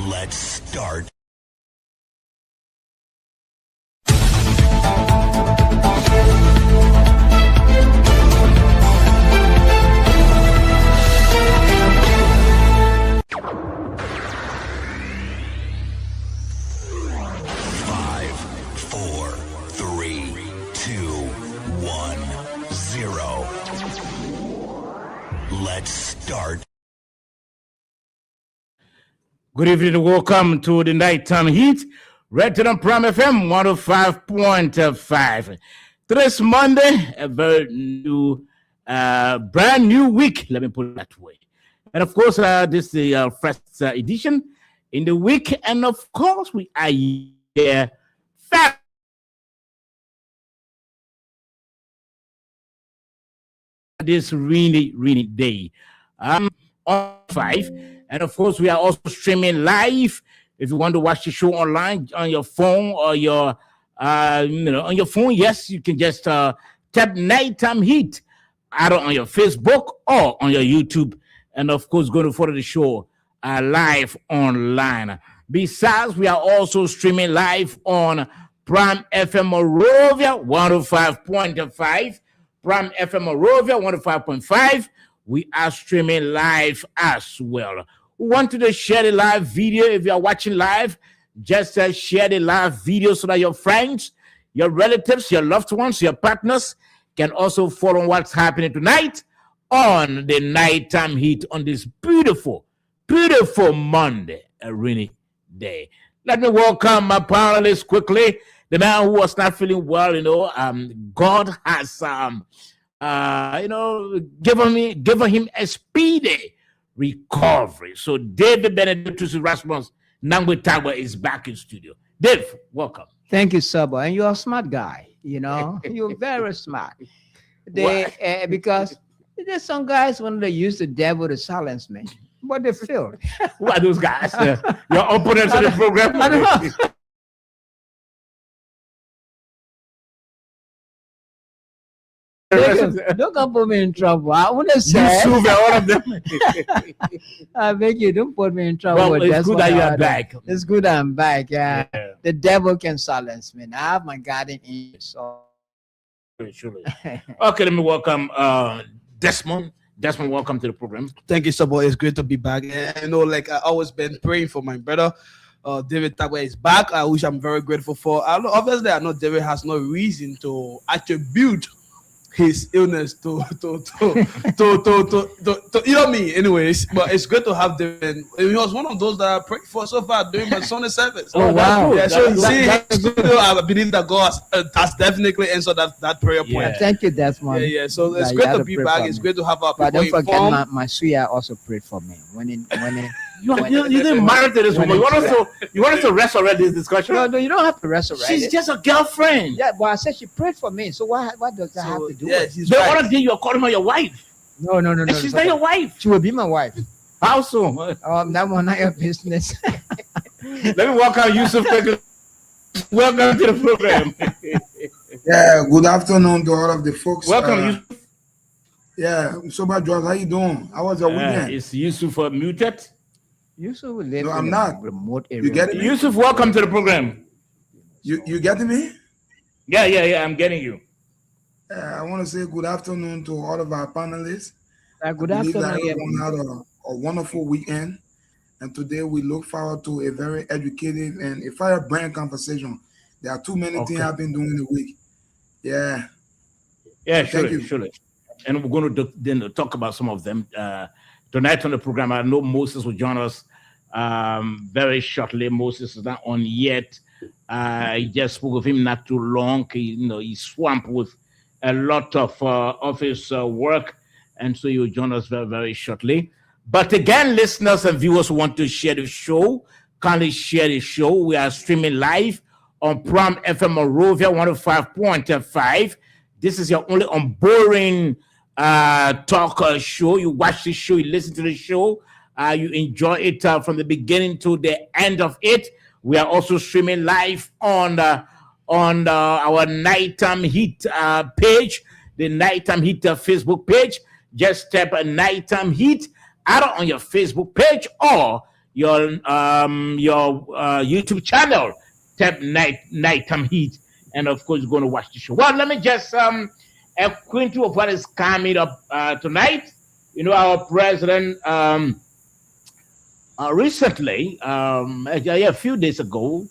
Let's start. Five, four, three, two, 1, 0. Let's start. Good evening and welcome to the Nighttime Heat, right on Prime FM 105.5. Today's Monday, a very new, brand new week, let me put it that way. And of course, this is the first edition in the week. And of course, we are here this rainy day. On 5. And of course, we are also streaming live. If you want to watch the show online on your phone or your, on your phone, yes, you can just tap Nighttime Heat either on your Facebook or on your YouTube. And of course, go to follow the show live online. Besides, we are also streaming live on Prime FM Morovia 105.5. Prime FM Morovia 105.5. We are streaming live as well. We want you to share the live video. If you are watching live, just share the live video so that your friends, your relatives, your loved ones, your partners can also follow what's happening tonight on the Nighttime Heat on this beautiful, beautiful Monday, a rainy day. Let me welcome my panelists quickly. The man who was not feeling well, God has, given him a speedy recovery. So David Benedictus Rasmus Nangwetagwa is back in studio. Dave, welcome. Thank you, Sabo. And you're a smart guy, You're very smart. Because there's some guys when they use the devil to silence me, but they failed. Who are those guys? Your opponents in the program? Don't come put me in trouble. I want to say all of them. I beg you, don't put me in trouble. Well, it's good that you are back. It's good I'm back. Yeah. The devil can silence me. I have my guardian angel. So. Surely. Okay, let me welcome Desmond. Desmond, welcome to the program. Thank you, Sabo. It's great to be back. And I always been praying for my brother. David Tagwa is back, which I'm very grateful for. Obviously, I know David has no reason to attribute his illness to me anyways, but it's great to have them. And he was one of those that I prayed for so far during my Sunday service. Oh wow. Yeah, so I believe that God has definitely answered that prayer point. Thank you, Desmond. Yeah, so it's great to be back. It's great to have our people. But don't forget my suya also prayed for me when you didn't marry to this woman. You want us to rest already this discussion? No, you don't have to rest already. She's just a girlfriend. Yeah, but I said she prayed for me. So what does that have to do with it? The other day you're calling her your wife. No. She's not your wife. She will be my wife. How soon? That one not your business. Let me welcome Yusuf. Welcome to the program. Yeah, good afternoon to all of the folks. Welcome, Yusuf. Yeah, Soba George, how you doing? How was your weekend? Is Yusuf muted? Yusuf will live I'm in not. a remote area. You getting me? Yusuf, welcome to the program. You getting me? Yeah, I'm getting you. I want to say good afternoon to all of our panelists. Good I believe afternoon. that everyone had a wonderful weekend. And today we look forward to a very educative and a firebrand conversation. There are too many things I've been doing the week. Yeah. Yeah, surely. And we're going to then talk about some of them tonight on the program. I know Moses will join us very shortly. Moses is not on yet. I just spoke with him not too long. He's swamped with a lot of office work, and so he'll join us very, very shortly. But again, listeners and viewers who want to share the show, kindly share the show. We are streaming live on Prime FM Morovia 105.5. This is your only unboring talk show. You watch the show, you listen to the show, you enjoy it from the beginning to the end of it. We are also streaming live on our Nighttime Heat page, the Nighttime Heat Facebook page. Just type a Nighttime Heat either on your Facebook page or your YouTube channel, Tap Nighttime Heat, and of course, you're going to watch the show. Well, let me just acquaint you of what is coming up tonight. You know, our president recently, a few days ago,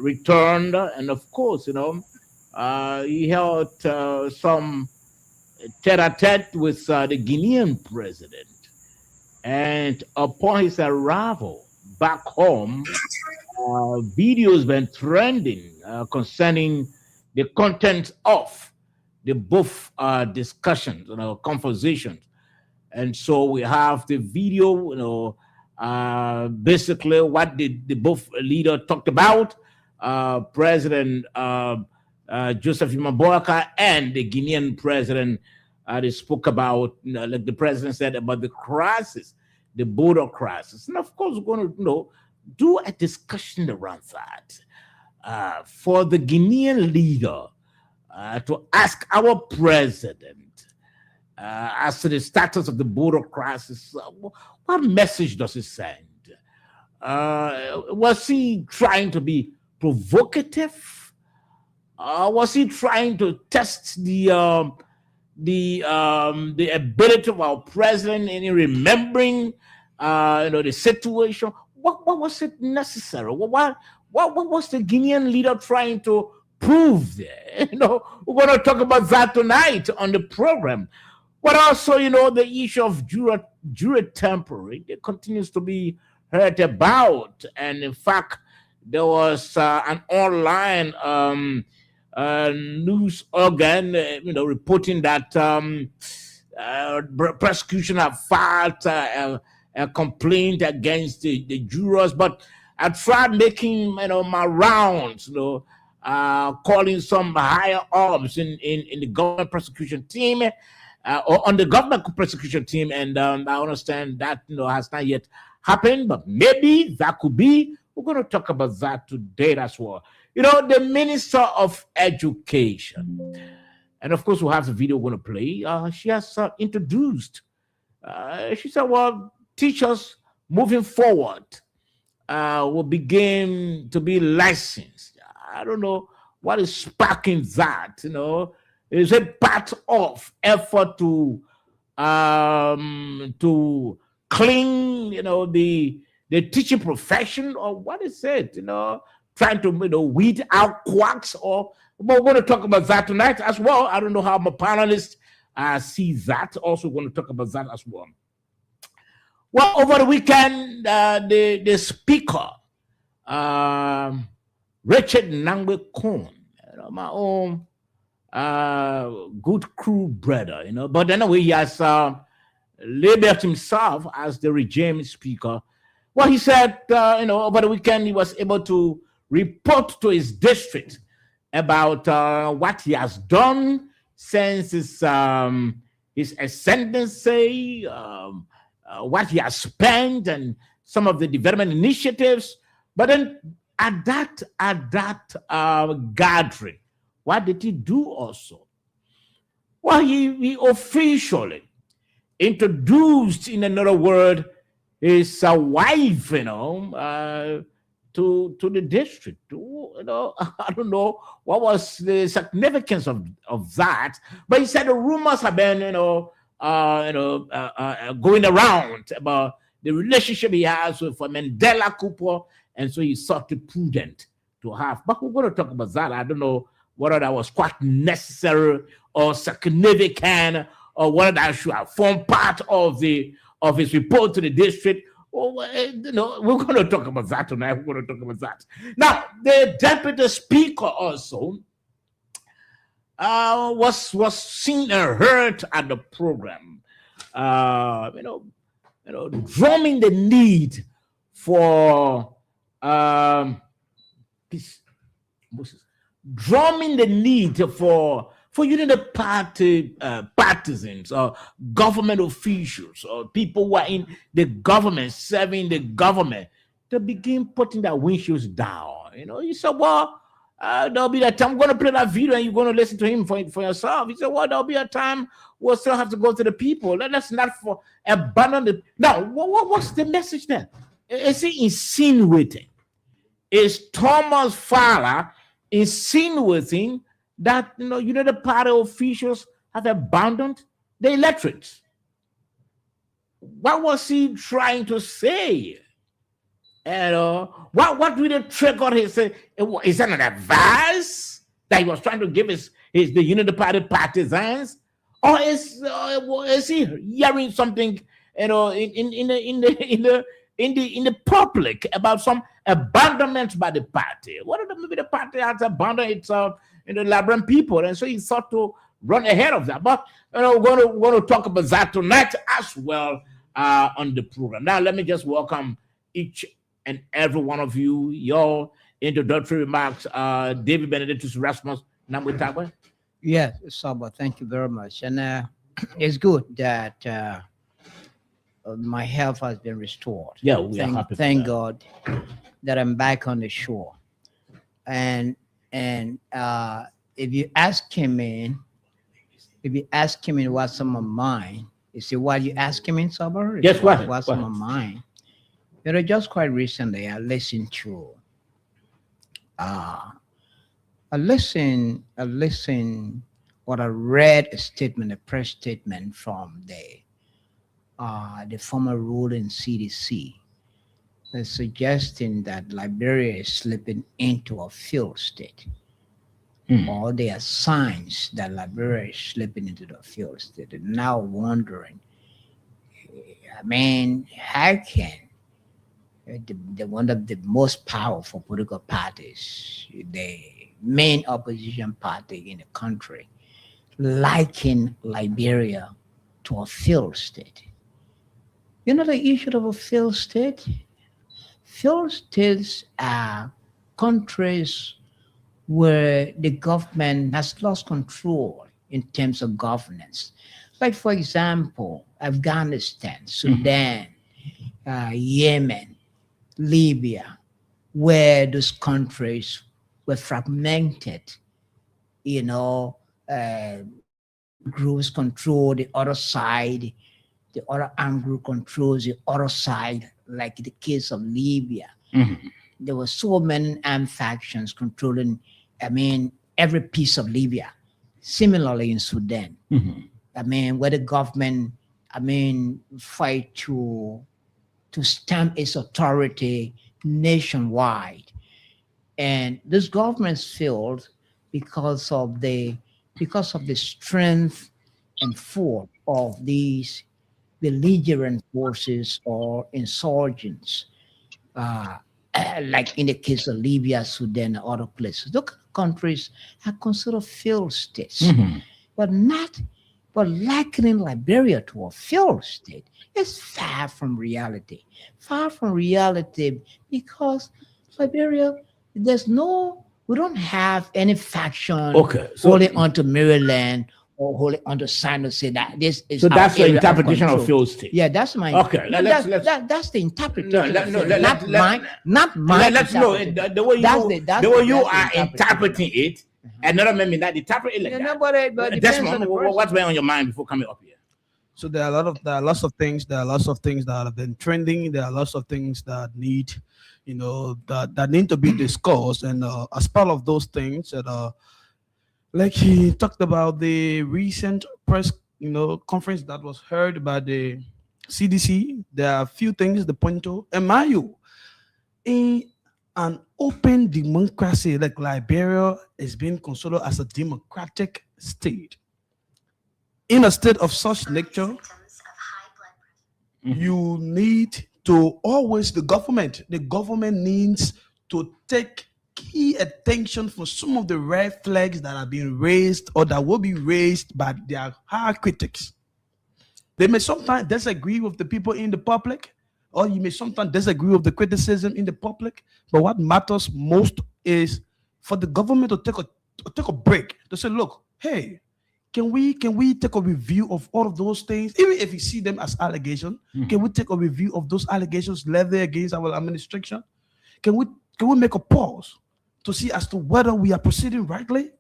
returned, and of course, you know, he held some tete-a-tete with the Guinean president. And upon his arrival back home, videos been trending concerning the content of the both discussions, conversations. And so we have the video, basically what the both leader talked about, President Joseph Boakai and the Guinean president. They spoke about, like the president said, about the crisis, the border crisis. And of course, we're going to, do a discussion around that. For the Guinean leader to ask our president as to the status of the border crisis, what message does it send? Was he trying to be provocative? Was he trying to test the ability of our president in remembering, the situation? What was it necessary? What was the Guinean leader trying to prove there? We're going to talk about that tonight on the program. But also, the issue of jure tempore, it continues to be heard about. And in fact, there was an online news organ, reporting that prosecution have filed a complaint against the jurors. But I tried making, my rounds, calling some higher ups in the government prosecution team, or on the government prosecution team, and I understand that has not yet happened, but maybe that could be. We're going to talk about that today as well. The Minister of Education, and of course, we'll have the video we're going to play. She has introduced, she said, well, teachers moving forward will begin to be licensed. I don't know what is sparking that, Is it part of effort to clean, the teaching profession, or what is it? Trying to weed out quacks, or we're going to talk about that tonight as well. I don't know how my panelists see that. Also, going to talk about that as well. Well, over the weekend, the speaker, Richard Nangbe Cohn, my own good crew brother, but anyway, he has labeled himself as the regime speaker. Well, he said, over the weekend, he was able to report to his district about what he has done since his ascendancy, what he has spent, and some of the development initiatives. But then at that gathering, what did he do also? Well, he officially introduced, in another word, his wife, to the district. I don't know what was the significance of that, but he said the rumors have been, going around about the relationship he has with Mandela Cooper, and so he thought it prudent to have. But we're going to talk about that. I don't know whether that was quite necessary or significant, or whether that should have formed part of his report to the district. Well, we're going to talk about that tonight. We're going to talk about that. Now, the deputy speaker also was seen and heard at the program, drumming the need for peace, drumming the need for party partisans or government officials or people who are in the government, serving the government, to begin putting their windshields down. You said, well, There'll be that time. I'm going to play that video and you're going to listen to him for yourself. He said, well, there'll be a time we'll still have to go to the people. Let's not abandon the. Now, what's the message then? Is he insinuating? Is Thomas Fowler insinuating that the party officials have abandoned the electorate? What was he trying to say? And what really triggered his? Is that an advice that he was trying to give the Unity Party partisans, or is he hearing something in the public about some abandonment by the party? What if maybe the party has abandoned itself in the Liberian people, and so he thought to run ahead of that? But we're going to talk about that tonight as well on the program. Now, let me just welcome each and every one of you. Your introductory remarks, David Benedictus Rasmus Namwitagwe. Yes, Saba, thank you very much. And it's good that my health has been restored. Yeah, we are happy. Thank God that I'm back on the shore. And if you ask him what's on my mind, you see what you ask him in Saba? Yes, what's on my mind? Just quite recently, I listened to what I read a press statement from the former ruling CDC, suggesting that Liberia is slipping into a failed state, or there are signs that Liberia is slipping into the failed state. And now wondering, how can one of the most powerful political parties, the main opposition party in the country, liken Liberia to a failed state? The issue of a failed state? Failed states are countries where the government has lost control in terms of governance. Like, for example, Afghanistan, Sudan, Yemen, Libya, where those countries were fragmented, groups control the other side, the other armed group controls the other side, like the case of Libya. There were so many armed factions controlling, every piece of Libya. Similarly in Sudan, where the government, fight to stamp its authority nationwide. And this government's failed because of the strength and force of these belligerent forces or insurgents, like in the case of Libya, Sudan, and other places. Those countries are considered failed states, but likening Liberia to a failed state is far from reality. Far from reality, because Liberia, we don't have any faction holding onto Maryland or holding onto Sinai, say that this is. So that's your interpretation of failed state. Yeah, that's my. Okay, that's the interpretation. Not mine. Let's know the way you are interpreting it. Another member that interpret it like that. But Desmond, what's been on your mind before coming up here? So there are lots of things that have been trending. There are lots of things that need, that need to be discussed. And as part of those things, like he talked about the recent press, conference that was heard by the CDC. There are a few things to point to. Am you in an open democracy like Liberia is being considered as a democratic state? In a state of such nature, you need to always, the government needs to take key attention for some of the red flags that are being raised or that will be raised by their hard critics. They may sometimes disagree with the people in the public, or you may sometimes disagree with the criticism in the public, but what matters most is for the government to take a break, to say, look, hey, can we take a review of all of those things, even if you see them as allegations? Can we take a review of those allegations leveled against our administration? Can we make a pause to see as to whether we are proceeding rightly,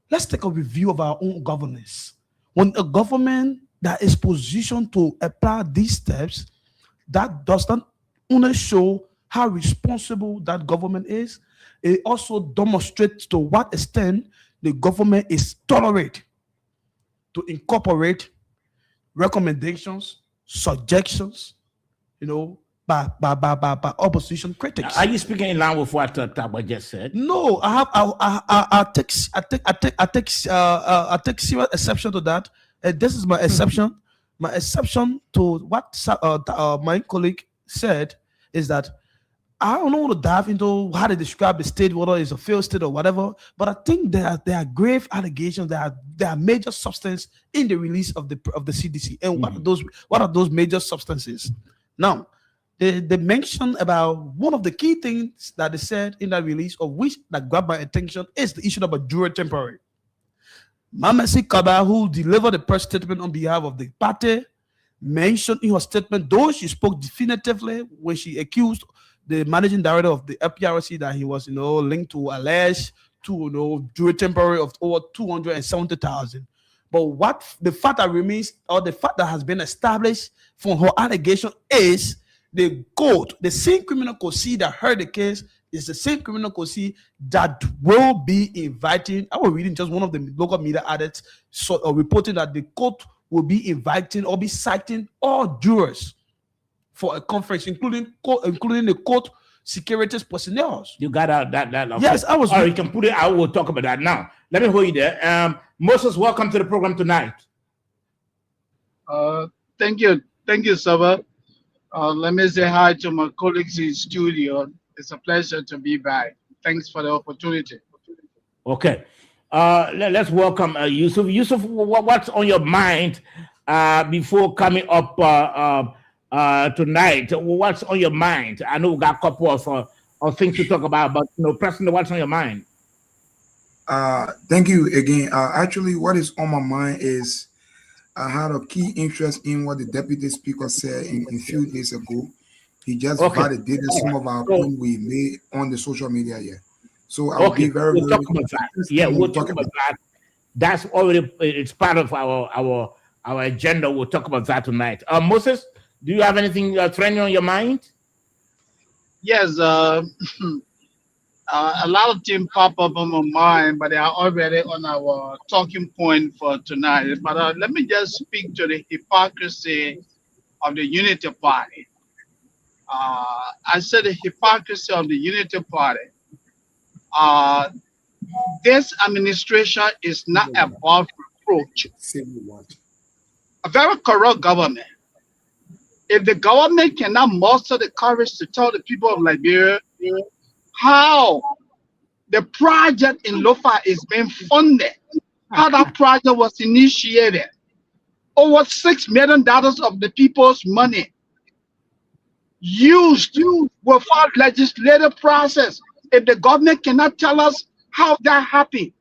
let's take a review of our own governance. When a government that is positioned to apply these steps, that does not only show how responsible that government is, it also demonstrates to what extent the government is tolerant to incorporate recommendations, suggestions, by opposition critics. Are you speaking in line with what Taba just said? No, I take serious exception to that. This is my exception. My exception to what my colleague said is that I don't want to dive into how they describe the state, whether it's a failed state or whatever, but I think there are grave allegations. There are major substances in the release of the CDC. And what are those major substances? Now, they mentioned about one of the key things that they said in that release, of which that grabbed my attention, is the issue about juror temporary. Mamesi Kaba, who delivered a press statement on behalf of the party, mentioned in her statement, though she spoke definitively when she accused the managing director of the FPRC that he was, linked to alleged juror temporary of over 270,000. But what the fact that remains, or the fact that has been established from her allegation, is the court, the same criminal court that heard the case, is the same criminal court that will be inviting. I was reading just one of the local media outlets reporting that the court will be inviting or be citing all jurors for a conference, including the court securities personnel. You got out that. Okay. Yes, I was. Or you can put it. I will talk about that now. Let me hold you there. Moses, welcome to the program tonight. Thank you, Saba. Let me say hi to my colleagues in studio. It's a pleasure to be back. Thanks for the opportunity. Okay. Let's welcome Yusuf. Yusuf, what's on your mind before coming up tonight? What's on your mind? I know we got a couple of things to talk about, but personally, what's on your mind? Thank you again. Actually, what is on my mind is I had a key interest in what the deputy speaker said a few days ago. He just validated some of our points we made on the social media here. So I'll be we'll talk about that. Yeah, we'll talk about that. That's already, it's part of our agenda. We'll talk about that tonight. Moses, do you have anything trending on your mind? Yes, a lot of things pop up on my mind, but they are already on our talking point for tonight. But let me just speak to the hypocrisy of the Unity Party. I said the hypocrisy of the Unity Party. This administration is not above reproach. A very corrupt government. If the government cannot muster the courage to tell the people of Liberia how the project in Lofa is being funded, how that project was initiated, over $6 million of the people's money used without legislative process. If the government cannot tell us how that happened,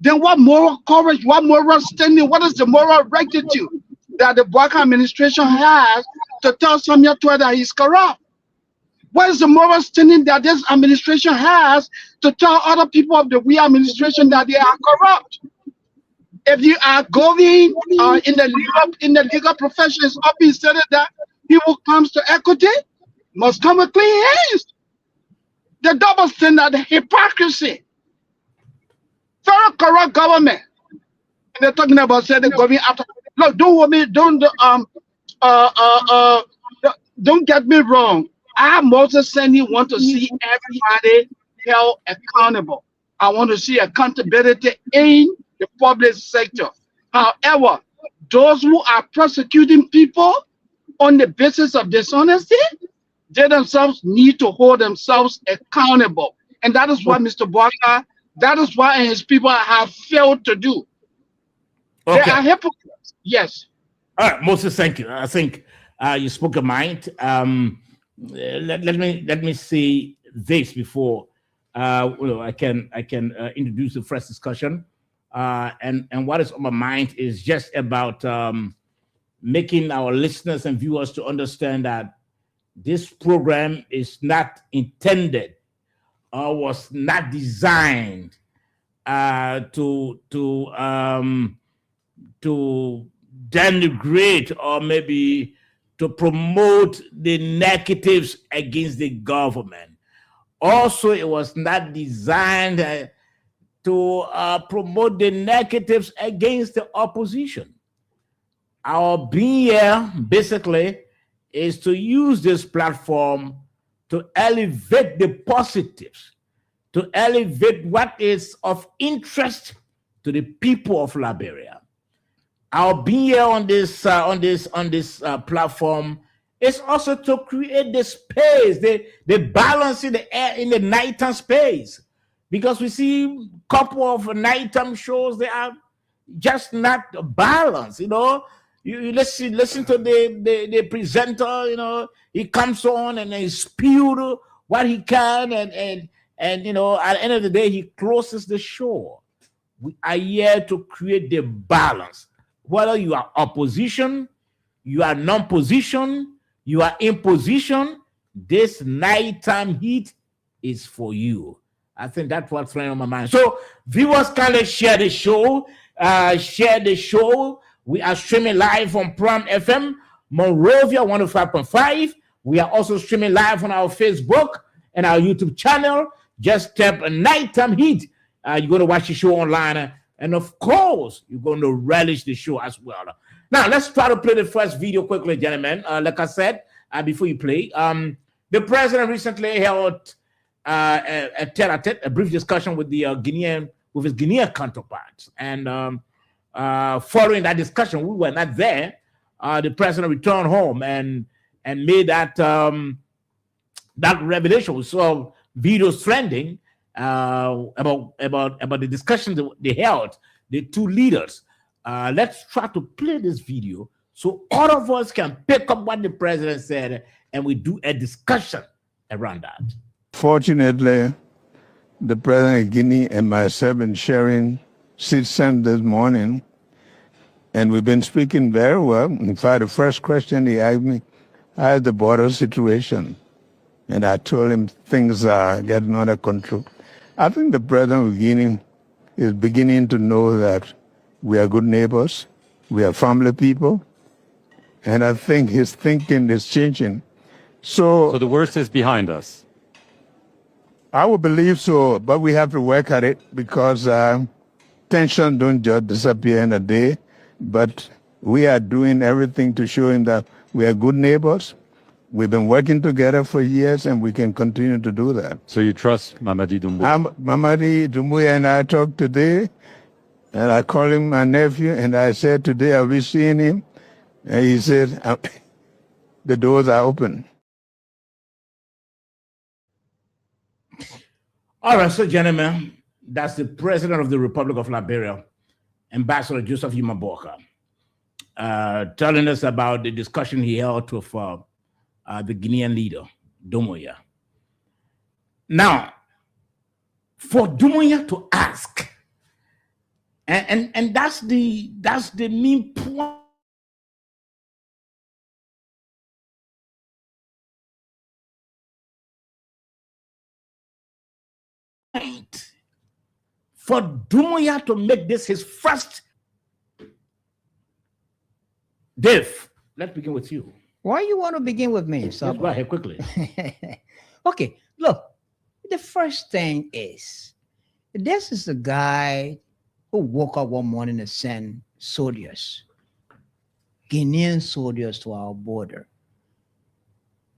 then what moral courage, what moral standing, what is the moral rectitude that the Bouaka administration has to tell Samia Toure that he's corrupt? What is the moral standing that this administration has to tell other people of the we administration that they are corrupt? If you are going in the legal profession, it's up instead of that people comes to equity must come with clean hands. The double standard, the hypocrisy, very corrupt government. And they're talking about saying they're going after. Look, don't get me wrong. I Moses Seni want to see everybody held accountable. I want to see accountability in the public sector. However, those who are prosecuting people on the basis of dishonesty, they themselves need to hold themselves accountable. And that is what Mr. Bouaka, that is what his people have failed to do. Okay. They are hypocrites. Yes. All right, Moses, thank you. I think you spoke your mind. Let me say this before I can introduce the first discussion. And what is on my mind is just about making our listeners and viewers to understand that this program is not intended was not designed to denigrate or maybe to promote the negatives against the government. Also, it was not designed to promote the negatives against the opposition. Our being here basically is to use this platform to elevate the positives, to elevate what is of interest to the people of Liberia. Our being here on this platform is also to create the space, the balance in the air in the nighttime space, because we see a couple of nighttime shows, they are just not balanced. You know, you listen to the presenter. You know, he comes on and he spews what he can, and you know, at the end of the day, he closes the show. We are here to create the balance. Whether you are opposition, you are non-position, you are in position, this nighttime heat is for you. I think that's what's running on my mind. So viewers, kindly share the show. We are streaming live on Prime FM, Monrovia 105.5. We are also streaming live on our Facebook and our YouTube channel. Just tap Nighttime Heat. You're going to watch the show online. And of course, you're going to relish the show as well. Now, let's try to play the first video quickly, gentlemen. Like I said, before you play, the president recently held a tete-a-tete, a brief discussion with his Guinean counterparts. And following that discussion, we were not there. The president returned home and made that revelation. We saw videos trending about the discussions they held, the two leaders. Let's try to play this video so all of us can pick up what the president said and we do a discussion around that. Fortunately, the president of Guinea and myself have been sharing citizen this morning, and we've been speaking very well. In fact, the first question he asked me, how's the border situation? And I told him things are getting under control. I think the president of Guinea is beginning to know that we are good neighbors, we are family people, and I think his thinking is changing. So the worst is behind us? I would believe so, but we have to work at it because tension don't just disappear in a day, but we are doing everything to show him that we are good neighbors. We've been working together for years, and we can continue to do that. So you trust Mamadi Doumbouya? Mamadi Doumbouya and I talked today, and I called him my nephew, and I said, today I'll be seeing him. And he said, the doors are open. All right, so gentlemen, that's the president of the Republic of Liberia, Ambassador Joseph Yumaboka, telling us about the discussion he held with the Guinean leader, Doumbouya. Now, for Doumbouya to ask, and that's the main point. For Doumbouya to make this his first. Dave, let's begin with you. Why you want to begin with me? So Let's go ahead quickly. Okay, look, the first thing is, this is the guy who woke up one morning and sent soldiers, Guinean soldiers, to our border.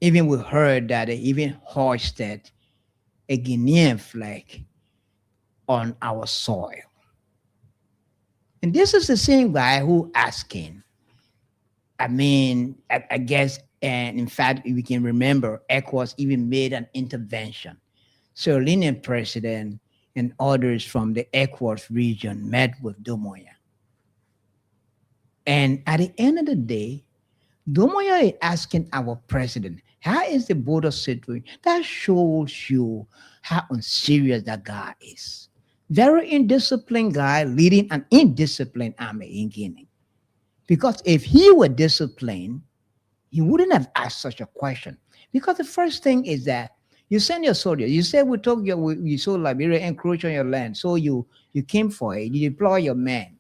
Even we heard that they even hoisted a Guinean flag on our soil. And this is the same guy who asking, I mean, I guess, and in fact, we can remember ECOWAS even made an intervention. Sierra Leonean president and others from the ECOWAS region met with Doumbouya. And at the end of the day, Doumbouya is asking our president, how is the border situation? That shows you how unserious that guy is. Very indisciplined guy leading an indisciplined army in Guinea. Because if he were disciplined, he wouldn't have asked such a question. Because the first thing is that You send your soldiers. You say we saw Liberia encroach on your land, so you came for it. You deploy your men,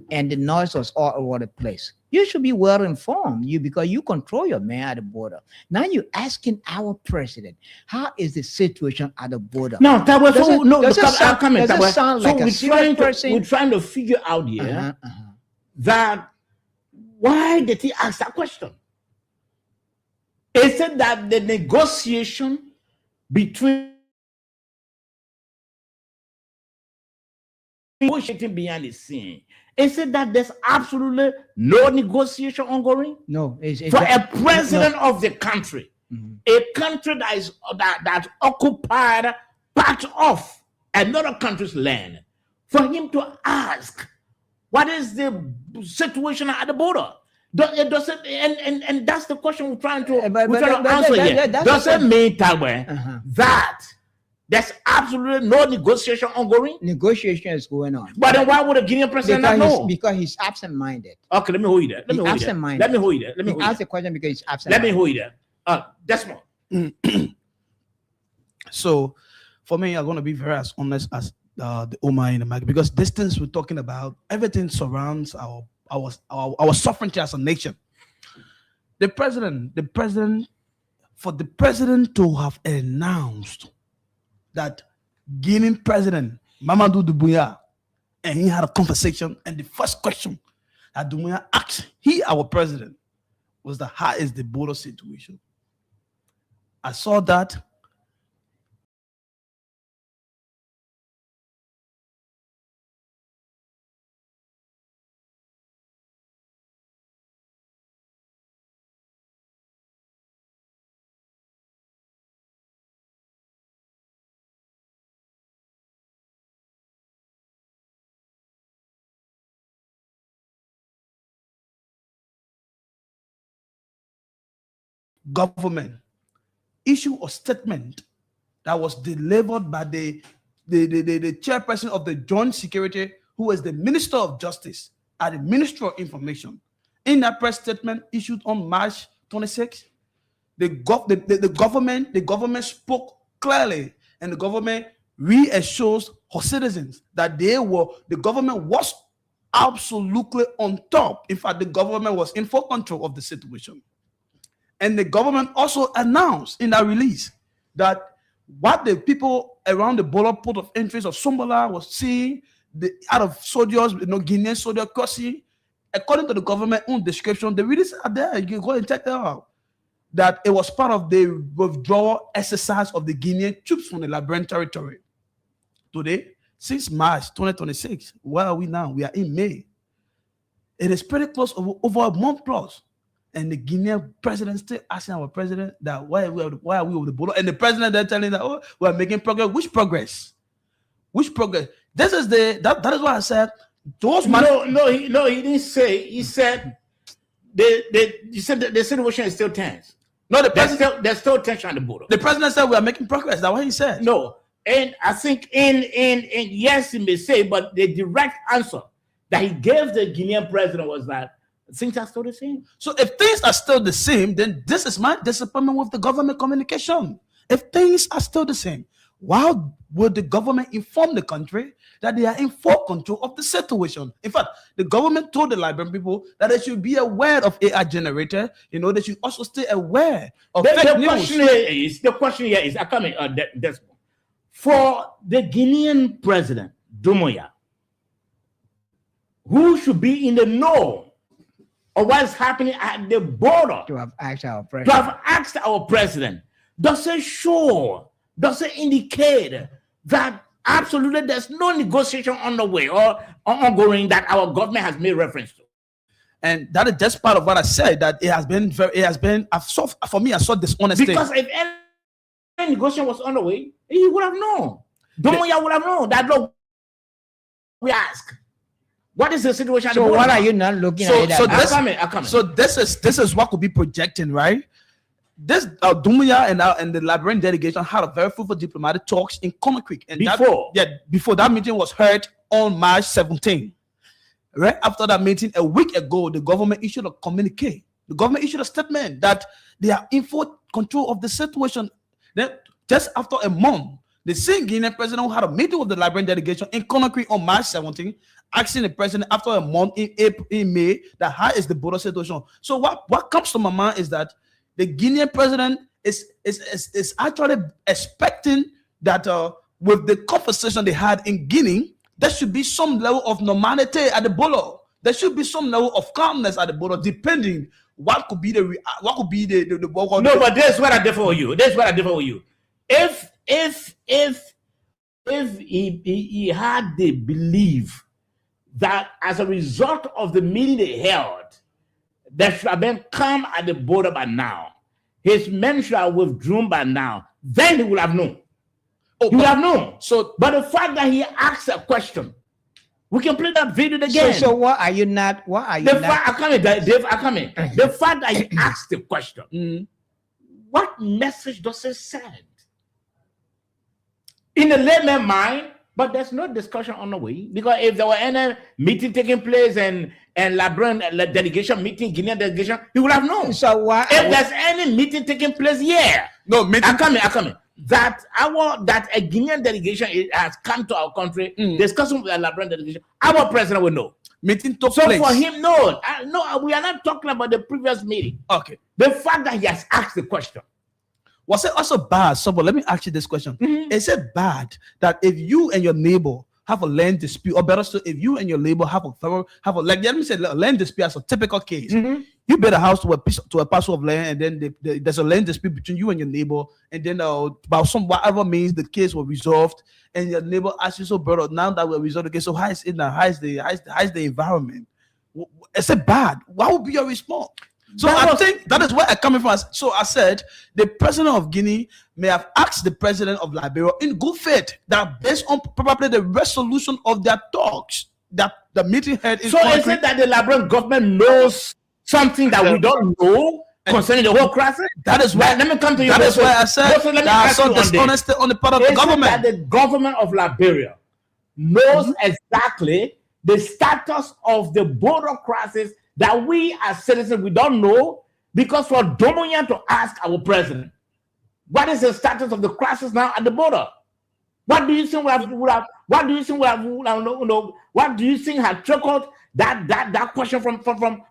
and the noise was all over the place. You should be well informed, because you control your men at the border. Now you're asking our president, how is the situation at the border? No, that was Does it- no. does it Because sound- I'll come in. does it That was- sound so like a we're serious trying person? we're trying to figure out here that why did he ask that question? Is it that the negotiation between negotiating behind the scene? Is it that there's absolutely no negotiation ongoing? No, it's For a president of the country, a country that is that occupied part of another country's land, for him to ask, what is the situation at the border? And that's the question we're trying to answer here. Does it mean that way that there's absolutely no negotiation ongoing? Negotiation is going on. But then why would the Guinean president not know? Because he's absent-minded. Okay, let me hold you there. Let me He's hold you there. absent-minded. Let me hold you there. Let me He hold you asked there. the question because he's Let absent-minded. me hold you there. Desmond. So, for me, I'm gonna be very as honest as the Omar in the market, because this things we're talking about, everything surrounds our sovereignty as a nation. The president, for the president to have announced that Guinean president Mamadou Doumbouya and he had a conversation, and the first question that Doumbouya asked our president was that how is the border situation? I saw that. Government issue a statement that was delivered by the chairperson of the Joint Security, who was the Minister of Justice at the Ministry of Information. In that press statement issued on March 26, the government spoke clearly, and the government reassures her citizens that the government was absolutely on top. In fact, the government was in full control of the situation. And the government also announced in that release that what the people around the border port of entry of Sombala was seeing, out of soldiers, Guinean soldier crossing, according to the government own description, the release are there. You can go and check that out. That it was part of the withdrawal exercise of the Guinean troops from the Liberian territory. Today, since March 2026, where are we now? We are in May. It is pretty close, over a month plus. And the Guinean president still asking our president that why are we over the border? And the president they're telling that, oh, we are making progress. Which progress? Which progress? This is that is why I said those he didn't say. He said the situation is still tense. No, there's still tension on the border. The president said we are making progress. That's what he said. No, and I think in yes, he may say, but the direct answer that he gave the Guinean president was that things are still the same. So if things are still the same, then this is my disappointment with the government communication. If things are still the same, why would the government inform the country that they are in full control of the situation? In fact, the government told the Liberian people that they should be aware of AI generator. They should also stay aware of fake news. The question here is, I come in, Desmond, for the Guinean president, Doumbouya, who should be in the know of what's happening at the border, To have asked our to president. have asked our president, does it indicate that absolutely there's no negotiation on the way or ongoing that our government has made reference to? And that is just part of what I said, that for me, I saw dishonesty. Because if any negotiation was on the way, he would have known. Doumbouya would have known that, look, we ask, what is the situation? So what are you not looking at? I come in. So this is what could be projecting, right? This Doumbouya and the Liberian delegation had a very fruitful diplomatic talks in Conakry. And before that meeting was held on March 17. Right after that meeting, a week ago, the government issued a communique. The government issued a statement that they are in full control of the situation. Then just after a month, the same Guinean president who had a meeting with the Liberian delegation in Conakry on March 17, asking the president after a month in May that how is the border situation. So what comes to my mind is that the Guinean president is actually expecting that with the conversation they had in Guinea, there should be some level of normality at the border. There should be some level of calmness at the border, depending what could be the No, but this is what I differ with you. This is what I differ with you. If he had the belief that as a result of the meeting they held, there should have been calm at the border by now, his men should have withdrawn by now, then he would have known. He would have known. So, but the fact that he asked a question, we can play that video again. So what are you not? What are you the not? Fact, Dave, I come in. The fact that he asked the question, what message does it send? In the layman mind, but there's no discussion on the way, because if there were any meeting taking place and Liberian delegation meeting, Guinean delegation, he would have known. So why? If there's any meeting taking place here, no meeting. I come in. That a Guinean delegation has come to our country, discussing with the Liberian delegation, our president will know. Meeting took place. So for him, no, we are not talking about the previous meeting. Okay. The fact that he has asked the question. Was it also bad? So, but let me ask you this question. Is it bad that if you and your neighbor have a land dispute, or better still, if you and your neighbor have a like, let me say, a land dispute as a typical case. You build a house to a parcel of land, and then there's a land dispute between you and your neighbor, and then about some whatever means the case was resolved, and your neighbor asks you, so brother, now that we resolved the case, so how is it now? How is the environment? Is it bad? What would be your response? So I think that is where I'm coming from. So I said the president of Guinea may have asked the president of Liberia in good faith that based on probably the resolution of their talks that the meeting had. So is it that the Liberian government knows something that we don't know concerning the whole crisis? That is why. Let me come to you. That is why I said there some dishonesty on the part of the government. That the government of Liberia knows exactly the status of the border crisis that we as citizens, we don't know, because for Domoyan to ask our president, what is the status of the crisis now at the border? What do you think what do you think had trickled that question from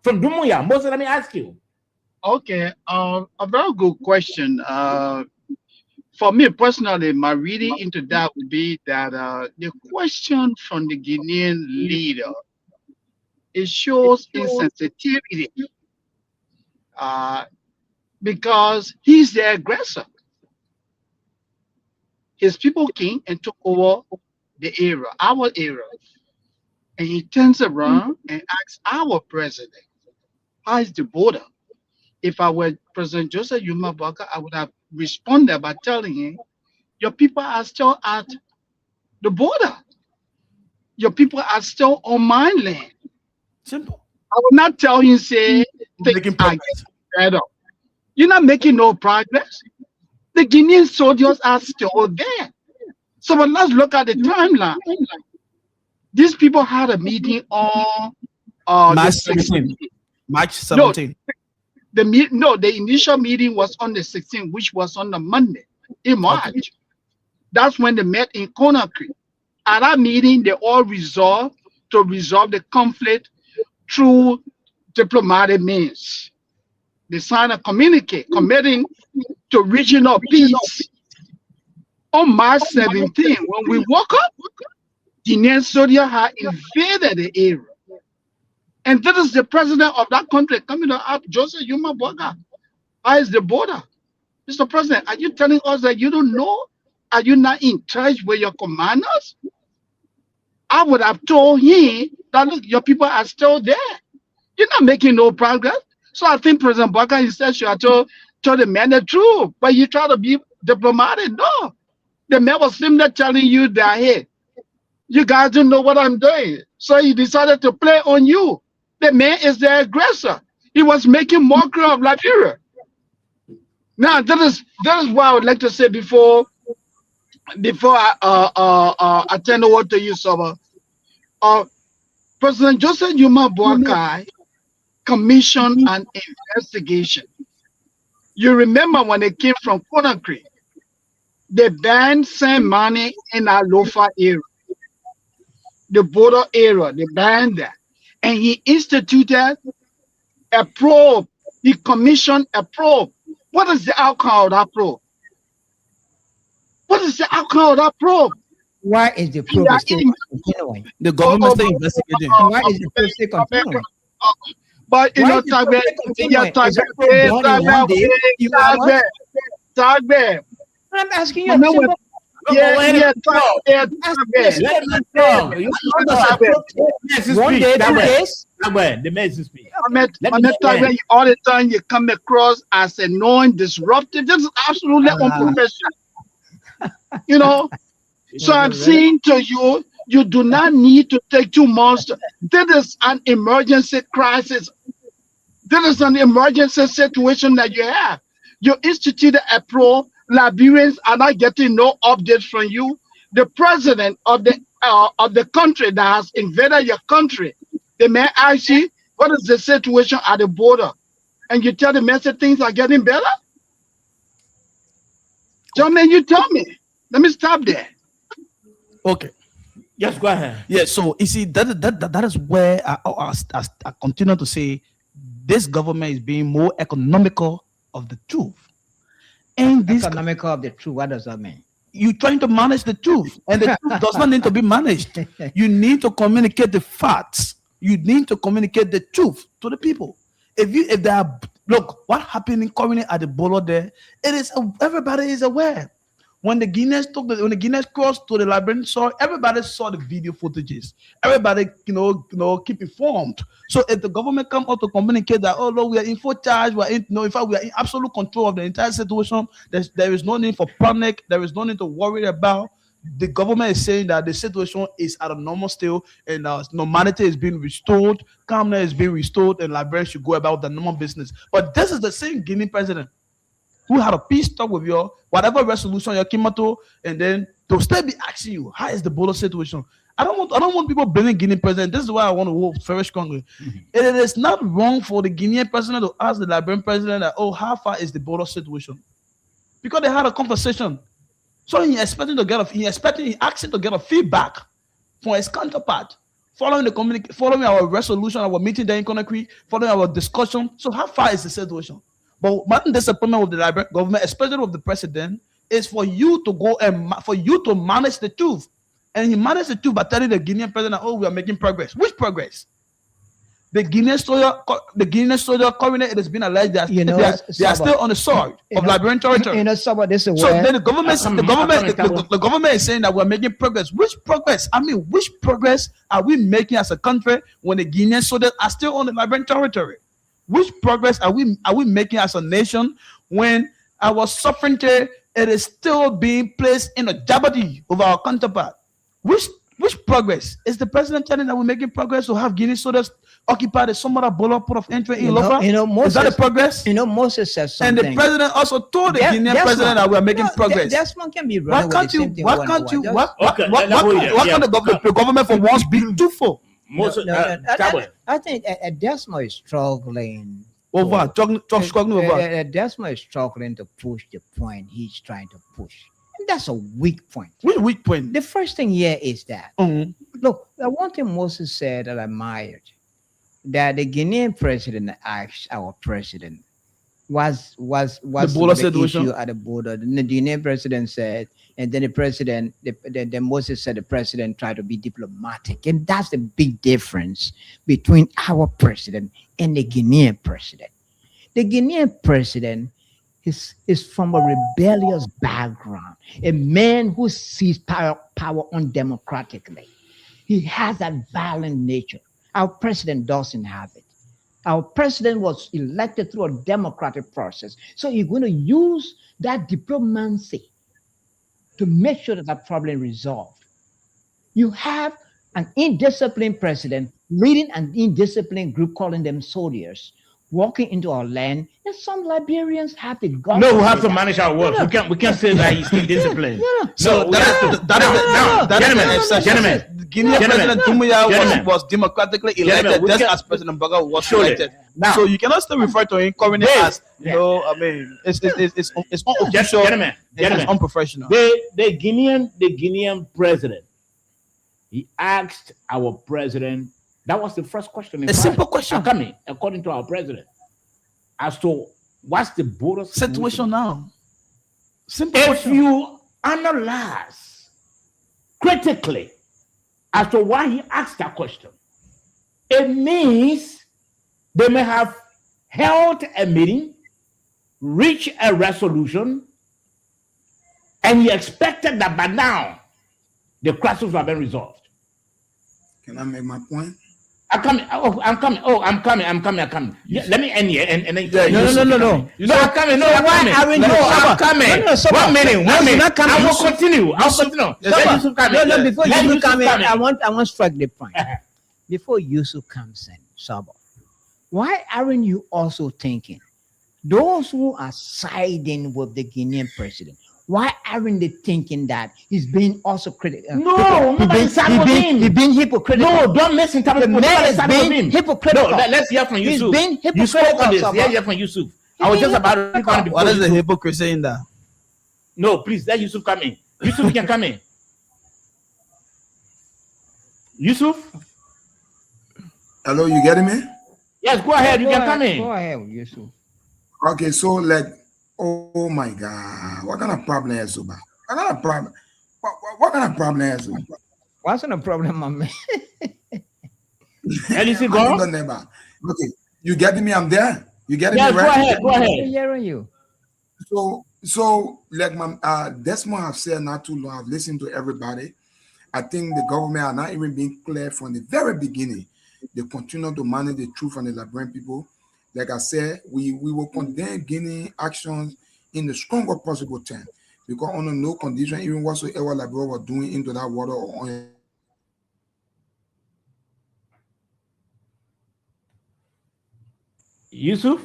Domoyan? Moses, let me ask you. Okay, a very good question. For me personally, my reading into that would be that the question from the Guinean leader, it shows insensitivity because he's the aggressor. His people came and took over the area, our area, and he turns around and asks our president, how is the border? If I were President Joseph Yuma Baka, I would have responded by telling him, your people are still at the border. Your people are still on my land. Simple. I will not tell you, say, things are getting better. You're not making no progress. The Guinean soldiers are still there. So but let's look at the timeline. These people had a meeting on March 17. March 17. The initial meeting was on the 16th, which was on the Monday in March. Okay. That's when they met in Conakry. At that meeting, they all resolved to resolve the conflict through diplomatic means. They signed a communique committing to regional peace. On March 17, when we woke up, Guinean soldiers had invaded the area. And this is the president of that country coming up, Joseph Yuma Boga. How is the border? Mr. President, are you telling us that you don't know? Are you not in touch with your commanders? I would have told him that, look, your people are still there. You're not making no progress. So I think President Boga instead should have told the man the truth. But you try to be diplomatic. No. The man was simply telling you that, hey, you guys don't know what I'm doing. So he decided to play on you. The man is the aggressor. He was making mockery of Liberia. Now, that is what I would like to say before I turn over to you, Soba. President Joseph Yuma Boakai commissioned an investigation. You remember when they came from Conakry, They banned send money in Alofa area, the border area. They banned that. And he instituted a probe. He commissioned a probe. What is the outcome of that probe? What is the outcome of that probe? Why is the probe still continuing? The government still investigating. Why is the probe still continuing? But you Why know, is the probe still continuing? Is the probe done in one day? You are what? I'm asking you a simple One day, 2 days. The message speak. All the time you come across as annoying, disruptive. This is absolutely unprofessional. You know, so I'm saying to you, you do not need to take 2 months. This is an emergency crisis. This is an emergency situation that you have. You instituted a probe. Liberians are not getting no updates from you. The president of the country that has invaded your country, they may ask you, what is the situation at the border? And you tell the man that things are getting better? Gentlemen, you tell me. Let me stop there. Okay. Yes, go ahead. Yeah, so you see, that is where I continue to say this government is being more economical of the truth. And this Economical of the truth, what does that mean? You're trying to manage the truth, and the truth does not need to be managed. You need to communicate the facts. You need to communicate the truth to the people. If they are, look, what happened currently at the border there, it is everybody is aware. When the Guineans crossed to the Liberian soil, everybody saw the video footages. Everybody, keep informed. So if the government come out to communicate that, oh no, we are in full charge, in fact, we are in absolute control of the entire situation. There is no need for panic. There is no need to worry about. The government is saying that the situation is at a normal state, and normality is being restored, calmness is being restored, and Liberians should go about the normal business. But this is the same Guinea president who had a peace talk with your whatever resolution you came to, and then they'll still be asking you, how is the border situation? I don't want people blaming Guinea president. This is why I want to vote very strongly. It is not wrong for the Guinean president to ask the Liberian president that, oh, how far is the border situation? Because they had a conversation. So he asking to get a feedback from his counterpart, following our resolution, our meeting there in Conakry, following our discussion. So how far is the situation? But my disappointment with the Liberian government, especially with the president, is for you to go and for you to manage the truth. And he managed the truth by telling the Guinean president, oh, we are making progress. Which progress? The Guinean soldier currently, it has been alleged that they are still on the soil of Liberian territory. So then the government is saying that we're making progress. Which progress? I mean, which progress are we making as a country when the Guinean soldiers are still on the Liberian territory? Which progress are we making as a nation when our sovereignty it is still being placed in a jeopardy of our counterpart? Which progress? Is the president telling that we're making progress to have Guinea soldiers occupy the Somara Bola port of entry in Lofa? Is that a progress? Moses says something. And the president also told the Guinean president that we're making progress. Desmond can be Why can't the government for once be truthful? I think Desmond is struggling. Struggling over. Desmond is struggling to push the point he's trying to push. And that's a weak point. Which weak point? The first thing here is that, look, one thing Moses said that I admired, that the Guinean president asked our president, was the border situation at the border. The Guinean president said, and then the president, then Moses said the president tried to be diplomatic. And that's the big difference between our president and the Guinean president. The Guinean president is from a rebellious background, a man who sees power undemocratically. He has that violent nature. Our president doesn't have it. Our president was elected through a democratic process. So you're going to use that diplomacy to make sure that that problem is resolved. You have an indisciplined president leading an indisciplined group, calling them soldiers, walking into our land, and some Liberians have the guts. No, we have to manage our work. We can't say that he's indisciplined. Gentlemen, Guinean President Doumbouya was democratically elected just as President Baga was elected. Now, So you cannot still refer to him currently Wait. as, you know, I mean, it's unofficial, gentlemen, it's unprofessional. the Guinean president, he asked our president. That was the first question. A simple question. Coming, according to our president, as to what's the border Situation now. Simple If question. you analyze critically as to why he asked that question, it means they may have held a meeting, reached a resolution, and he expected that by now the crisis would have been resolved. Can I make my point? I'm coming. I'm coming. Yeah, let me end here and then. No. No, I'm coming. I'm coming. One minute. I will continue. Let Yusuf come in. No, before Let Yusuf come in, come in. I want to strike the point. Before Yusuf comes in, Sabo, why aren't you also thinking those who are siding with the Guinean president? Why aren't they thinking that he's being also critical? No, nobody's siding with him. He's being hypocritical. No, don't listen to The man is being him. hypocritical. No, let's hear from He's Yusuf. being You spoke on this. hypocritical. Let's hear from Yusuf. I was just about to respond before What is the Yusuf. hypocrisy in that? No, please, let Yusuf come in. Yusuf can come in. Yusuf? Hello, you getting me? Yes, go ahead. You can come in. Go ahead, Yusuf. Okay, so like, oh my God, what kind of problem is Zuba? What kind of problem? What kind of problem is Zuba? What's the problem, my man? And is he I gone? don't know. Okay, you getting me? I'm there. You getting Yes, me go right? ahead. Go I'm ahead. hearing you. So like my Desmond have said not too long. I've listened to everybody. I think the government are not even being clear from the very beginning. They continue to manage the truth from the Liberian people. Like I said, we will condemn Guinea actions in the strongest possible term, because under no condition, even whatsoever Liberia was doing into that water or on. Yusuf?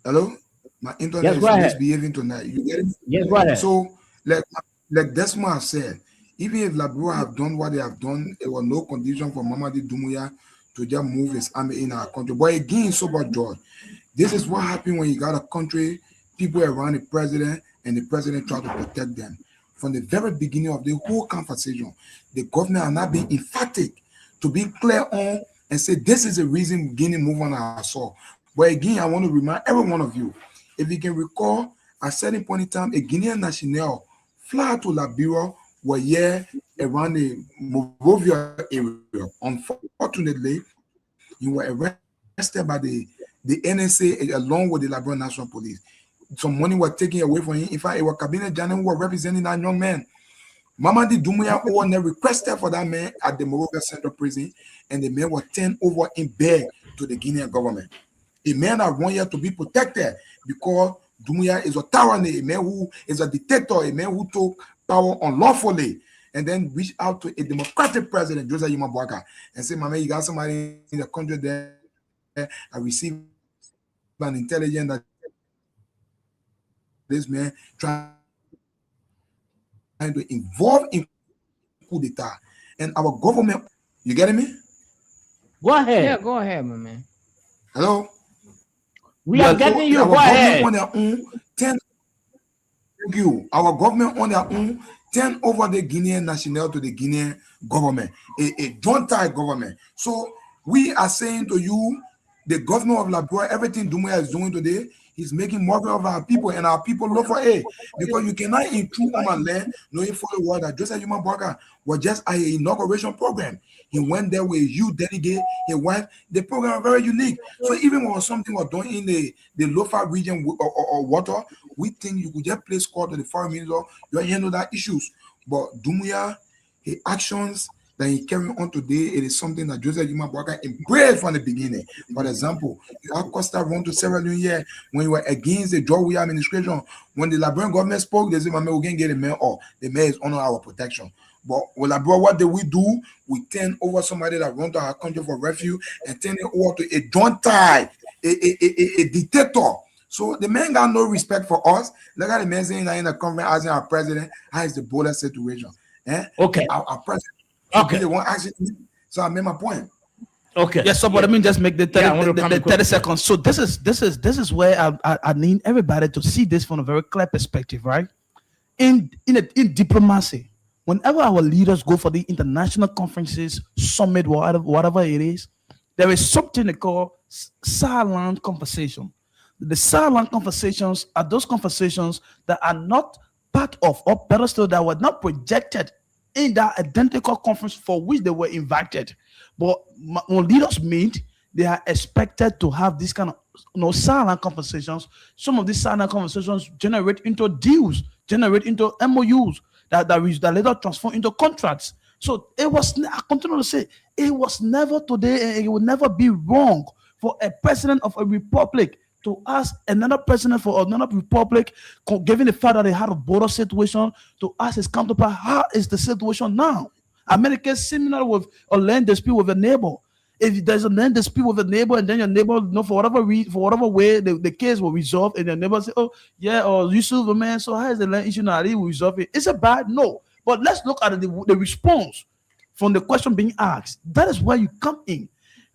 Hello, my internet Yes, is go ahead. misbehaving tonight. You get it? Yes, go ahead. So, like Desmond said, even if Liberia have done what they have done, it was no condition for Mamadi Doumbouya to just move his army in our country. But again, sober joy. This is what happened when you got a country, people around the president, and the president try to protect them. From the very beginning of the whole conversation, the government are not being emphatic to be clear on and say this is the reason Guinea move on our soil. But again, I want to remind every one of you, if you can recall, at a certain point in time, a Guinean national fly to Liberia were here around the Monrovia area. Unfortunately, you were arrested by the NSA along with the Liberian National Police. Some money was taken away from him. In fact, it was Cabinet General who were representing that young man. Mamadi Doumbouya owner requested for that man at the Monrovia Central Prison, and the man was turned over in bed to the Guinean government. A man that want here to be protected because Doumbouya is a tyranny, a man who is a dictator, a man who took power unlawfully, and then reach out to a democratic president, Joseph Yuma Boakai, and say, "My man, you got somebody in the country there. I received an intelligence that this man trying to involve in coup d'etat, and our government." You getting me? Go ahead. Yeah, go ahead, my man. Hello. We are getting you. Our Go ahead. government on their own turn. Thank you. Our government on their own turn over the Guinean national to the Guinean government, a joint-type government. So we are saying to you, the governor of Liberia, everything Doumbouya is doing today, he's making mockery of our people, and our people look for aid, because you cannot intrude on my land knowing for the world that Joseph Yuma Boakai was just an inauguration program. He went there with you delegate, his wife. The program was very unique. So even when something was done in the Lofa region or water, we think you could just place call to the foreign minister, you handle that issues. But Doumbouya, his actions that he carrying on today, it is something that Joseph Yuma Boakai embraced from the beginning. For example, you have Costa run to Sierra Leone here when you were against the George administration. When the Liberian government spoke, they said, "My man, we can get the man off. The man is under our protection." But with Liberia, what did we do? We turn over somebody that run to our country for refuge and turn it over to a joint tie, a dictator. So the man got no respect for us. Look at the man saying that in the conference asking our president, how is the border situation? Okay. Our president. Okay. They won't ask it. So I made my point. Okay. Yes, so but let me just make the 30, Yeah, I want to the come 30 quick. seconds. So this is where I need everybody to see this from a very clear perspective, right? In diplomacy, whenever our leaders go for the international conferences, summit, whatever it is, there is something they call silent conversation. The silent conversations are those conversations that are not part of, or better still, that were not projected in that identical conference for which they were invited. But when leaders meet, they are expected to have this kind of silent conversations. Some of these silent conversations generate into deals, generate into MOUs that later transform into contracts. So I continue to say, it was never today, and it will never be wrong for a president of a republic to ask another president for another republic, given the fact that they had a border situation, to ask his counterpart, how is the situation now? America is similar with a land dispute with a neighbor. If there's a land dispute with a neighbor, and then your neighbor, for whatever way the case will resolve, and your neighbor say, "Oh yeah, or Yusuf, man, so how is the land issue now? They will resolve it." It's a bad no. But let's look at the response from the question being asked. That is where you come in.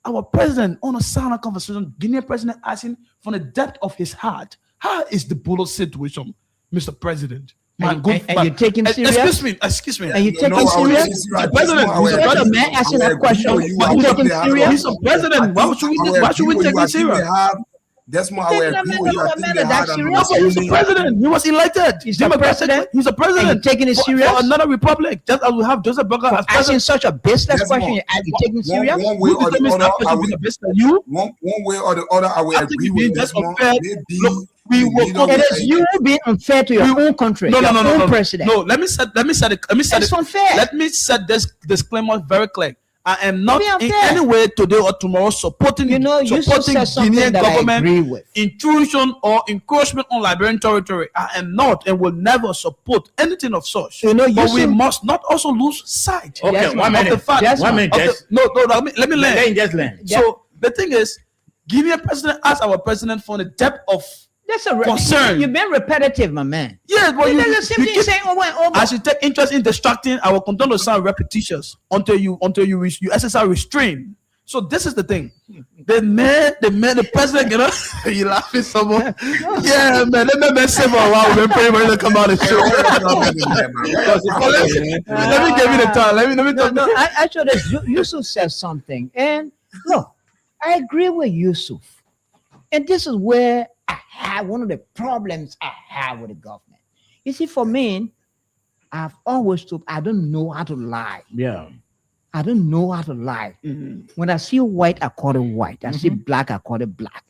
Our president on a silent conversation, Guinean president asking from the depth of his heart, how is the Bolo situation, Mr. President? And you take him serious? Excuse me. And you take him serious? The man asking that question. You take him serious? Mr. President, why should we take him serious? That's more our Mr. President, he was elected. He's a president. He's a president. And you taking it serious? For another republic, just as we have Joseph Burger as asking president. such a baseless question, you taking it serious? One way or the other, I will agree with this one. It is you being unfair to your own country. No, president. No, let me set It's unfair. Let me set this disclaimer very clear. I am not in any way today or tomorrow supporting Guinean government intrusion or encroachment on Liberian territory. I am not and will never support anything of such. But we must not also lose sight Okay, of the fact. Let me learn. So the thing is, Guinean president asked our president for the depth of concern. You've been repetitive, my man. Yes, but you keep saying over and over. As you take interest in distracting, I will continue to sound repetitious until you exercise restraint. So this is the thing. The president, you laughing someone. Yeah, man, let me say for a while. We're praying ready to come out and show. Let me give you the time. Let me talk. No, actually, Yusuf says something, and look, I agree with Yusuf, and this is where one of the problems I have with the government. You see, for me, I've always told I don't know how to lie. Yeah. I don't know how to lie. Mm-hmm. When I see white, I call it white. I see black, I call it black.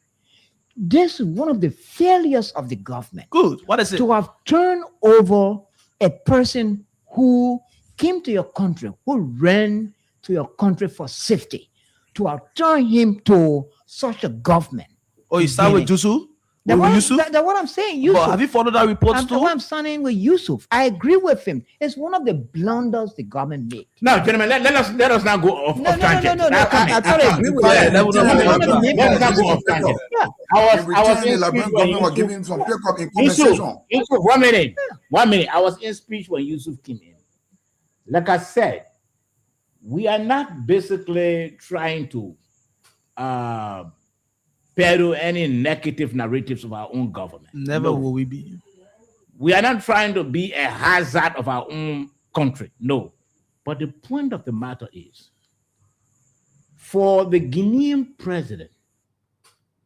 This is one of the failures of the government. Good. What is it? To have turned over a person who came to your country, who ran to your country for safety, to have turned him to such a government. Oh, you start with Jusu? That's what I'm saying. Yusuf. But have you followed that report too? I'm standing with Yusuf. I agree with him. It's one of the blunders the government made. Now, gentlemen, let us not go off tangent. No. I totally agree with that. Let's not go off tangent. I was giving some pickup in conversation. Yusuf, 1 minute. 1 minute. I was in speech when Yusuf came in. Like I said, we are not basically trying to peddle any negative narratives of our own government. Never will we be. We are not trying to be a hazard of our own country. No. But the point of the matter is, for the Guinean president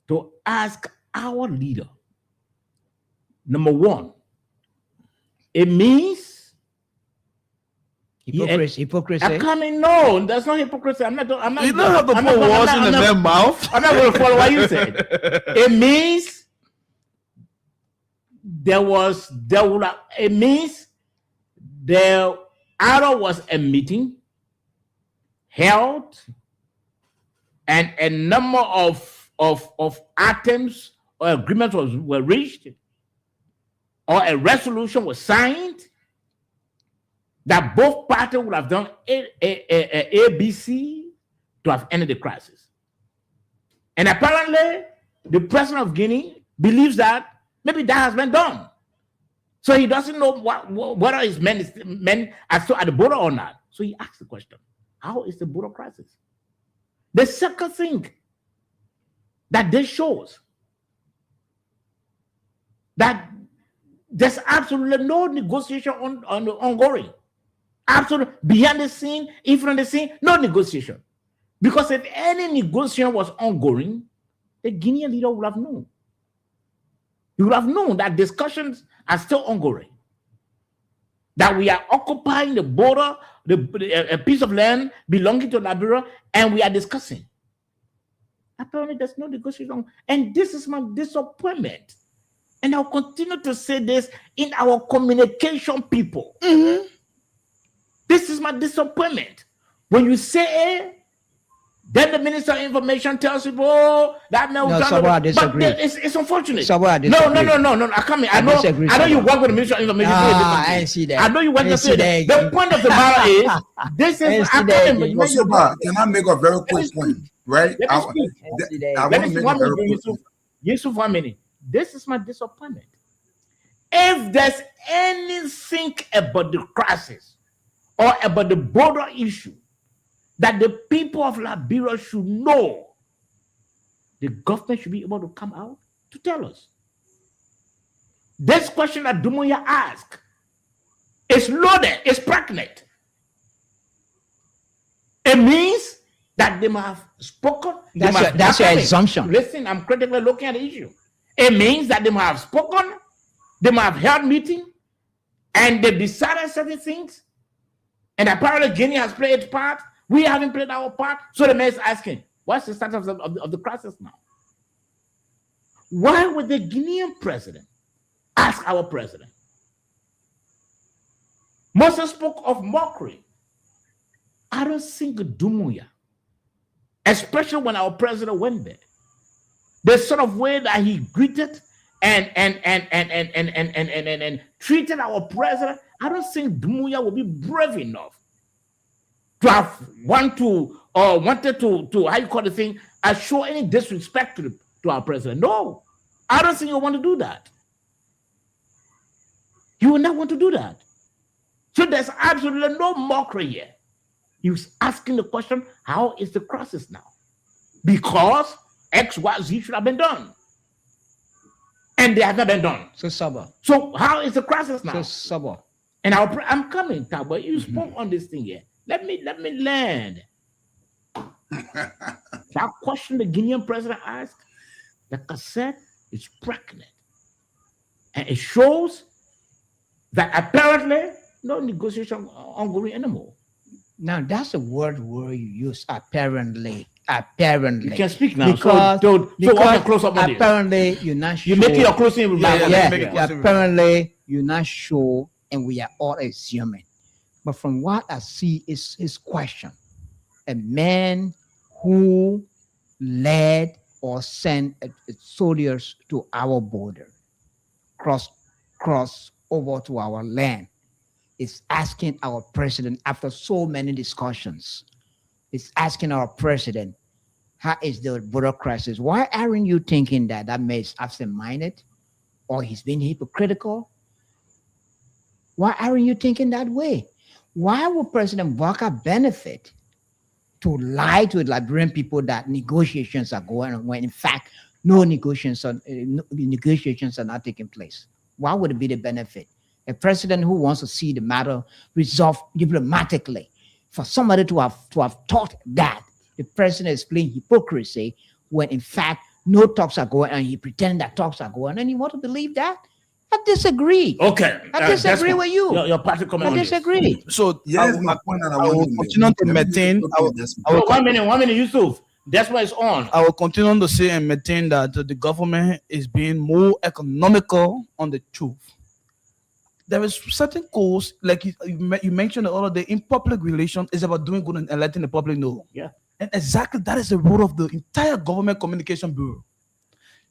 to ask our leader, number one, it means hypocrisy. No, that's not hypocrisy. I'm not. You don't have to put words in the man's mouth. I'm not going to follow what you said. It means there was a meeting held, and a number of items or agreements were reached, or a resolution was signed, that both parties would have done ABC to have ended the crisis. And apparently, the president of Guinea believes that maybe that has been done. So he doesn't know whether his men are still at the border or not. So he asks the question, how is the border crisis? The second thing that this shows that there's absolutely no negotiation ongoing. Absolutely behind the scene, in front of the scene, no negotiation. Because if any negotiation was ongoing, the Guinean leader would have known. He would have known that discussions are still ongoing. That we are occupying the border, a piece of land belonging to Liberia, and we are discussing. Apparently, there's no negotiation. And this is my disappointment. And I'll continue to say this in our communication, people. Mm-hmm. This is my disappointment. When you say A, then the Minister of Information tells people, oh, that man No, was Sabo, I disagree. But it's unfortunate. Sabo, I No. I come in. I know disagree, you Sabo. work with the Minister of Information. I ain't see that. I know you work I with see that. the point of the matter is, this I is see that. But Soba, can I make a very quick point? Right? Let me speak. I Let want me to see make a 1 very minute, quick point. Yusuf, 1 minute. This is my disappointment. If there's anything about the crisis or about the border issue that the people of Liberia should know, the government should be able to come out to tell us. This question that Dumuya asked is loaded, it's pregnant. It means that they must have spoken. That's your assumption. Listen, I'm critically looking at the issue. It means that they must have spoken, they must have held meeting, and they've decided certain things. And apparently Guinea has played its part. We haven't played our part. So the man is asking, what's the status of the crisis now? Why would the Guinean president ask our president? Moses spoke of mockery. I don't think Dumuya, especially when our president went there, the sort of way that he greeted and treated our president, I don't think Dumuya will be brave enough to have wanted to how you call the thing, show any disrespect to our president. No, I don't think you want to do that. You will not want to do that. So there's absolutely no mockery here. He was asking the question, how is the crisis now? Because X, Y, Z should have been done. And they have not been done. So Sabo. So how is the crisis now? So Sabo. And I'm coming, Tabo. You spoke on this thing here. Let me land. That question the Guinean president asked, like I said, is pregnant. And it shows that apparently no negotiation ongoing anymore. Now that's a word you use, apparently. Apparently. You can speak now. Because, so close up on this. apparently you're not sure. You make your closing remark. Apparently you're not sure, and we are all assuming. But from what I see is his question. A man who led or sent soldiers to our border, cross over to our land, is asking our president, after so many discussions, is asking our president, how is the border crisis? Why aren't you thinking that man is absent-minded or he's being hypocritical? Why aren't you thinking that way? Why would President Walker benefit to lie to the Liberian people that negotiations are going on when in fact no negotiations are not taking place? Why would it be the benefit? A president who wants to see the matter resolved diplomatically, for somebody to have thought that the president is playing hypocrisy when in fact no talks are going on, he pretends that talks are going on, and you want to believe that? I disagree. Okay. I disagree with you. Your party comment on I this. disagree. So Here's my point that I will want to continue make. to maintain. So 1 minute, Yusuf. That's why it's on. I will continue to say and maintain that the government is being more economical on the truth. There is certain goals, like you mentioned the other day, in public relations is about doing good and letting the public know. Yeah. And exactly that is the role of the entire government communication bureau.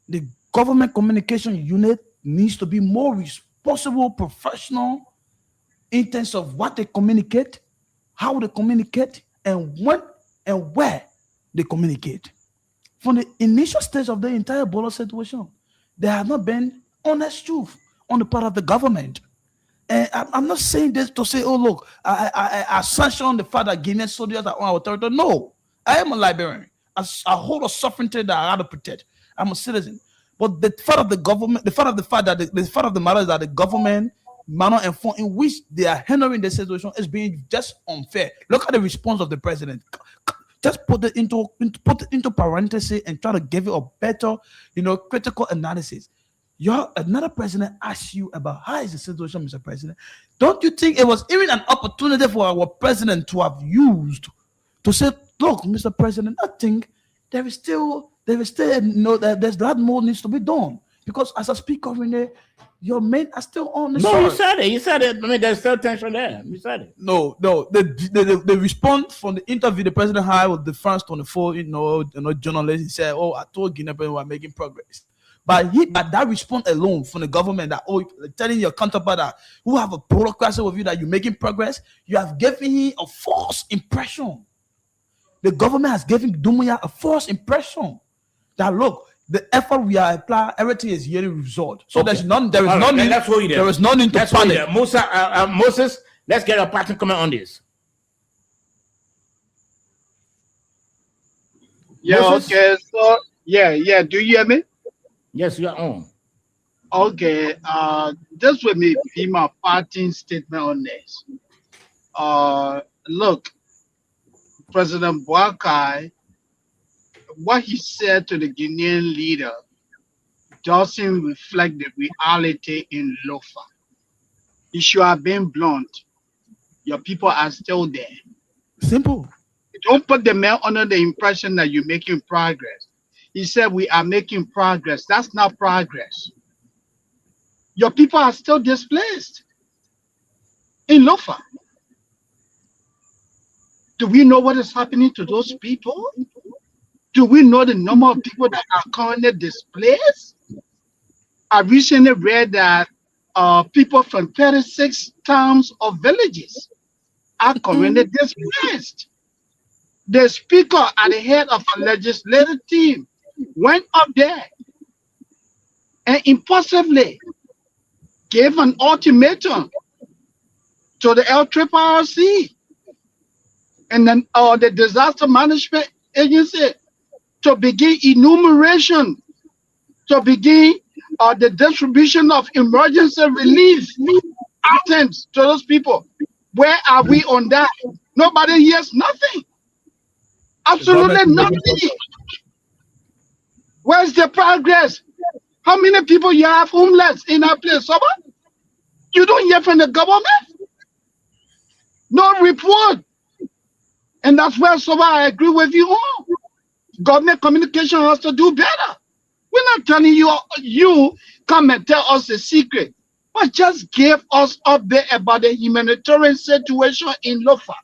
The government communication unit needs to be more responsible, professional in terms of what they communicate, how they communicate, and when and where they communicate. From the initial stage of the entire border situation, there have not been honest truth on the part of the government. And I'm not saying this to say, oh, look, I sanction the fact that Guinean soldiers are on our territory. No, I am a Liberian. a whole of sovereignty that I have to protect. I'm a citizen. But the fact of the government, the fact of the matter is that the government manner and form in which they are handling the situation is being just unfair. Look at the response of the president. Just put it into parentheses and try to give it a better, critical analysis. Another president asks you about how is the situation, Mr. President. Don't you think it was even an opportunity for our president to have used to say, look, Mr. President, I think there's that more needs to be done. Because as a speaker, your men are still on the No, side. you said it. I mean, there's still tension there. You said it. No. The response from the interview the president had with the France 24, journalist, he said, "Oh, I told Guinea we are making progress." But that response alone from the government that telling your counterpart that who have a bureaucracy with you that you're making progress, you have given him a false impression. The government has given Doumbouya a false impression that look, the effort we are applying, everything is yielding result. So Okay. there is no need to panic. Moses, let's get a pattern comment on this. Yeah, Moses? okay. So yeah. Do you hear me? Yes, you are on. Okay. This will be my parting statement on this. Look, President Boakai, what he said to the Guinean leader doesn't reflect the reality in Lofa. He should have been blunt. Your people are still there. Simple. Don't put the man under the impression that you're making progress. He said we are making progress. That's not progress. Your people are still displaced in Lofa. Do we know what is happening to those people? Do we know the number of people that are currently displaced? I recently read that people from 36 towns or villages are currently displaced. The speaker at the head of a legislative team went up there and impulsively gave an ultimatum to the LRRC and then the Disaster Management Agency to begin enumeration, to begin the distribution of emergency relief items to those people. Where are we on that? Nobody hears nothing. Absolutely nothing. Where's the progress? How many people you have homeless in our place? Someone? You don't hear from the government? No report. And that's where I agree with you all. Government communication has to do better. We're not telling you come and tell us a secret, but just give us update about the humanitarian situation in Lofa.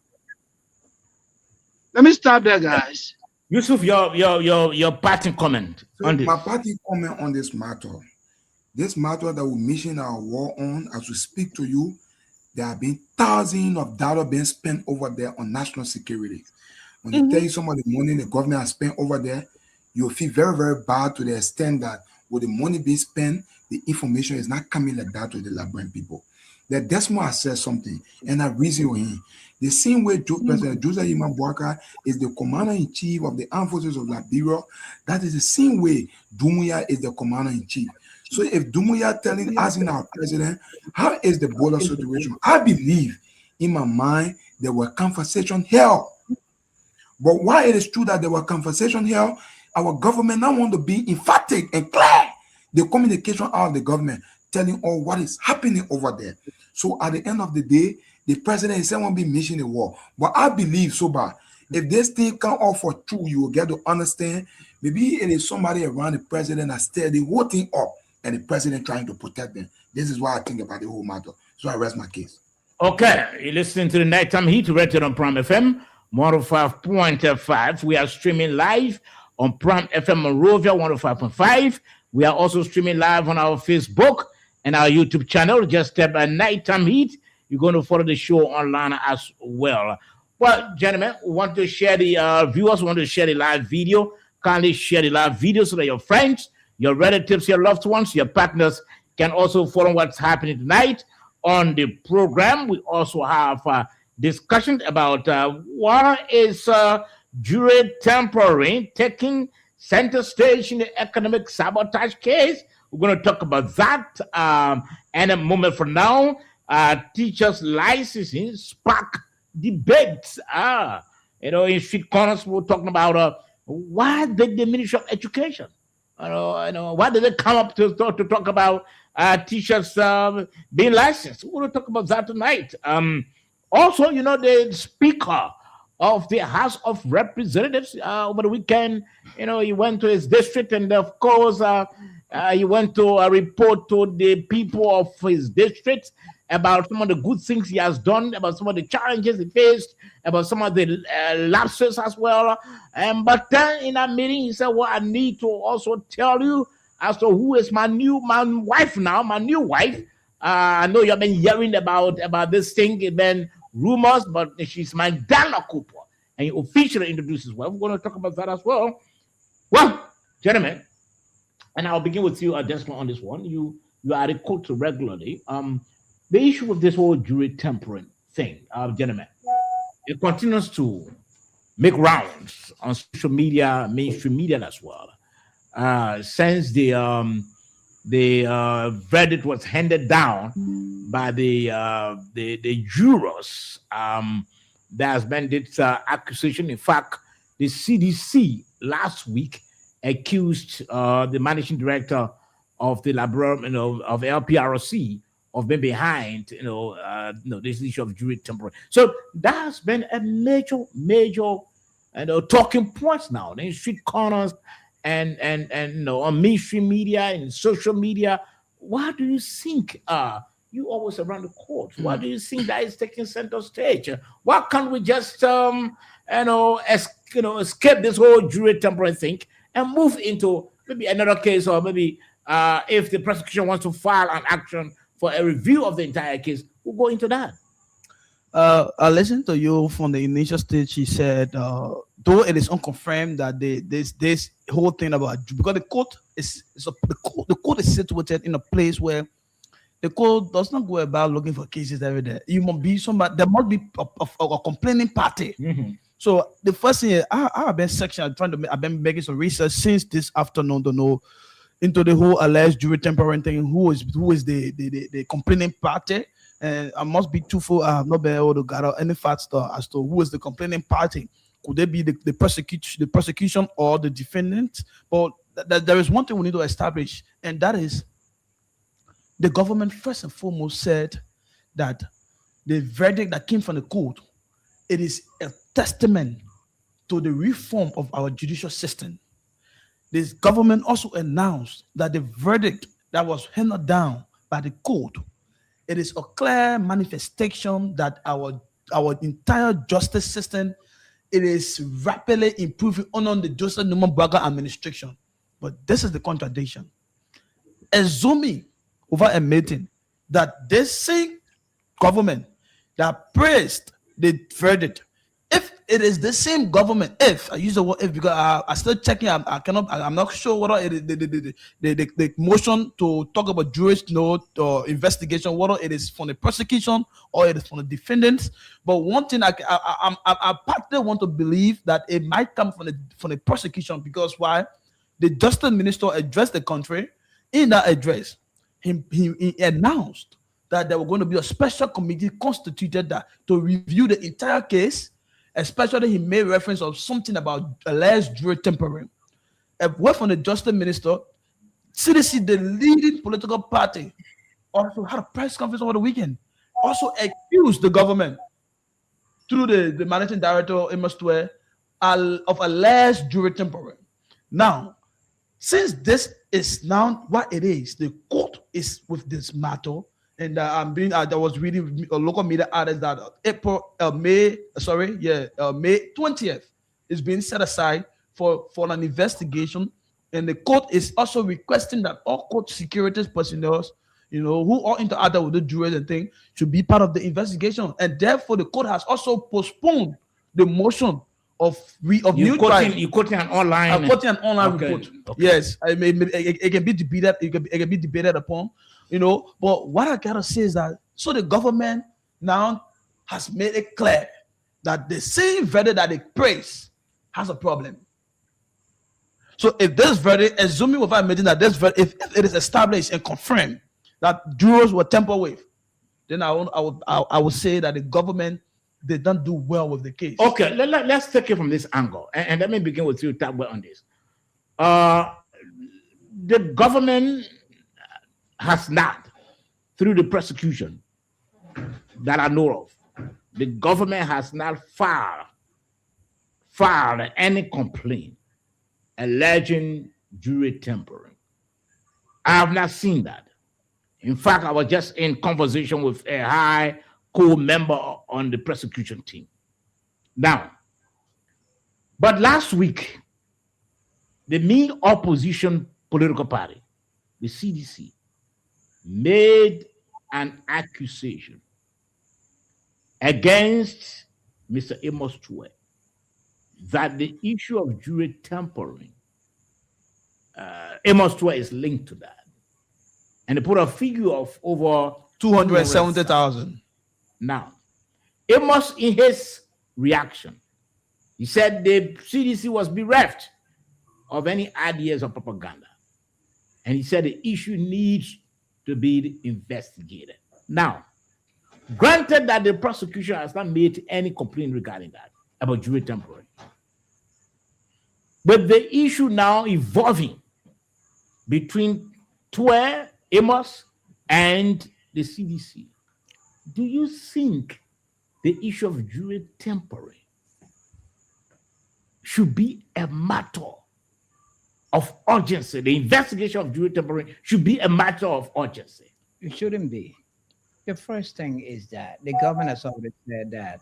Let me stop there, guys. Yusuf, your parting comment on this. My parting comment on this matter that we're missing our war on, as we speak to you, there have been thousands of dollars being spent over there on national security. When they tell you some of the money the government has spent over there, you'll feel very, very bad to the extent that with the money being spent, the information is not coming like that to the Liberian people. That Desmond has said something, and I reason with him. The same way President Joseph Yema Boakai is the commander-in-chief of the armed forces of Liberia, that is the same way Doumbouya is the commander-in-chief. So if Doumbouya asking our president, how is the border situation? I believe in my mind there were conversations held. But while it is true that there were conversations held, our government now want to be emphatic and clear the communication out of the government, telling all what is happening over there. So at the end of the day, the president is won't be missing the war. But I believe, Soba, if this thing come off for true, you will get to understand maybe it is somebody around the president that stirred the whole thing up and the president trying to protect them. This is what I think about the whole matter. So I rest my case. Okay, you're listening to the Nighttime Heat, rated on Prime FM 105.5. We are streaming live on Prime FM Monrovia 105.5. We are also streaming live on our Facebook and our YouTube channel. Just type a Nighttime Heat. You're going to follow the show online as well. Well, gentlemen, we want to share the viewers want to share the live video. Kindly share the live video so that your friends, your relatives, your loved ones, your partners can also follow what's happening tonight on the program. We also have discussion about what is jury tampering taking center stage in the economic sabotage case. We're going to talk about that in a moment from now. Teachers licensing spark debates. In Street Corners, we're talking about why did the Ministry of Education, why did they come up to talk about teachers being licensed? We're going to talk about that tonight. Also, the Speaker of the House of Representatives over the weekend, he went to his district, and of course, he went to report to the people of his district about some of the good things he has done, about some of the challenges he faced, about some of the lapses as well. But then in that meeting, he said, well, I need to also tell you as to who is my new wife now, my new wife. I know you've been hearing about this thing, it's been rumors, but she's my Dana Cooper. And he officially introduced his wife. We're going to talk about that as well. Well, gentlemen, and I'll begin with you, Desmond, on this one. You are a coach regularly. The issue with this whole jury tampering thing, gentlemen, it continues to make rounds on social media, mainstream media as well. Since the verdict was handed down by the jurors, there has been this accusation. In fact, the CDC last week accused the managing director of the laboratory, of LPRC, of being behind, this issue of jury tampering. So that's been a major, talking points now in Street Corners and on mainstream media and social media. What do you think? You always around the court. What do you think that is taking center stage? Why can't we just escape this whole jury tampering thing and move into maybe another case, or maybe if the prosecution wants to file an action for a review of the entire case, we'll go into that. I listened to you from the initial stage. He said, though it is unconfirmed that this whole thing about, because the court is situated in a place where the court does not go about looking for cases every day. You must be somebody. There must be a complaining party. Mm-hmm. So the first thing is, I've been making some research since this afternoon to know into the whole alleged jury tampering thing. Who is the complaining party? And I must be truthful. I have not been able to gather any facts as to who is the complaining party. Could they be the prosecution or the defendant? But there is one thing we need to establish, and that is the government first and foremost said that the verdict that came from the court, it is a testament to the reform of our judicial system. This government also announced that the verdict that was handed down by the court, it is a clear manifestation that our entire justice system, it is rapidly improving under the Joseph Numa-Braga administration. But this is the contradiction. Assuming over admitting that this same government that praised the verdict, if it is the same government, if I use the word if because I still checking, I'm not sure whether it is the motion to talk about jury's note or investigation, whether it is from the prosecution or it is from the defendants. But one thing I partly want to believe that it might come from the prosecution, because why? The Justice Minister addressed the country. In that address, he announced that there were going to be a special committee constituted to review the entire case. Especially, he made reference of something about alleged jury tampering. A word from the Justice Minister, CDC, the leading political party, also had a press conference over the weekend, also accused the government through the managing director, Amos Twe, of alleged jury tampering. Now, since this is now what it is, the court is with this matter. And I was reading a local media article that May 20th is being set aside for an investigation, and the court is also requesting that all court security personnel, who are interact with the jurors and things, should be part of the investigation. And therefore, the court has also postponed the motion of new trial. You quoting an online. I'm quoting an online report. Okay. Yes, it can be debated. It can be debated upon. But what I gotta say is that so the government now has made it clear that the same verdict that they praise has a problem. So if this verdict, assuming without admitting that this verdict, if it is established and confirmed that jurors were tampered with, then I would say that the government did not do well with the case. Okay, let's take it from this angle, and let me begin with you, Tabwe, on this. The government has not, through the prosecution that I know of, the government has not filed any complaint alleging jury tampering. I have not seen that. In fact, I was just in conversation with a high co-member on the prosecution team. Now, but last week, the main opposition political party, the CDC, made an accusation against Mr. Amos Tuwe that the issue of jury tampering, Amos Tuwe is linked to that. And they put a figure of over 270,000. Now, Amos, in his reaction, he said the CDC was bereft of any ideas of propaganda. And he said the issue needs to be investigated. Now, granted that the prosecution has not made any complaint regarding that, about jury tampering, but the issue now evolving between Tuwe, Amos, and the CDC, do you think the issue of jury tampering should be a matter of urgency? The investigation of jury tampering should be a matter of urgency. It shouldn't be. The first thing is that the government has already said that,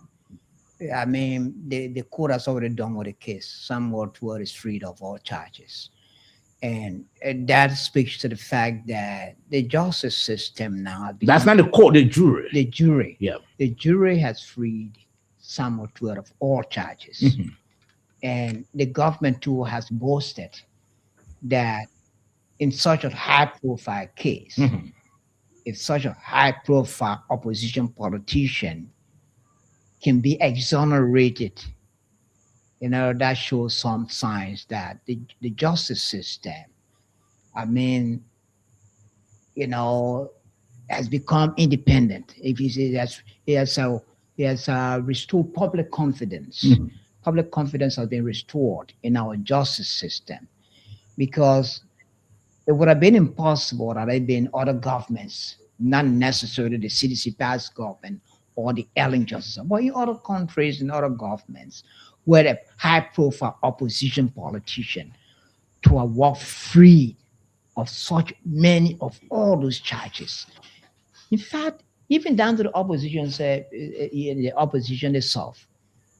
I mean, the court has already done with the case. Samuel Tuwe is freed of all charges. And that speaks to the fact that the justice system now... That's not the court, the jury. The jury. Yeah. The jury has freed Samuel Tuwe of all charges. Mm-hmm. And the government too has boasted that in such a high-profile case, Mm-hmm. if such a high-profile opposition politician can be exonerated, you know, that shows some signs that the justice system, I mean, you know, has become independent. If you see that, it has restored public confidence. Mm-hmm. Public confidence has been restored in our justice system, because it would have been impossible had there been other governments, not necessarily the CDC past government or the Ellen justice, but in other countries and other governments, where a high-profile opposition politician to have walked free of such many of all those charges. In fact, even down to the opposition, the opposition itself,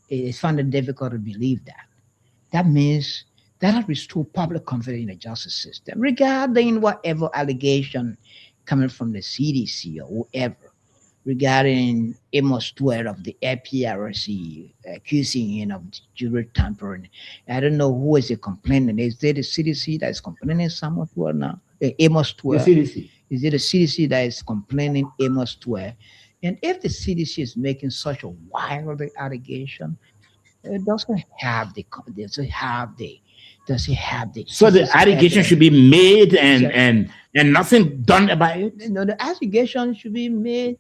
it's found it difficult to believe that. That means that has restored public confidence in the justice system, regarding whatever allegation coming from the CDC or whoever, regarding Amos Tuwe of the APRC accusing him of jury tampering. I don't know who is the complainant. Is it the CDC that is complaining Samuel Tuwe now? Amos Tuwe. The CDC. Is it the CDC that is complaining Amos Tuwe? And if the CDC is making such a wild allegation, it doesn't have the. So the allegation should be made and nothing done about it? No, the allegation should be made.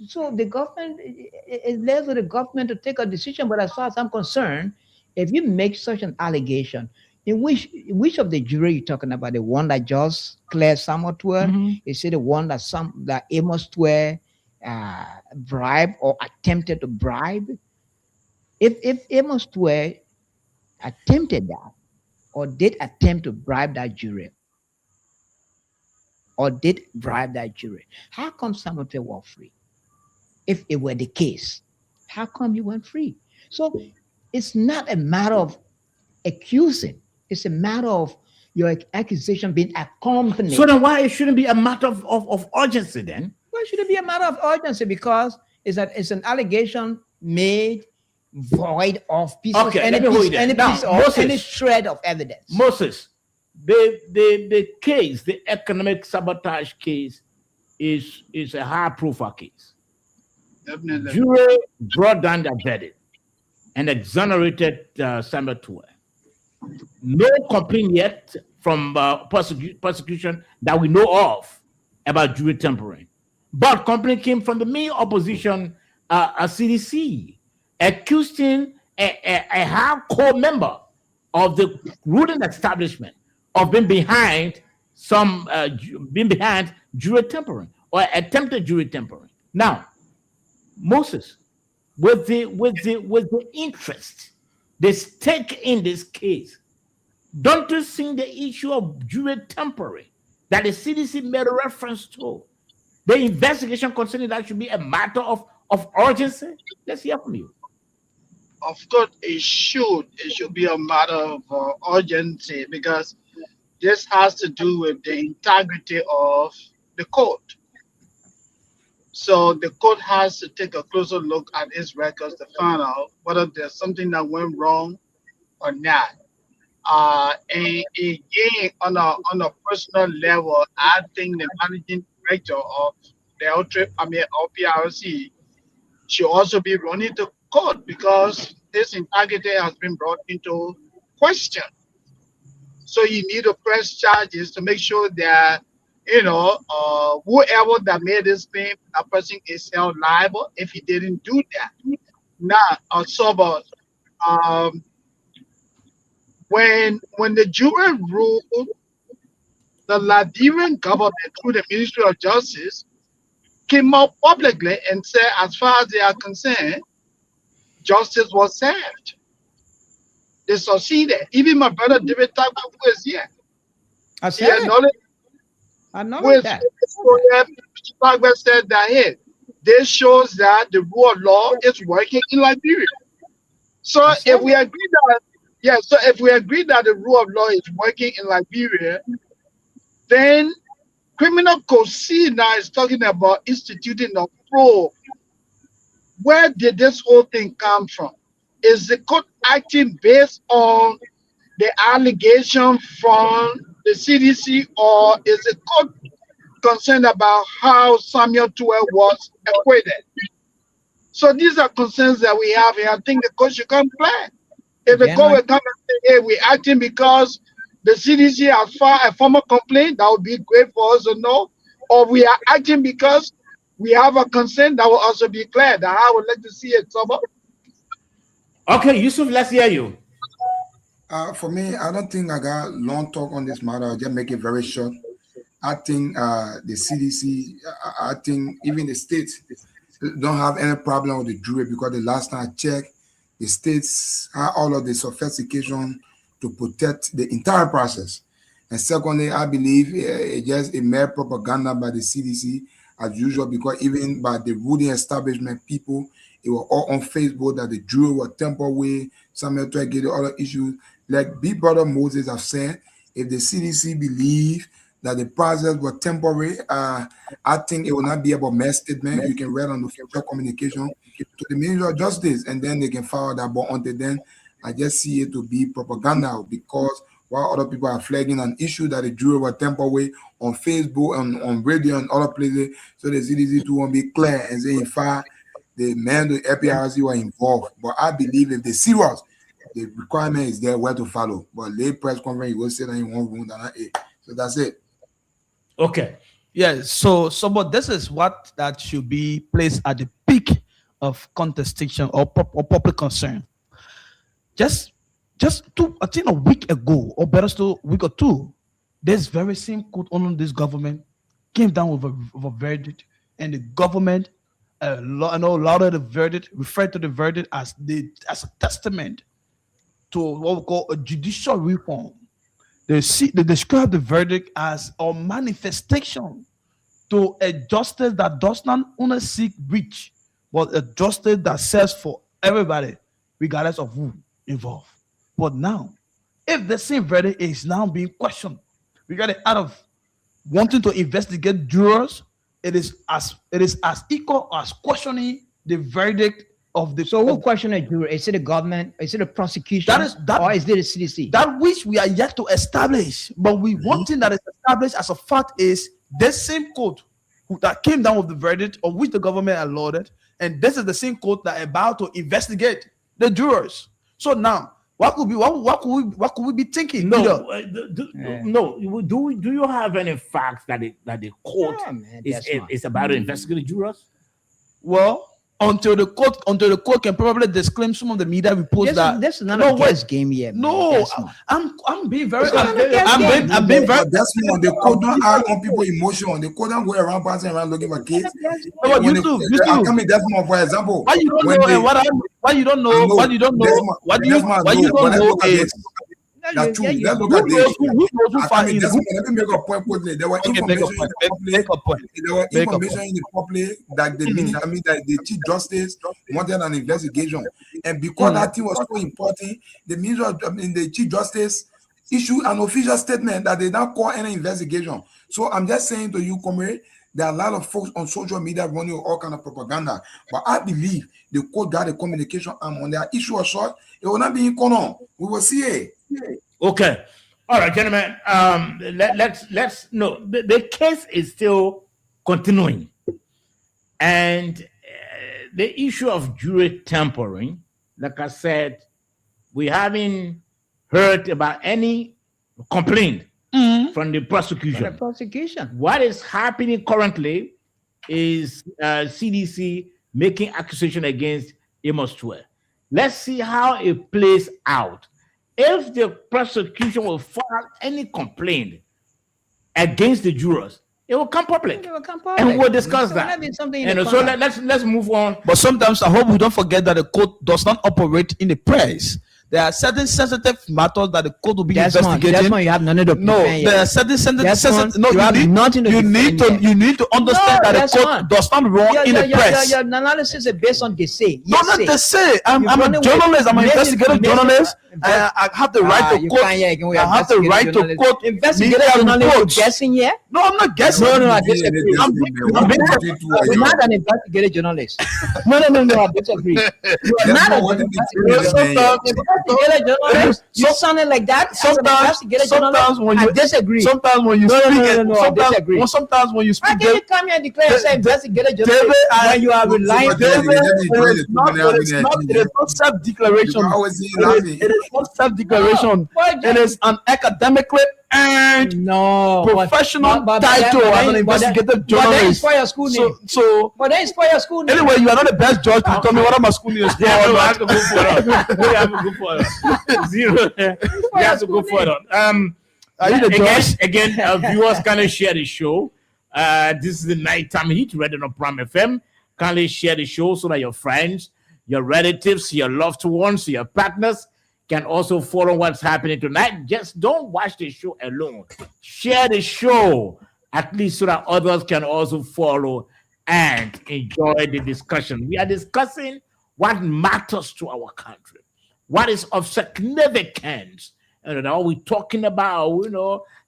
So the government, it left with the government to take a decision. But as far as I'm concerned, if you make such an allegation, in which of the jury you're talking about? The one that just cleared Samuel Tuwe? Mm-hmm. Is it the one that Amos Tuwe bribed or attempted to bribe? If Amos Tuwe attempted that, or did attempt to bribe that jury, how come Samuel Tuwe was free? If it were the case, how come you went free? So it's not a matter of accusing. It's a matter of your accusation being accompanied. So then why it shouldn't be a matter of urgency then? Well, it shouldn't be a matter of urgency, because it's an allegation made void of pieces, any shred of evidence. Moses, the case, the economic sabotage case, is a high-profile case. Definitely. Jury brought down their verdict. and exonerated Samuel Tuer. No complaint yet from prosecution that we know of about jury tampering. But complaint came from the main opposition, CDC, accusing a hardcore member of the ruling establishment of being behind jury tampering or attempted jury tampering. Now, Moses, with the interest, the stake in this case, don't you think the issue of jury tampering that the CDC made a reference to, the investigation concerning that should be a matter of urgency? Let's hear from you. Of course, it should be a matter of urgency, because this has to do with the integrity of the court. So the court has to take a closer look at its records to find out whether there's something that went wrong or not. And again, on a personal level, I think the managing director of the OPRC should also be running to court, because this integrity has been brought into question. So you need to press charges to make sure that, whoever that made this claim, that person is held liable if he didn't do that. Now, when the jury ruled, the Liberian government, through the Ministry of Justice, came out publicly and said, as far as they are concerned, justice was served. They succeeded. Even my brother David Tagba, who is here, I said that. Tagba said that, hey, this shows that the rule of law is working in Liberia. So if we agree that the rule of law is working in Liberia, then Criminal Code C now is talking about instituting a probe. Where did this whole thing come from? Is the court acting based on the allegation from the CDC, or is the court concerned about how Samuel Tuer was acquitted? So these are concerns that we have here. I think the court should come clear. If the court will come and say, hey, we're acting because the CDC has filed a formal complaint, that would be great for us to know. Or we are acting because we have a concern, that will also be clear. That I would like to see it. Okay, Yusuf, let's hear you. For me, I don't think I got long talk on this matter. I'll just make it very short. I think the CDC, I think even the states don't have any problem with the jury, because the last time I checked, the states have all of the sophistication to protect the entire process. And secondly, I believe it's just a mere propaganda by the CDC as usual, because even by the ruling establishment people, it was all on Facebook that the jury was tampered with, Samuel Tuer get other issues. Like Big Brother Moses have said, if the CDC believe that the process was temporary, I think it will not be about mass statement. You can read on the future communication to the Ministry of Justice, and then they can follow that. But until then, I just see it to be propaganda, because while other people are flagging an issue that the jury was temporary on Facebook and on radio and other places, so the CDC too won't be clear and say, in fact, the men the APRC were involved. But I believe if they're serious, the requirement is there where to follow. But late press conference, you will sit in one room. So that's it. Okay. Yeah. So but this is what that should be placed at the peak of contestation or public concern. Just I think a week ago, or better still, a week or two, this very same court under this government came down with a verdict, and the government lauded the verdict, referred to the verdict as a testament to what we call a judicial reform. They describe the verdict as a manifestation to a justice that does not only seek rich, but a justice that serves for everybody, regardless of who involved. But now, if the same verdict is now being questioned, regarding out of wanting to investigate jurors, it is as equal as questioning the verdict of the. So who questioned a juror? Is it the government? Is it the prosecution? Or is it the CDC? That which we are yet to establish. But one thing that is established as a fact is this same court that came down with the verdict, of which the government allowed it, and this is the same court that is about to investigate the jurors. So now, what could we be thinking? No, no. Do you have any facts that the court is about to investigate the jurors? Well, until the court can probably disclaim some of the media reports this is not a guess game yet. No, I'm being very. I'm being very. That's more. The court don't act on people's emotion. The court don't go around passing around looking for kids. You too. I mean, that's more. For example, why you don't know? Why you don't know? What you don't know is. That's true. Let's look at this. Let me make a point quickly. There were information in the public that the that the Chief Justice wanted an investigation, and because that thing was so important, the Chief Justice issued an official statement that they don't call any investigation. So I'm just saying to you, comrade, there are a lot of folks on social media running all kind of propaganda, but I believe the court got a communication arm on their issue of short. It will not be in corner. We will see it. Okay. All right, gentlemen. Let's no. The case is still continuing, and the issue of jury tampering, like I said, we haven't heard about any complaint from the prosecution. What is happening currently is CDC making accusation against Amos Twe. Let's see how it plays out. If the prosecution will file any complaint against the jurors, it will come public. And we'll discuss that. And so let's move on. But sometimes I hope we don't forget that the court does not operate in the press. There are certain sensitive matters that the court will be investigating. That's why you have none of the there are certain sensitive. No, you need to understand that the court does not run in the press. Your analysis is based on they say. No, not they say. I'm a journalist. I'm an investigative journalist. I have the right to quote. I have the right to quote. Investigative journalist guessing here? No, I'm not guessing. No, I disagree. You're not an investigative journalist. No, I disagree. You're not an investigative journalist. You sounded like that. Sometimes when you disagree. Sometimes when you speak, I disagree. Sometimes when you speak, how can you come here and declare yourself investigative journalist when you are relying? It is not self-declaration. It is not self-declaration. It is an academically earned professional title as an investigative journalist. But that is for your school name. But that is for your school name. Anyway, you are not the best judge to tell me what my school name is. We have to go for it. We have to go for it. Zero. We have to go for it. Again, viewers kindly share the show. This is the nighttime heat, Red on Prime FM. Kindly share the show so that your friends, your relatives, your loved ones, your partners can also follow what's happening tonight. Just don't watch the show alone. Share the show, at least so that others can also follow and enjoy the discussion. We are discussing what matters to our country, what is of significance. And are we talking about,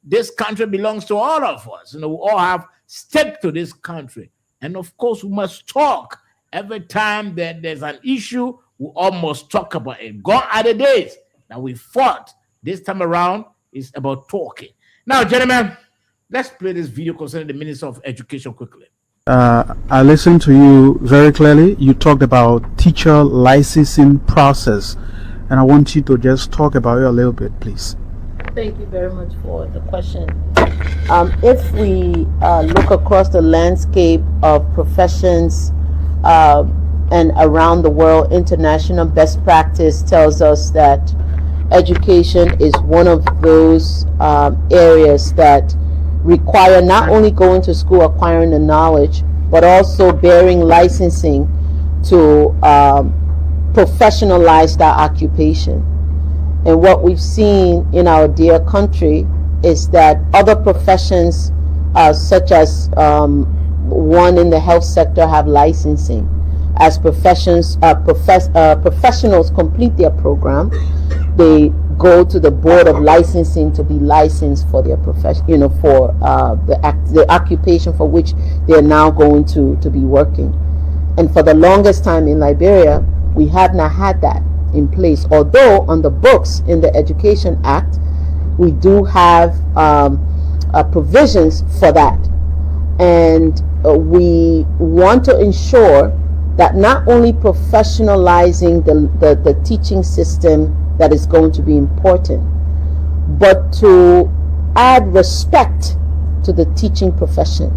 this country belongs to all of us. We all have stake to this country. And of course, we must talk. Every time that there's an issue, we almost talk about it. Gone are the days that we fought. This time around, it's about talking. Now, gentlemen, let's play this video concerning the Minister of Education quickly. I listened to you very clearly. You talked about teacher licensing process, and I want you to just talk about it a little bit, please. Thank you very much for the question. If we look across the landscape of professions and around the world, international best practice tells us that education is one of those areas that require not only going to school, acquiring the knowledge, but also bearing licensing to professionalize that occupation. And what we've seen in our dear country is that other professions, such as one in the health sector, have licensing. As professionals complete their program, they go to the board of licensing to be licensed for their profession, for the occupation for which they are now going to be working. And for the longest time in Liberia, we have not had that in place. Although on the books in the Education Act, we do have provisions for that. And we want to ensure that not only professionalizing the teaching system that is going to be important, but to add respect to the teaching profession.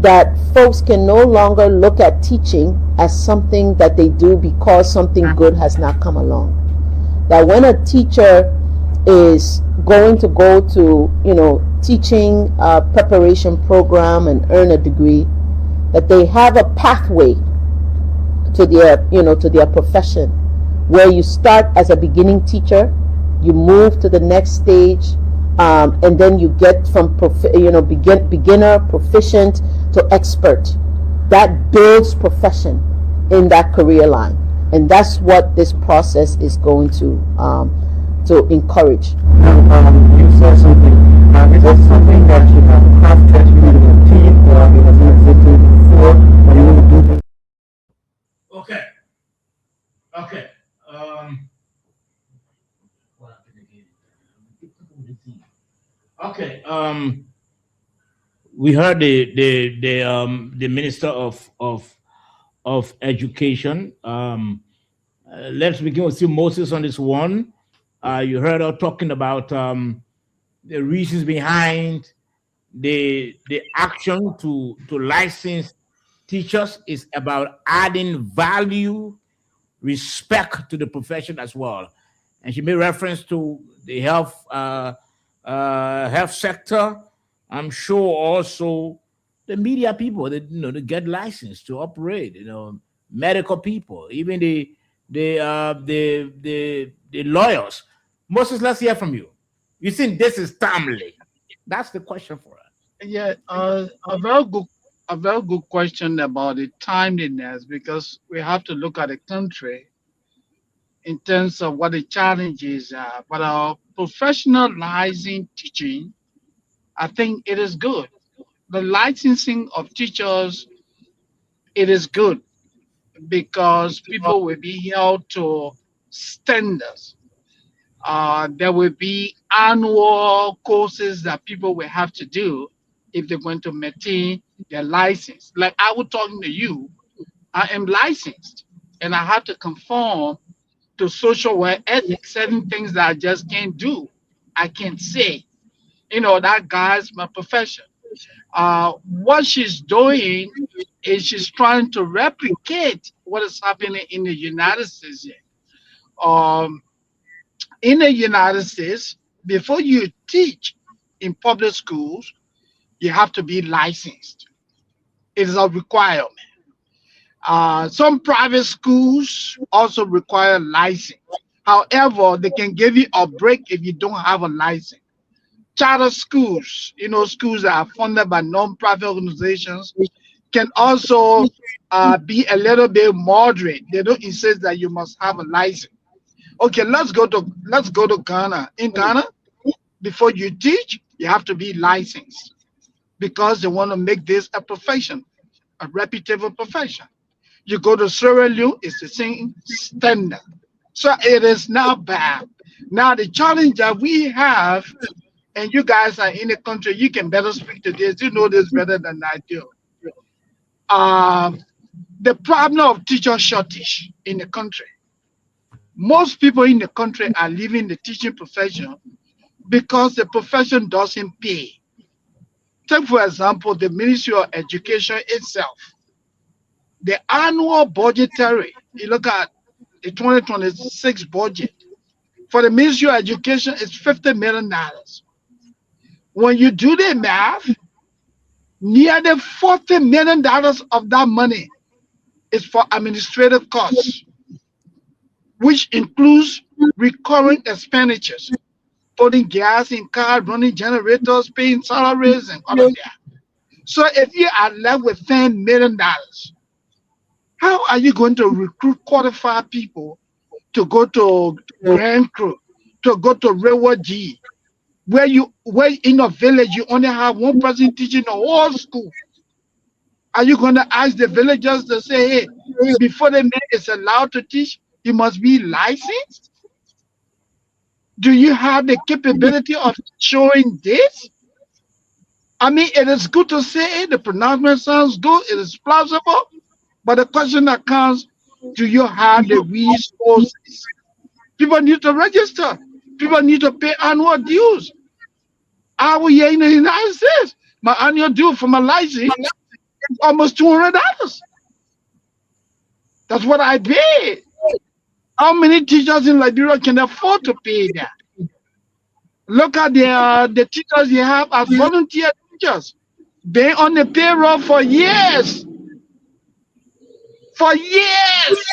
That folks can no longer look at teaching as something that they do because something good has not come along. That when a teacher is going to go to, teaching preparation program and earn a degree, that they have a pathway to their profession, where you start as a beginning teacher, you move to the next stage, and then you get from beginner, proficient to expert. That builds profession in that career line, and that's what this process is going to encourage. You said something. Is that something that you have crafted in your team, or it has not existed before, or you want to do this? Okay. What happened again? Okay. We heard the minister of education. Let's begin with Moses on this one. You heard her talking about the reasons behind the action to license teachers is about adding value, respect to the profession as well. And she made reference to the health sector. I'm sure also the media people that they get licensed to operate. Medical people, even the lawyers. Moses, let's hear from you. You think this is timely? That's the question for us. Yeah, a very good question about the timeliness, because we have to look at the country in terms of what the challenges are. But our professionalizing teaching, I think it is good. The licensing of teachers, it is good because people will be held to standards. There will be annual courses that people will have to do if they're going to maintain their license. Like I was talking to you, I am licensed and I have to conform to social work ethics, certain things that I just can't do. I can't say. That guy's my profession. What she's doing is she's trying to replicate what is happening in the United States. In the United States, before you teach in public schools, you have to be licensed. It is a requirement. Some private schools also require license. However, they can give you a break if you don't have a license. Charter schools, schools that are funded by non-profit organizations, can also be a little bit moderate. They don't insist that you must have a license. Okay, let's go to Ghana. In Ghana, before you teach, you have to be licensed because they want to make this a profession, a reputable profession. You go to Sierra Leone, it's the same standard. So it is not bad. Now the challenge that we have, and you guys are in the country, you can better speak to this. You know this better than I do. The problem of teacher shortage in the country. Most people in the country are leaving the teaching profession because the profession doesn't pay. Take, for example, the Ministry of Education itself. The annual budgetary, you look at the 2026 budget, for the Ministry of Education, it's $50 million. When you do the math, nearly $40 million of that money is for administrative costs, which includes recurring expenditures, putting gas in cars, running generators, paying salaries, and all of that. So if you are left with $10 million, how are you going to recruit qualified people to go to Grand Crew, to go to Railroad G, where in a village you only have one person teaching the whole school? Are you going to ask the villagers to say, hey, before the man is allowed to teach, you must be licensed? Do you have the capability of showing this? I mean, it is good to say, hey, the pronouncement sounds good, it is plausible, But the question that comes, do you have the resources? People need to register. People need to pay annual dues. I was here in the United States. My annual due for my license is almost $200. That's what I pay. How many teachers in Liberia can afford to pay that? Look at the teachers you have as volunteer teachers, been on the payroll for years. For years,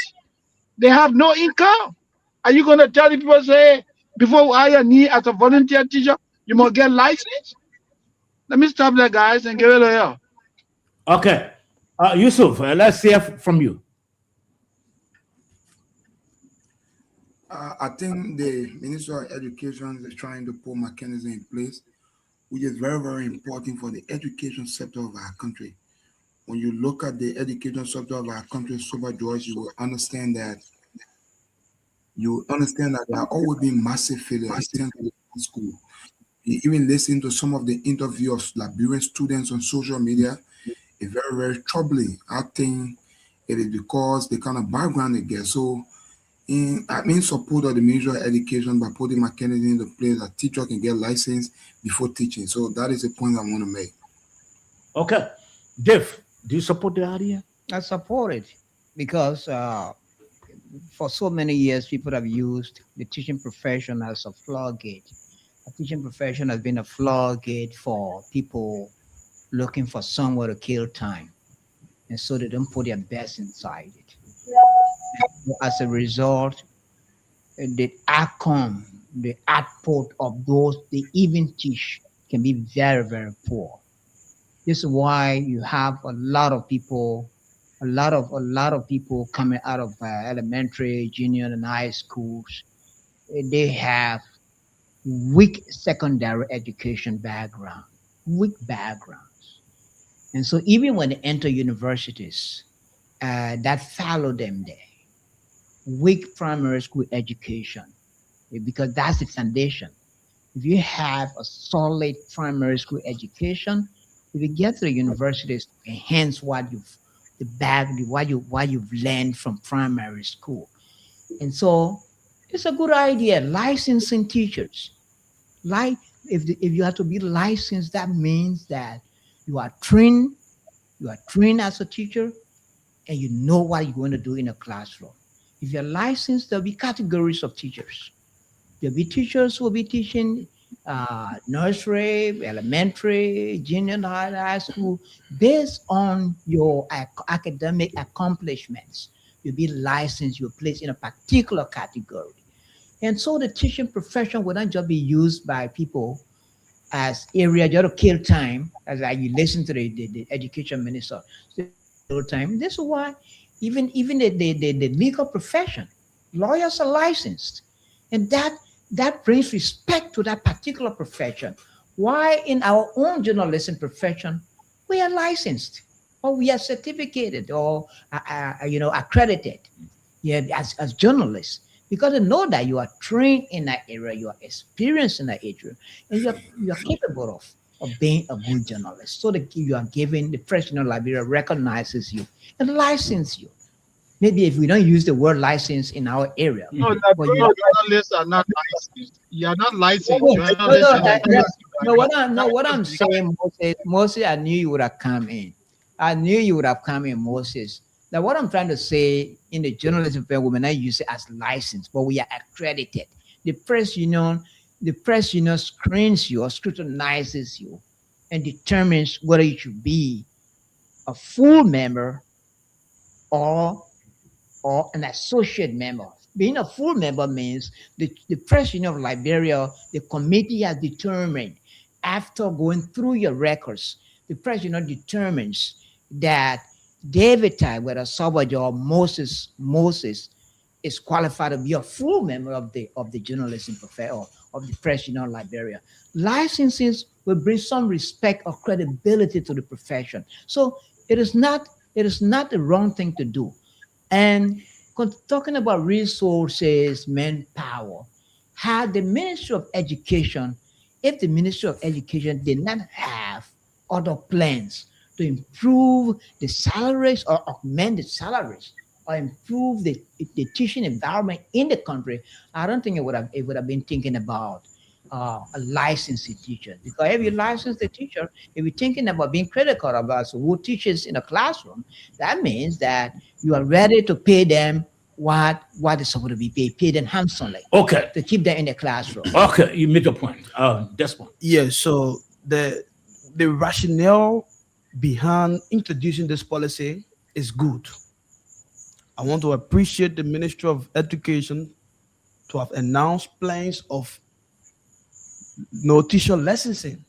they have no income. Are you going to tell the people, say, before we hire me as a volunteer teacher, you must get license? Let me stop there, guys, and give it a here. Okay. Yusuf, let's hear from you. I think the Minister of Education is trying to put mechanism in place, which is very, very important for the education sector of our country. When you look at the education sector of our country, Super George, you will understand that there are always been massive failures in school. You even listen to some of the interviews of Liberian students on social media. It's very, very troubling. I think it is because the kind of background they get. So I'm in support of the Ministry of Education by putting mechanism into place that teacher can get licensed before teaching. So that is the point I want to make. Okay. Dave, do you support the idea? I support it because for so many years, people have used the teaching profession as a floodgate. The teaching profession has been a floodgate for people looking for somewhere to kill time. And so they don't put their best inside it. As a result, the outcome, the output of those they even teach can be very, very poor. This is why you have a lot of people coming out of elementary, junior, and high schools. They have weak secondary education background, weak backgrounds. And so even when they enter universities, that follow them there. Weak primary school education, because that's the foundation. If you have a solid primary school education, if you get to the universities, enhance what you've learned from primary school. And so it's a good idea, licensing teachers. Like if you have to be licensed, that means that you are trained as a teacher and you know what you're going to do in a classroom. If you're licensed, there'll be categories of teachers. There'll be teachers who will be teaching nursery, elementary, junior high school, based on your academic accomplishments. You'll be licensed, you're placed in a particular category. And so the teaching profession will not just be used by people as area just to kill time, as you listen to the education minister. Time. This is why even the legal profession, lawyers are licensed. And that brings respect to that particular profession. Why in our own journalism profession, we are licensed or we are certificated or accredited as journalists, because they know that you are trained in that area, you are experienced in that area, and you are capable of being a good journalist. So that you are given, the President of Liberia recognizes you and license you. Maybe if we don't use the word license in our area. No, journalists are not licensed. You are not licensed. What I'm saying, Moses, I knew you would have come in. Moses. Now, what I'm trying to say in the journalism field, we may not use it as licensed, but we are accredited. The press union screens you or scrutinizes you and determines whether you should be a full member or an associate member. Being a full member means the Press Union of Liberia, the committee has determined, after going through your records, the Press Union determines that David Tai, whether Sabajo or Moses is qualified to be a full member of the journalism profession of the Press Union of Liberia. Licenses will bring some respect or credibility to the profession. So it is not the wrong thing to do. And talking about resources, manpower, had the Ministry of Education, if the Ministry of Education did not have other plans to improve the salaries or augment the salaries or improve the teaching environment in the country, I don't think it would have been thinking about a licensing teacher. Because if you license the teacher, if you're thinking about being critical about who teaches in a classroom, that means that you are ready to pay them what is supposed to be paid, pay them handsomely. Okay. To keep them in the classroom. Okay, you made a point. This one. Yeah, so the rationale behind introducing this policy is good. I want to appreciate the Ministry of Education to have announced plans of no teacher licensing.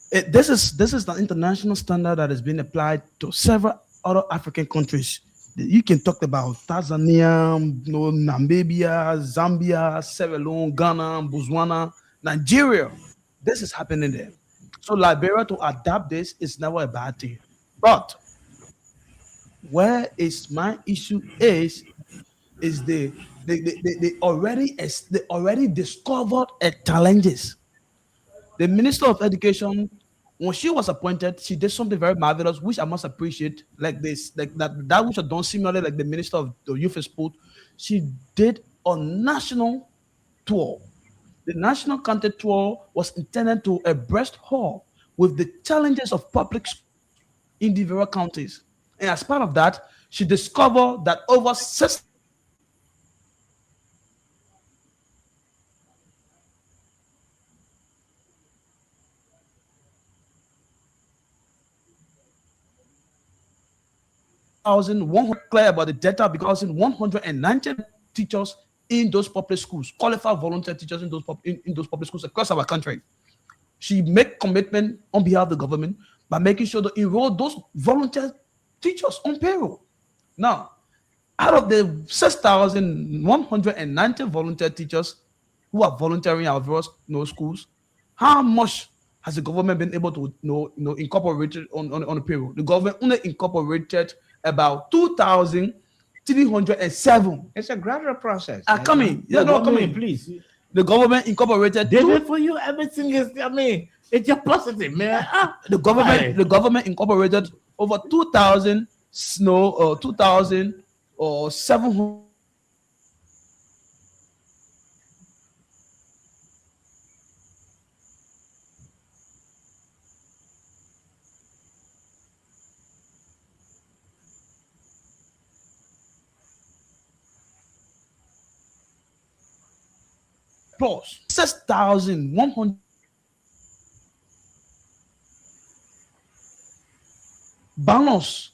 This is the international standard that has been applied to several other African countries. You can talk about Tanzania, Namibia, Zambia, Sierra Leone, Ghana, Botswana, Nigeria. This is happening there. So Liberia to adapt this is never a bad thing. But where is my issue is they already discovered challenges. The Minister of Education, when she was appointed, she did something very marvelous, which I must appreciate. Like this, like that which I don't similarly like the Minister of the Youth and Sport. She did a national tour. The national content tour was intended to abreast her with the challenges of public in the various counties. And as part of that, she discovered that over 6 clear about the data because in 190 teachers in those public schools, qualified volunteer teachers in those public schools across our country. She made commitment on behalf of the government by making sure to enroll those volunteer teachers on payroll. Now, out of the 6,190 volunteer teachers who are volunteering at various schools, how much has the government been able to incorporate it on the payroll? The government only incorporated about 2,307. It's a gradual process. Coming. Please. The government incorporated. Did it for you? Everything is. It's just positive, man. The government incorporated over 2,000 or 700. Plus 6,100 balance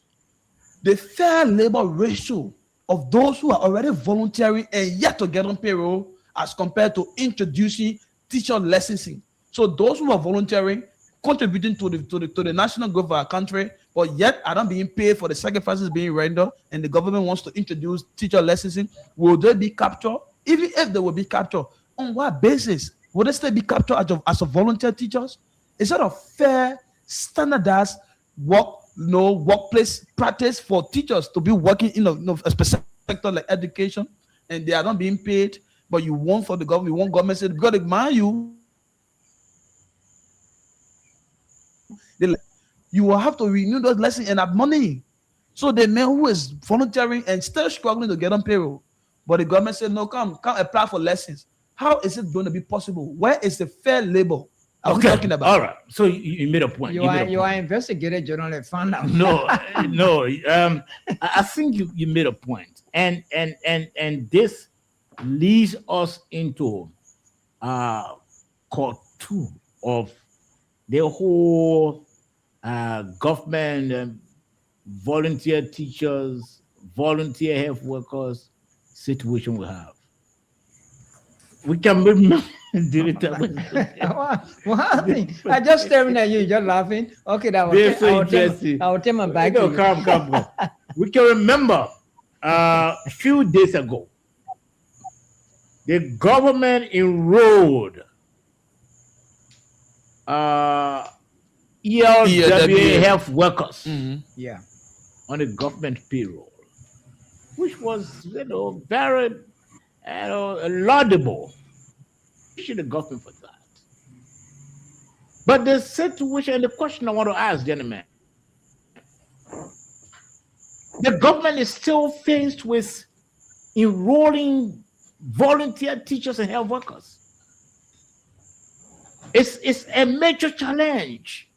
the fair labor ratio of those who are already volunteering and yet to get on payroll as compared to introducing teacher licensing. So those who are volunteering, contributing to the national growth of our country, but yet are not being paid for the sacrifices being rendered, and the government wants to introduce teacher licensing, will they be captured? Even if they will be captured, on what basis? Will they still be captured as a volunteer teachers? Is that a fair, standardized workplace practice for teachers to be working in a specific sector like education, and they are not being paid, but you want for the government, you want government to say, because mind you will have to renew those lessons and have money. So the man who is volunteering and still struggling to get on payroll, but the government said, no, come apply for lessons. How is it going to be possible? Where is the fair labor? I'm talking about. All right. So you made a point. You are investigated journalist. Found out. No. I think you made a point, and this leads us into part 2 of the whole government volunteer teachers, volunteer health workers situation we have. We can remember. What happened? I just staring at you, you're laughing. Okay, that was I will take my back. No, come. We can remember a few days ago, the government enrolled ELWA health workers on the government payroll, which was very laudable. The government for that. But the situation, the question I want to ask, gentlemen, the government is still faced with enrolling volunteer teachers and health workers. It's a major challenge.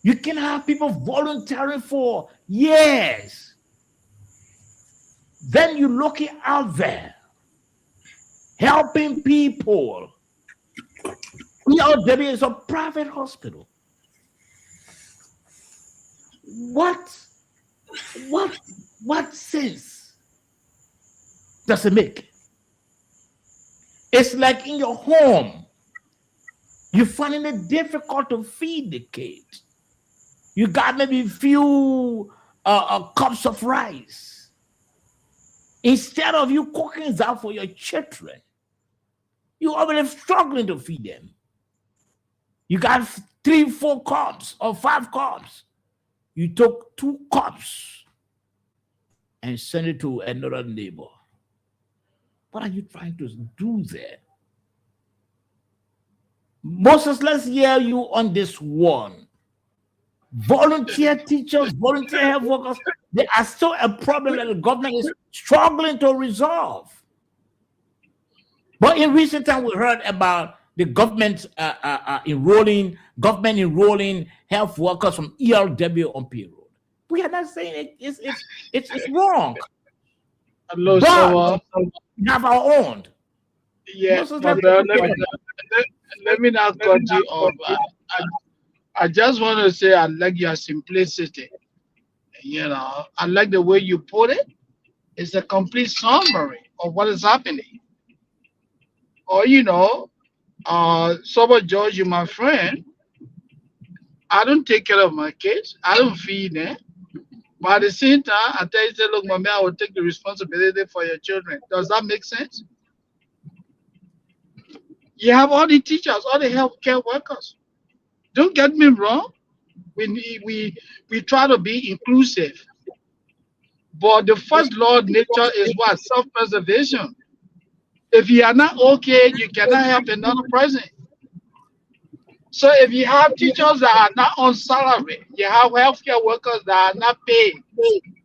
You can have people volunteering for years. Then you're looking out there, helping people. ELW is a private hospital. What sense does it make? It's like in your home, you're finding it difficult to feed the kid. You got maybe a few cups of rice. Instead of you cooking that for your children, you're already struggling to feed them. You got 3, 4 cups or 5 cups. You took 2 cups and sent it to another neighbor. What are you trying to do there? Moses, let's hear you on this one. Volunteer teachers, volunteer health workers, they are still a problem that the government is struggling to resolve. But in recent times, we heard about the government enrolling health workers from ELW on payroll. We are not saying it's wrong. Hello, but we have our own. Yeah, let me not cut you off. I just want to say I like your simplicity. I like the way you put it. It's a complete summary of what is happening. Or Sober George, you my friend. I don't take care of my kids. I don't feed them. But at the same time, I tell you, say, look, mommy, I will take the responsibility for your children. Does that make sense? You have all the teachers, all the healthcare workers. Don't get me wrong. We try to be inclusive. But the first law of nature is what? Self-preservation. If you are not okay, you cannot help another person. So if you have teachers that are not on salary, you have healthcare workers that are not paid,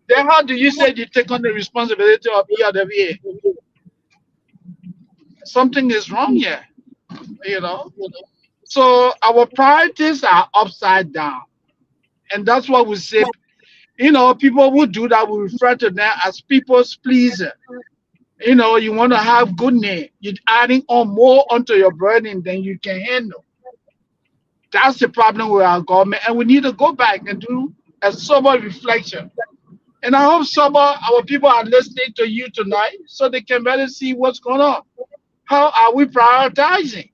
then how do you say you take on the responsibility of ELWA? Something is wrong here, So our priorities are upside down. And that's what we say. People who do that, we refer to them as people's pleaser. You want to have good name. You're adding on more onto your burden than you can handle. That's the problem with our government. And we need to go back and do a sober reflection. And I hope our people are listening to you tonight so they can better see what's going on. How are we prioritizing?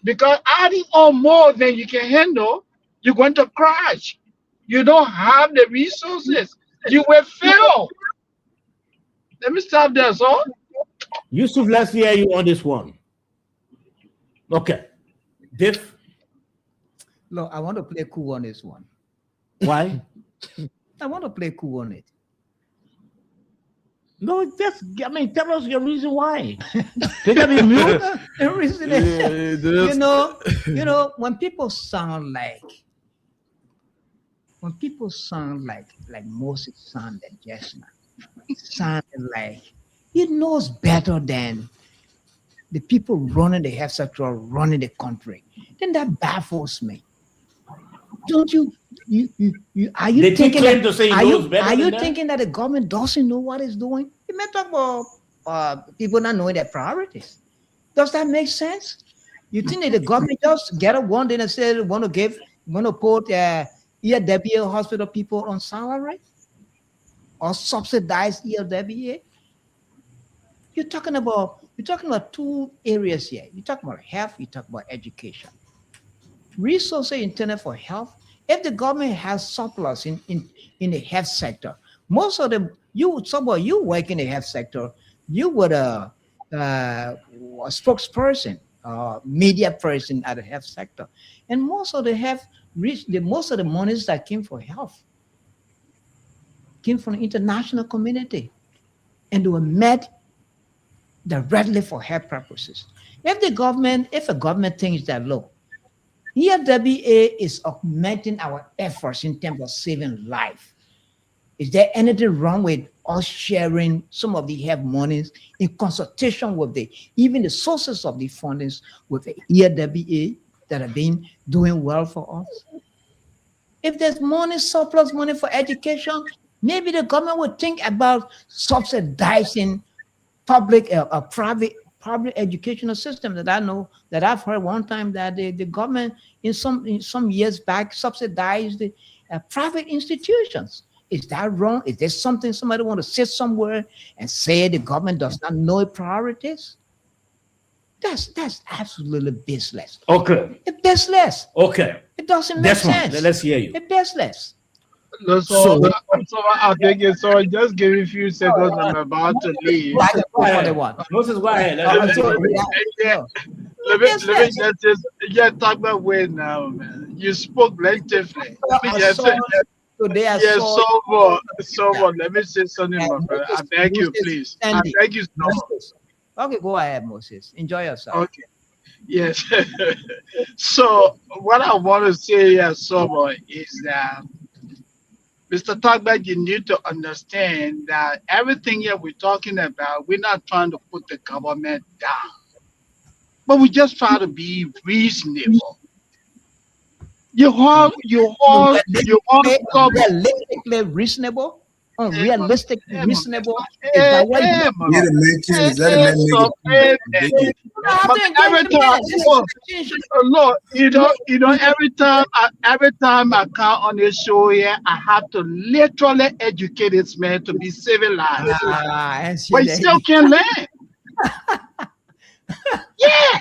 Because adding on more than you can handle, you're going to crash. You don't have the resources. You will fail. Let me stop there, so. Yusuf, let's hear you on this one. Okay. Diff? Look, I want to play cool on this one. Why? I want to play cool on it. No, tell us your reason why. Can I be mute? The reason is, when people sound like Moses sounded just now, it sounded like he knows better than the people running the health sector, running the country. Then that baffles me. Don't you? Are you thinking that the government doesn't know what it's doing? You may talk about people not knowing their priorities. Does that make sense? You think that the government just get up one day and say want to put ELWA hospital people on salary or subsidize ELWA? You're talking about 2 areas here. You talk about health. You talk about education. Resources intended for health. If the government has surplus in the health sector, most of them, you work in the health sector, you would a spokesperson, media person at the health sector, and most of the monies that came for health came from the international community, and they were met directly for health purposes. If a government thinks that, look, EWA is augmenting our efforts in terms of saving life. Is there anything wrong with us sharing some of the help monies in consultation with even the sources of the fundings with the EWA that have been doing well for us? If there's money, surplus money for education, maybe the government would think about subsidizing private educational system. That I know, that I've heard one time that the government in some years back subsidized the private institutions. Is that wrong? Is there something somebody want to sit somewhere and say the government does not know its priorities? That's absolutely baseless. Okay. It's baseless. Okay. It doesn't make sense. Let's hear you. It's baseless. No, so I think it's so. Just give me a few seconds. I'm about to leave. Moses, go ahead. Let me just talk about way now, man. You spoke plentifully. So much. Let me say something, my brother. I beg you, please. I beg you so much. Okay, go ahead, Moses. Enjoy yourself. Okay. Yes. So what I want to say here, so much, is that Mr. Tagba, you need to understand that everything here we're talking about, we're not trying to put the government down, but we just try to be reasonable. Realistically reasonable? Unrealistic, reasonable? Is that what every time I come on this show here, I have to literally educate this man to be civilized. But he still can't learn. Yeah.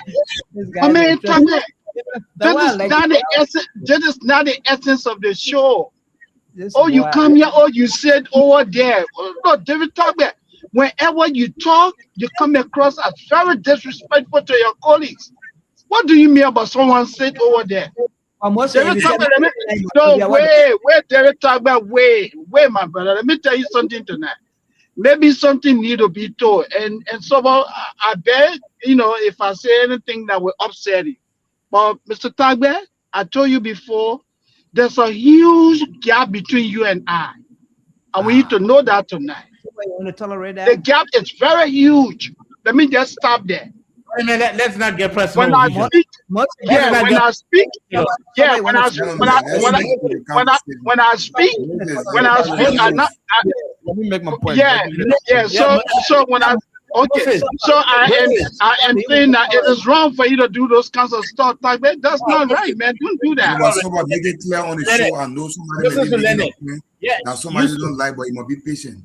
I mean, that is not the essence of the show. You come here, you sit over there. No, David Tagba, whenever you talk, you come across as very disrespectful to your colleagues. What do you mean about someone sit over there? David Tagba, David Tagba, wait, my brother. Let me tell you something tonight. Maybe something need to be told. And so I bet, if I say anything that will upset you. But Mr. Tagba, I told you before, there's a huge gap between you and I. And we need to know that tonight. You want to tolerate that? The gap is very huge. Let me just stop there. Let's not get personal. When I speak, let me make my point. So when I I am saying that it is wrong for you to do those kinds of stuff. Like, man, that's not right, man. Don't do that. Make it clear on the show. I know somebody now somebody don't like, but you must be patient,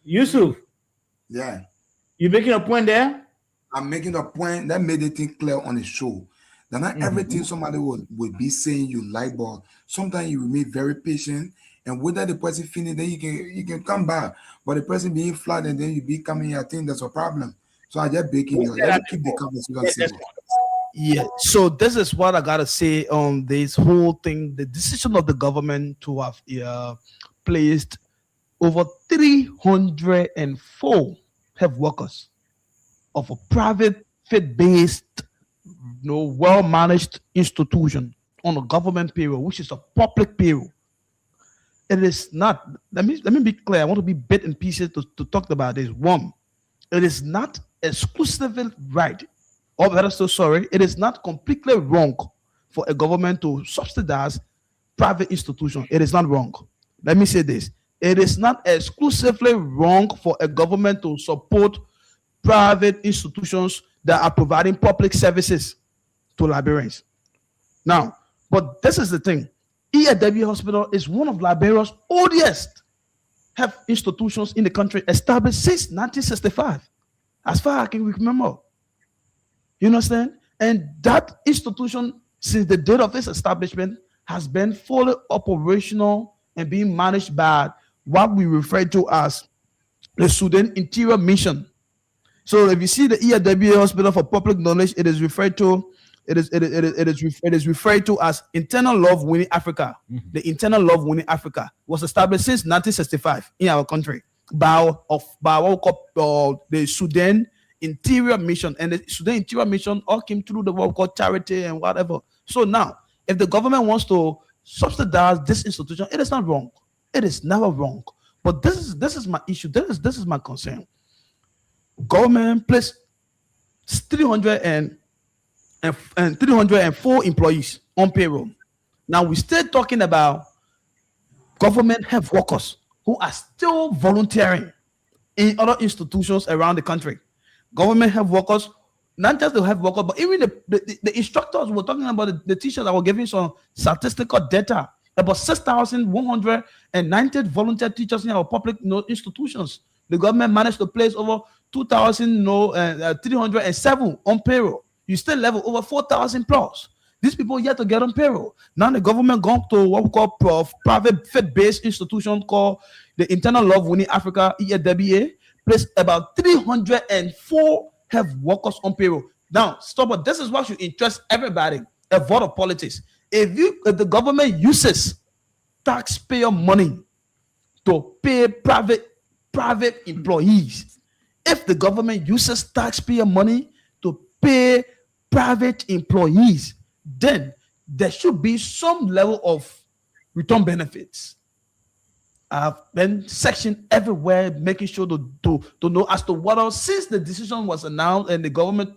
Yusuf. Yeah. You making a point there? I'm making a point that made it clear on the show. That not everything somebody will be saying you like, but sometimes you remain very patient. And whether the person finish, then you can come back. But the person being flat and then you be coming, I think that's a problem. So I just begging you. Let's keep the conversation simple. Yeah. So this is what I gotta say on this whole thing. The decision of the government to have placed over 304 health workers of a private faith-based, well-managed institution on a government payroll, which is a public payroll. It is not, let me be clear. I want to be bit in pieces to talk about this. One, it is not exclusively right, or better still, sorry, it is not completely wrong for a government to subsidize private institutions. It is not wrong. Let me say this. It is not exclusively wrong for a government to support private institutions that are providing public services to Liberians. Now, but this is the thing. EAW Hospital is one of Liberia's oldest health institutions in the country, established since 1965, as far as I can remember. You understand? And that institution, since the date of its establishment, has been fully operational and being managed by what we refer to as the Sudan Interior Mission. So if you see the EAW Hospital, for public knowledge, it is referred to as Internal Love Winning Africa. The Internal Love Winning Africa was established since 1965 in our country by what we call the Sudan interior mission, and the Sudan interior mission all came through the work called charity and whatever. So now, if the government wants to subsidize this institution, it is not wrong. It is never wrong. But this is my issue. This is my concern. Government placed 304 employees on payroll. Now we're still talking about government health workers who are still volunteering in other institutions around the country. Government health workers, not just the health workers, but even the instructors. We're talking about the teachers that were giving some statistical data about 6,190 volunteer teachers in our public institutions. The government managed to place over 2,307 on payroll. You still level over 4,000 plus. These people yet to get on payroll. Now the government gone to what we call private faith-based institution called the Internal Love Winning Africa, EAWA, placed about 304 health workers on payroll. Now, stop it. This is what should interest everybody. A vote of politics. If the government uses taxpayer money to pay private employees, if the government uses taxpayer money to pay private employees, then there should be some level of return benefits. I've been sectioned everywhere, making sure to know as to what else, since the decision was announced and the government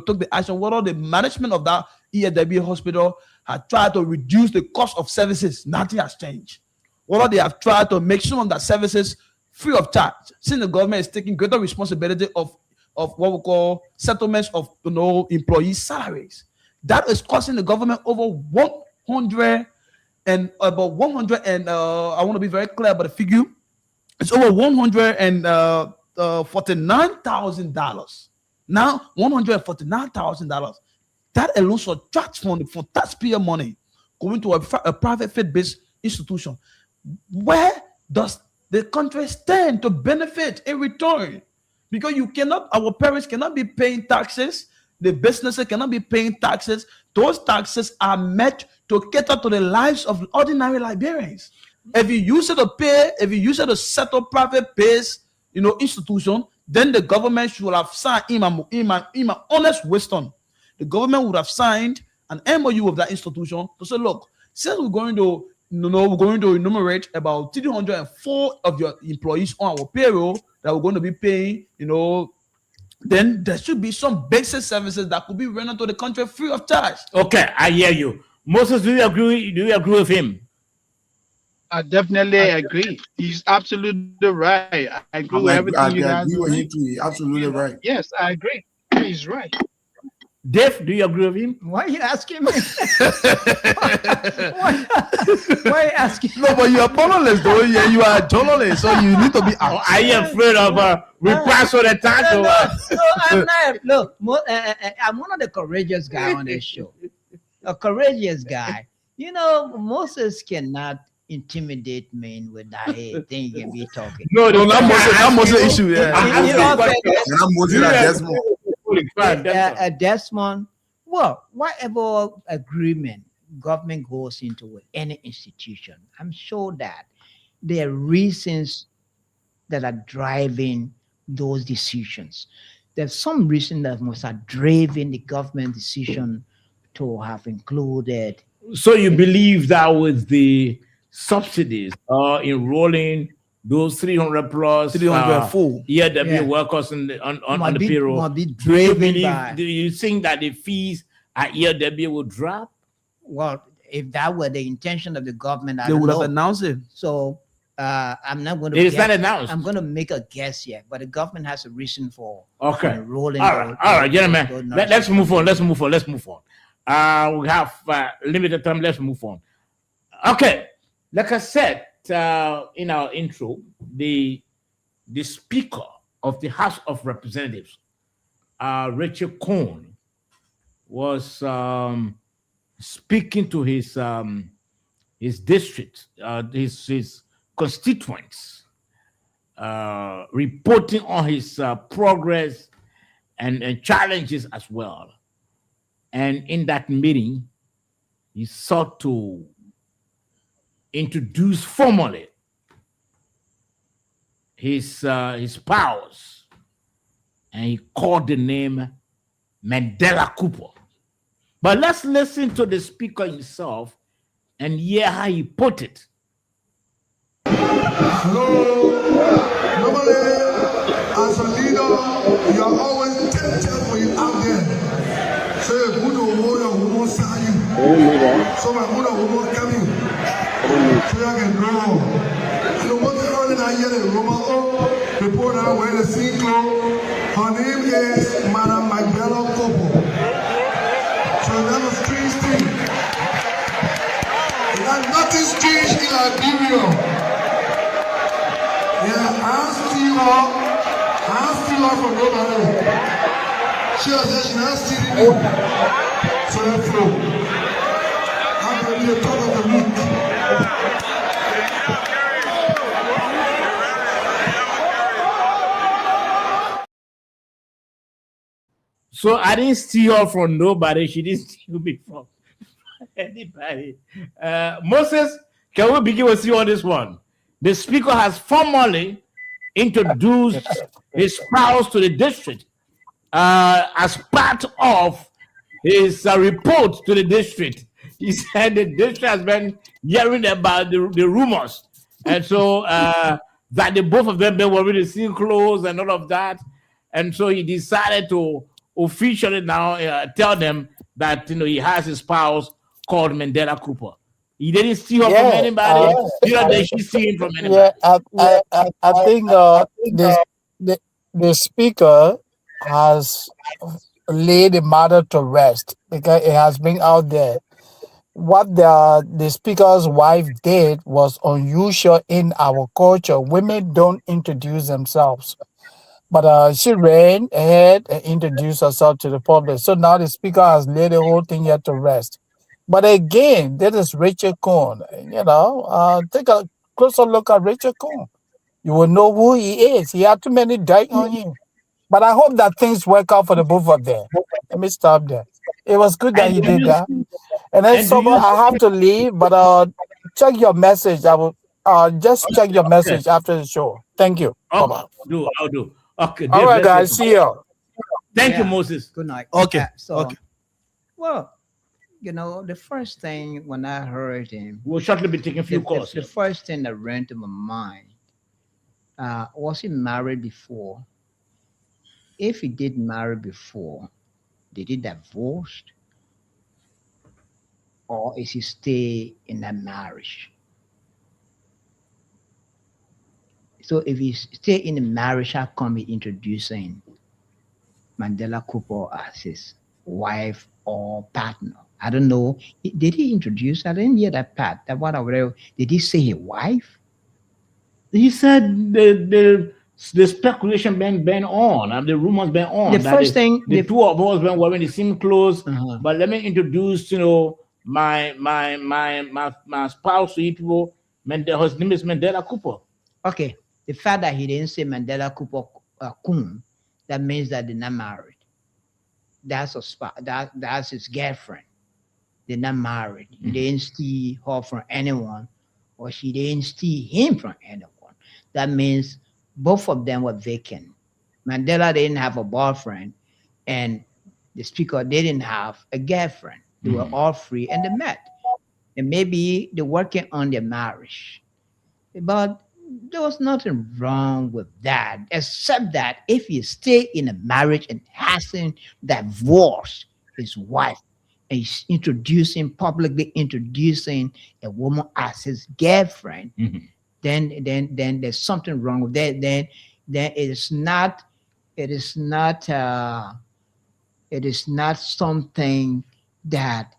took the action, what all the management of that EAW hospital had tried to reduce the cost of services. Nothing has changed. What all they have tried to make some of that services free of charge, since the government is taking greater responsibility of what we call settlements of employees' salaries. That is costing the government over 100 and about 100 and I want to be very clear about the figure. It's over $149,000. Now $149,000. That alone subtracts from taxpayer money going to a private faith-based institution. Where does the country stand to benefit in return? Because our parents cannot be paying taxes. The businesses cannot be paying taxes. Those taxes are meant to cater to the lives of ordinary Liberians. If you use it to settle private-based, institution, then the government should have signed, in my honest wisdom, the government would have signed an MOU of that institution to say, look, since we're going to enumerate about 304 of your employees on our payroll that we're going to be paying, then there should be some basic services that could be rendered to the country free of charge. Okay, I hear you. Moses, do you agree with him? I definitely agree. He's absolutely right. I agree with everything you guys say. Absolutely right. Yes, I agree. He's right. Dave, do you agree with him? Why are you asking me? Why are you asking? No, but you are powerless, though. Yeah, you are journalist, so you need to be. Are you afraid of replies all the time? No, I'm not. Look, I'm one of the courageous guys on this show. A courageous guy. Moses cannot intimidate men with that head. Then you can be talking. No, not Moses issue. Yeah. Desmond, well, whatever agreement government goes into with any institution, I'm sure that there are reasons that are driving those decisions. There's some reason that must have driven the government decision to have included. So you believe that with the subsidies enrolling those 300 plus 304 EAW workers on the payroll, do you think that the fees at EAW will drop? Well, if that were the intention of the government, they would have announced it. So I'm not going to. It is not announced. I'm going to make a guess here, but the government has a reason for enrolling. All right, gentlemen. Let's move on. We have limited time. Let's move on. Okay, like I said in our intro, the Speaker of the House of Representatives, Rachel Cohn, was speaking to his district, his constituents, reporting on his progress and challenges as well. And in that meeting, he sought to introduce formally his powers and he called the name Mandela Cooper. But let's listen to the speaker himself and hear how he put it. Hello. Normally, as a leader, you are always tempted when you're out there. So who don't want your woman side you? So my mother woman coming. So you can grow. And the one thing I hear the Roma, the poor now wearing the same clothes. Her name is Madam Mandela Cooper. So that's a strange thing. It has nothing strange in Liberia. Yeah, I'm still from nobody. She said she's not stealing me. So that flow. I'm going to be a talk of the week. So I didn't steal her from nobody. She didn't steal me from anybody. Moses, can we begin with you on this one? The speaker has formally introduced his spouse to the district as part of his report to the district. He said the district has been hearing about the rumors. And so that the both of them been wearing the same clothes and all of that. And so he decided to officially now tell them that he has his spouse called Mandela Cooper. He didn't steal her from anybody. Did she steal him from anybody? Yeah, I think the speaker has laid the matter to rest because it has been out there. What the speaker's wife did was unusual in our culture. Women don't introduce themselves. But she ran ahead and introduced herself to the public. So now the speaker has laid the whole thing here to rest. But again, this is Richard Coon. Take a closer look at Richard Coon. You will know who he is. He had too many dirt on him. But I hope that things work out for the both of them. Let me stop there. It was good that he did that. And then I have to leave, but check your message. I will just check your message after the show. Thank you. Bye-bye. I'll do. Okay. All right, guys. See you. Thank you, Moses. Good night. Okay. Okay. Well, the first thing when I heard him, we'll shortly be taking a few calls. The first thing that ran to my mind, was he married before? If he did marry before, did he divorce? Or is he stay in that marriage? So if he stay in the marriage, how come he introducing Mandela Cooper as his wife or partner? I don't know. Did he introduce? I didn't hear that part. That one over there. Did he say his wife? He said the speculation been on, and the rumors been on. The first thing, the two of us been wearing the same clothes. But let me introduce, my spouse to you people. His name is Mandela Cooper. Okay. The fact that he didn't say Mandela Cooper Coon, that means that they're not married. That's that's his girlfriend. They're not married. He didn't steal her from anyone, or she didn't steal him from anyone. That means both of them were vacant. Mandela didn't have a boyfriend, and the speaker didn't have a girlfriend. They were all free and they met. And maybe they're working on their marriage. But there was nothing wrong with that, except that if you stay in a marriage and hasn't divorced his wife, and he's publicly introducing a woman as his girlfriend, then there's something wrong with that. Then it is not something that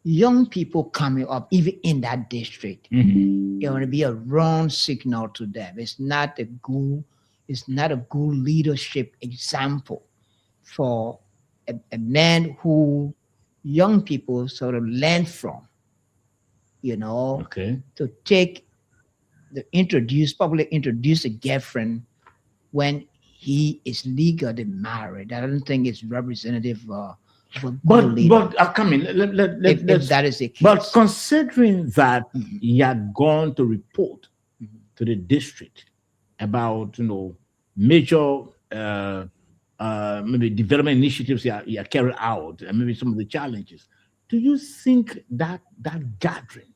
young people coming up, even in that district, it will be a wrong signal to them. It's not a good leadership example for a man who young people sort of learn from, to take probably introduce a girlfriend when he is legally married. I don't think it's representative of but come in. If that is the case. But considering that he had gone to report to the district about major maybe development initiatives you are carried out, and maybe some of the challenges. Do you think that that gathering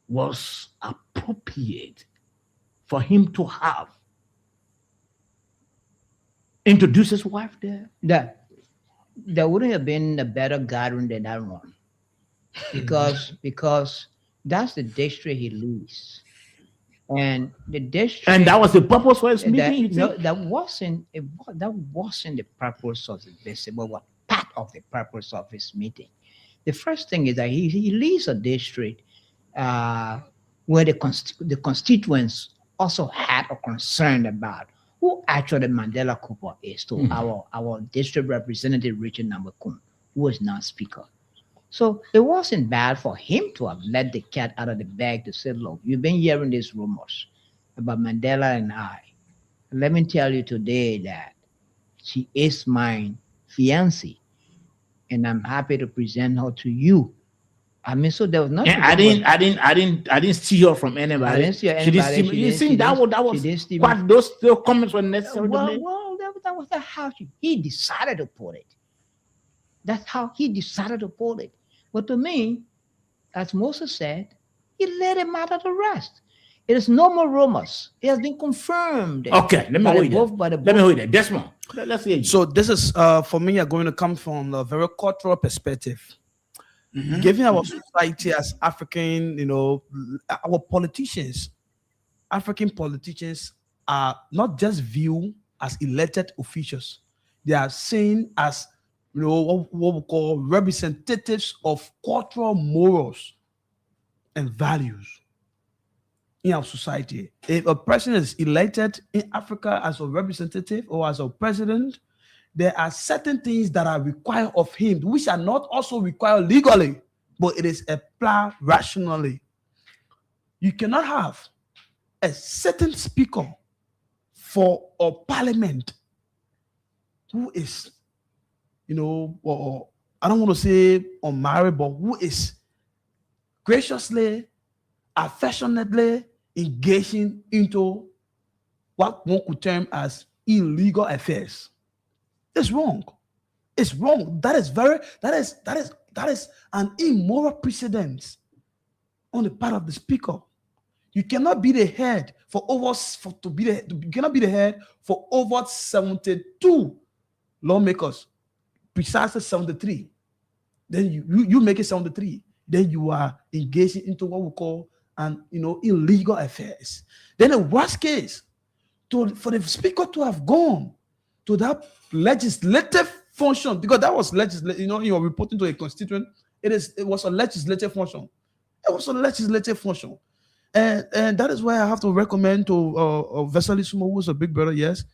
was appropriate for him to have introduced his wife there? There wouldn't have been a better gathering than that one, because that's the district he leads, and the district. And that was the purpose for his meeting. That wasn't the purpose of the visit, but what part of the purpose of his meeting. The first thing is that he leads a district where the constituents also had a concern about who actually Mandela Cooper is to our district representative, Richard Nambakun, who is now speaker. So it wasn't bad for him to have let the cat out of the bag to say, look, you've been hearing these rumors about Mandela and I. Let me tell you today that she is my fiancée, and I'm happy to present her to you. I mean, so there was nothing. I didn't see her from anybody. I didn't see anybody. You think that was what those comments were necessary? Well, that was how he decided to put it. That's how he decided to put it. But to me, as Moses said, he let him out of the rest. It is no more rumors. It has been confirmed. Okay, let me hold that. Let me hold that. Desmond, let's hear you. So this is for me, are going to come from a very cultural perspective. Given our society as African, our politicians, African politicians are not just viewed as elected officials. They are seen as, what we call representatives of cultural morals and values in our society. If a person is elected in Africa as a representative or as a president, there are certain things that are required of him, which are not also required legally, but it is applied rationally. You cannot have a certain speaker for a parliament who is, or I don't want to say unmarried, but who is graciously, affectionately engaging into what one could term as illegal affairs. It's wrong. It's wrong. That is an immoral precedent on the part of the speaker. You cannot be the head for over 72 lawmakers, precisely 73. Then you make it 73. Then you are engaging into what we call an illegal affairs. Then the worst case, for the speaker to have gone to that legislative function, because that was legislative, you're reporting to a constituent, it was a legislative function. It was a legislative function. And that is why I have to recommend to Vesely Sumo, who's a big brother, yes.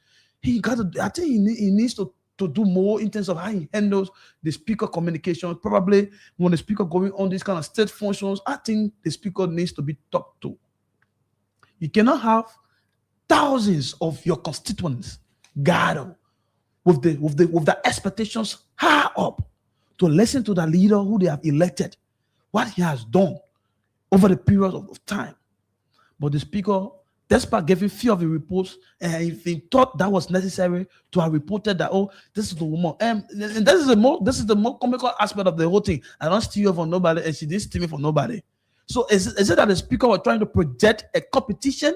I think he needs to do more in terms of how he handles the speaker communication. Probably when the speaker going on these kind of state functions, I think the speaker needs to be talked to. You cannot have thousands of your constituents gathered with the expectations high up to listen to the leader who they have elected, what he has done over the period of time. But the speaker, despite giving few of the reports, and if he thought that was necessary to have reported that, this is the woman, and this is the more comical aspect of the whole thing. I don't steal from nobody, and she didn't steal me from nobody. So is it that the speaker was trying to project a competition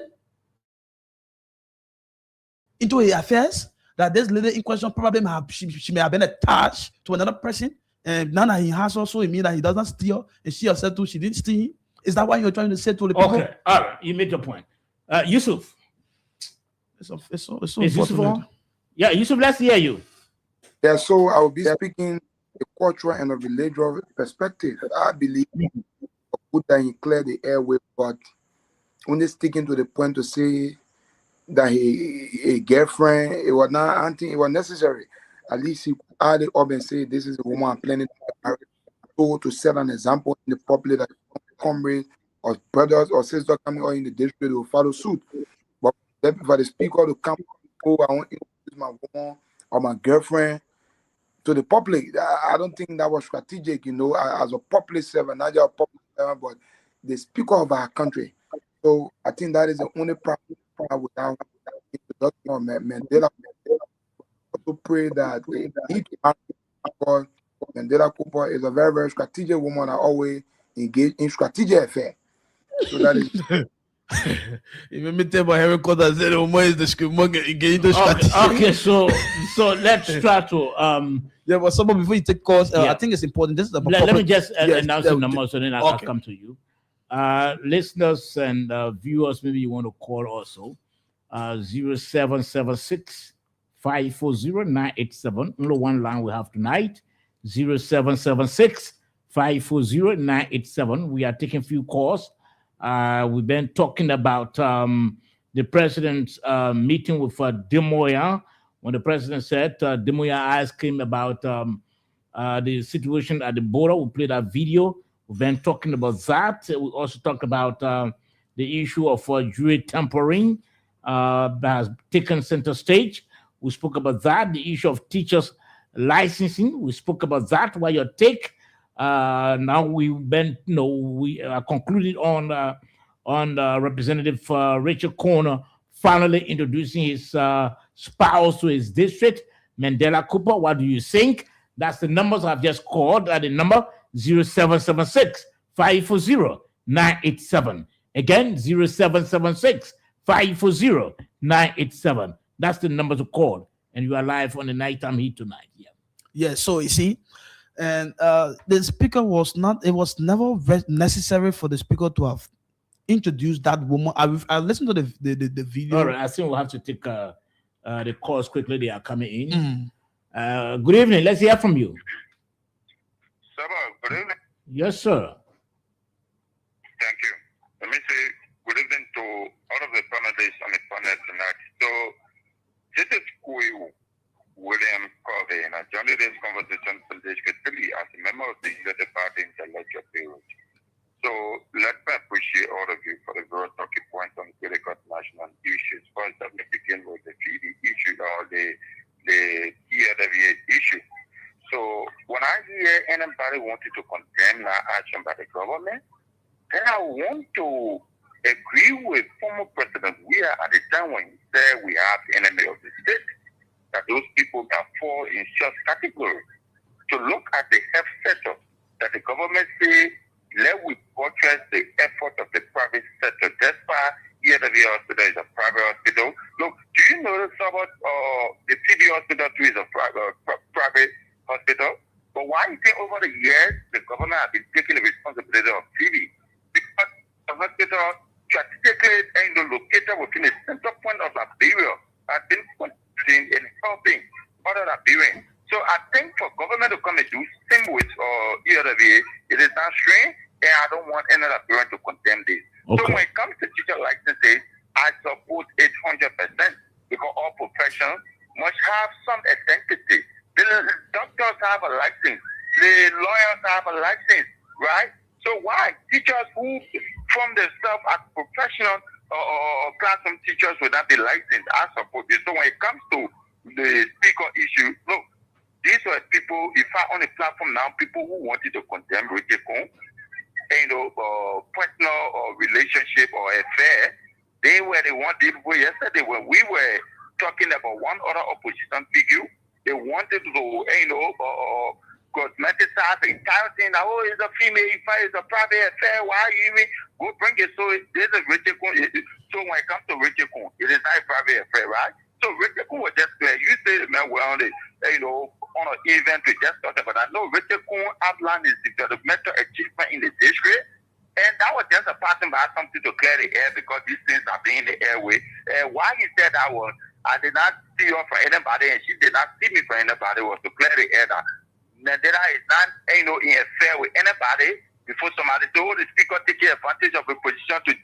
into the affairs? That this lady in question probably she may have been attached to another person, and now that he has also, it means that he doesn't steal, and she herself too, she didn't steal. Is that why you're trying to say to the people? Okay, all right, you made your point. Yusuf. It's so Yusuf. Yeah, Yusuf, let's hear you. Yeah, so I will be speaking a cultural and a religious perspective. I believe good that he cleared the airway, but only sticking to the point to say that a girlfriend, it was not, I think it was necessary. At least he added up and say, this is a woman I'm planning to marry. To set an example in the public that comrades or brothers or sisters coming out in the district will follow suit. But for the speaker to come, I want to introduce my woman or my girlfriend to the public, I don't think that was strategic, as a public servant, not just a public servant, but the speaker of our country. So I think that is the only problem I would have introduction of Mandela. also pray that because Mandela Cooper is a very, very strategic woman. I always engage in strategic affair. So that is. You made me tell my Harry Potter said the woman is the strategy. Okay, so let's try to yeah, but someone before you take calls, I think it's important. This is about let me just announce the number so then I'll come to you. Listeners and viewers, maybe you want to call also 0776 540 987. Only one line we have tonight. 0776 540 987. We are taking a few calls. We've been talking about the president's meeting with Demoya. When the president said Demoya asked him about the situation at the border, we played that video. We've been talking about that. We also talked about the issue of jury tampering that has taken center stage. We spoke about that. The issue of teachers licensing. We spoke about that. What your take? Now we've been, we concluded on Representative Rachel Corner finally introducing his spouse to his district, Mandela Cooper. What do you think? That's the numbers I've just called. At the number 0776 540 987. Again, 0776 540 987. That's the number to call. And you are live on the Nighttime Heat tonight. Yeah, so you see, and the speaker was never necessary for the speaker to have introduced that woman. I listened to the video. All right, I think we'll have to take the calls quickly. They are coming in. Good evening. Let's hear from you. Sir, good evening. Yes, sir. Thank you. Let me say good evening to all of the panelists on the panel tonight. So, this is William Covey, and I joined this conversation politically as a member of the United Party intellectual period. So, let me appreciate all of you for the various talking points on critical national issues. First, let me begin with the treaty issue or the ELWA issue. So, when I hear anybody wanting to condemn that action by the government, then I want to agree with former President Weah at the time when he said we have enemy of the state, that those people can fall in short category. To look at the health sector, that the government say, let we buttress the effort of the private sector. That's why ELW hospital is a private hospital. Look, do you know about the TB hospital too is a private hospital? But why is it over the years the government has been taking the responsibility of TB? Because the hospital strategically located within the center point of Liberia has been contributing and helping other Liberians. So I think for government to come and do same with ELWA, it is not strange, and I don't want any Liberian to condemn this. Okay. So when it comes to teacher licenses, I support 800% because all professions must have some identity. The doctors have a license, the lawyers have a license, right? So why teachers who form themselves as professional or classroom teachers will not be licensed? I support this. So when it comes to the speaker issue, look, these were people, if I on the platform now, people who wanted to condemn Richard Cohn, personal or relationship or affair, they were the one people yesterday when we were talking about one other opposition figure. They wanted to, cosmeticize the entire thing. Oh, it's a female affair, it's a private affair. Why you even go bring it? So there's a Richard Cohn. So when it comes to Richard Cohn, it is not a private affair, right? So Richard Cohn was just there. You say, man, we're on the, on an event to just talk about that. No, Richard Cohn outlined his developmental achievement in the district. And that was just a passing by something to clear the air because these things are being in the airway. And why he said that was, I did not see her for anybody and she did not see me for anybody, was to clear the air that Mandela is not, in affair with anybody before somebody told the speaker taking advantage of a position to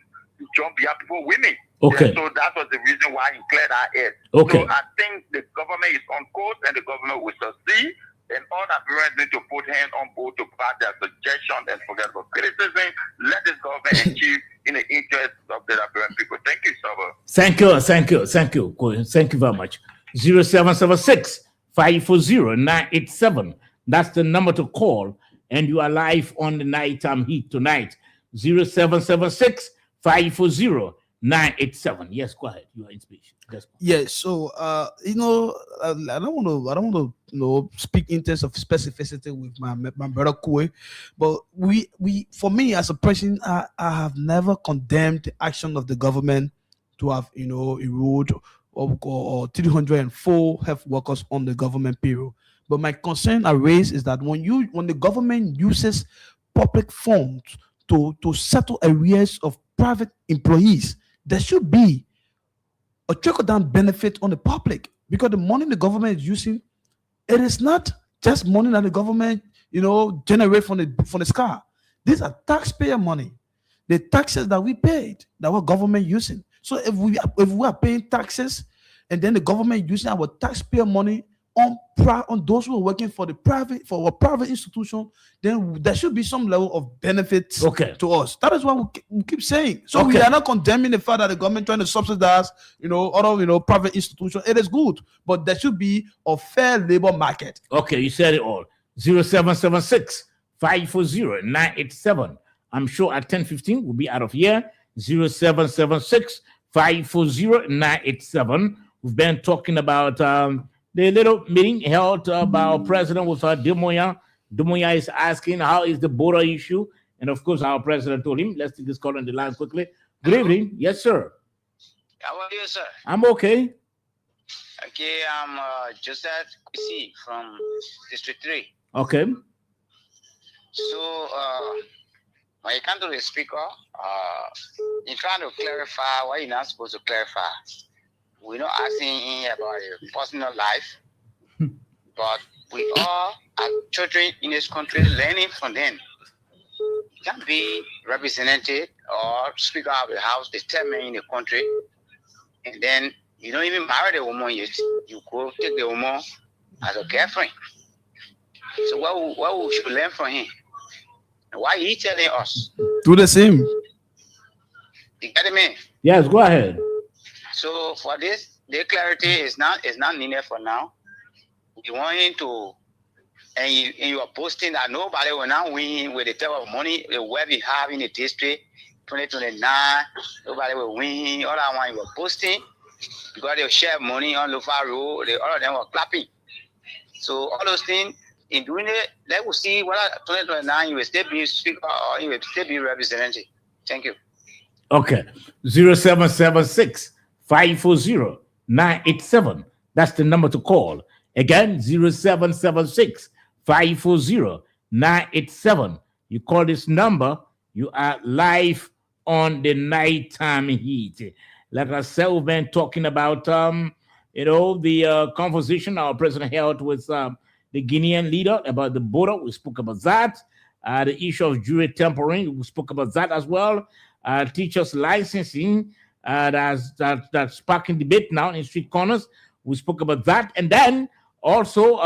jump behind people women. Okay. And so that was the reason why he cleared our air. Okay. So I think the government is on course and the government will succeed. And all Nigerians need to put hands on board to provide their suggestions and forget about criticism. Let this government achieve in the interest of the Nigerian people. Thank you, sir. Thank you very much. 0776 540 987. That's the number to call. And you are live on the Nighttime Heat tonight. 0776 540 987. Yes, go ahead. You are in speech. Yeah, so I don't want to speak in terms of specificity with my brother Kwe, but we for me as a person, I have never condemned the action of the government to have enrolled or 304 health workers on the government payroll. But my concern I raise is that when the government uses public funds to settle arrears of private employees, there should be a trickle-down benefit on the public, because the money the government is using, it is not just money that the government generate from the sky. These are taxpayer money, the taxes that we paid, that our government using. So if we are paying taxes and then the government using our taxpayer money on those who are working for our private institution, then there should be some level of benefits to us. That is what we keep saying. So we are not condemning the fact that the government trying to subsidize, other private institutions. It is good, but there should be a fair labor market. Okay, you said it all. 0776 540 987. I'm sure at 10:15 we'll be out of here. 0776 540 987. We've been talking about the little meeting held by our president with Dumoya. Dumoya is asking how is the border issue, and of course our president told him. Let's take this call on the line quickly. Good evening, yes sir. How are you, sir? I'm okay. Okay, I'm Joseph Kwesi from District 3. Okay. So when you come to the speaker, you're trying to clarify what you're not supposed to clarify. We're not asking him about your personal life, but we all are children in this country learning from them. You can't be represented or speaker of the house, the chairman in the country, and then you don't even marry the woman yet. You go take the woman as a girlfriend. So what we should learn from him? And why he telling us? Do the same. You get me? Yes, go ahead. So for this, the clarity is not needed for now. You want him to, and you are posting that nobody will now win with the type of money the web we have in the district 2029. Nobody will win. All that one you were posting because they share money on Lufa Road. All of them were clapping. So all those things in doing it, let us see whether 2029 you will still be speaker or you will still be representative. Thank you. Okay. 0776 540 987. That's the number to call. Again, 0776 540 987. You call this number, you are live on the nighttime heat. Like I said, we've been talking about the conversation our president held with the Guinean leader about the border. We spoke about that. The issue of jury tampering, we spoke about that as well. Teachers licensing, that's sparking debate now in street corners. We spoke about that, and then also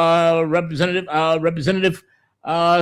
Representative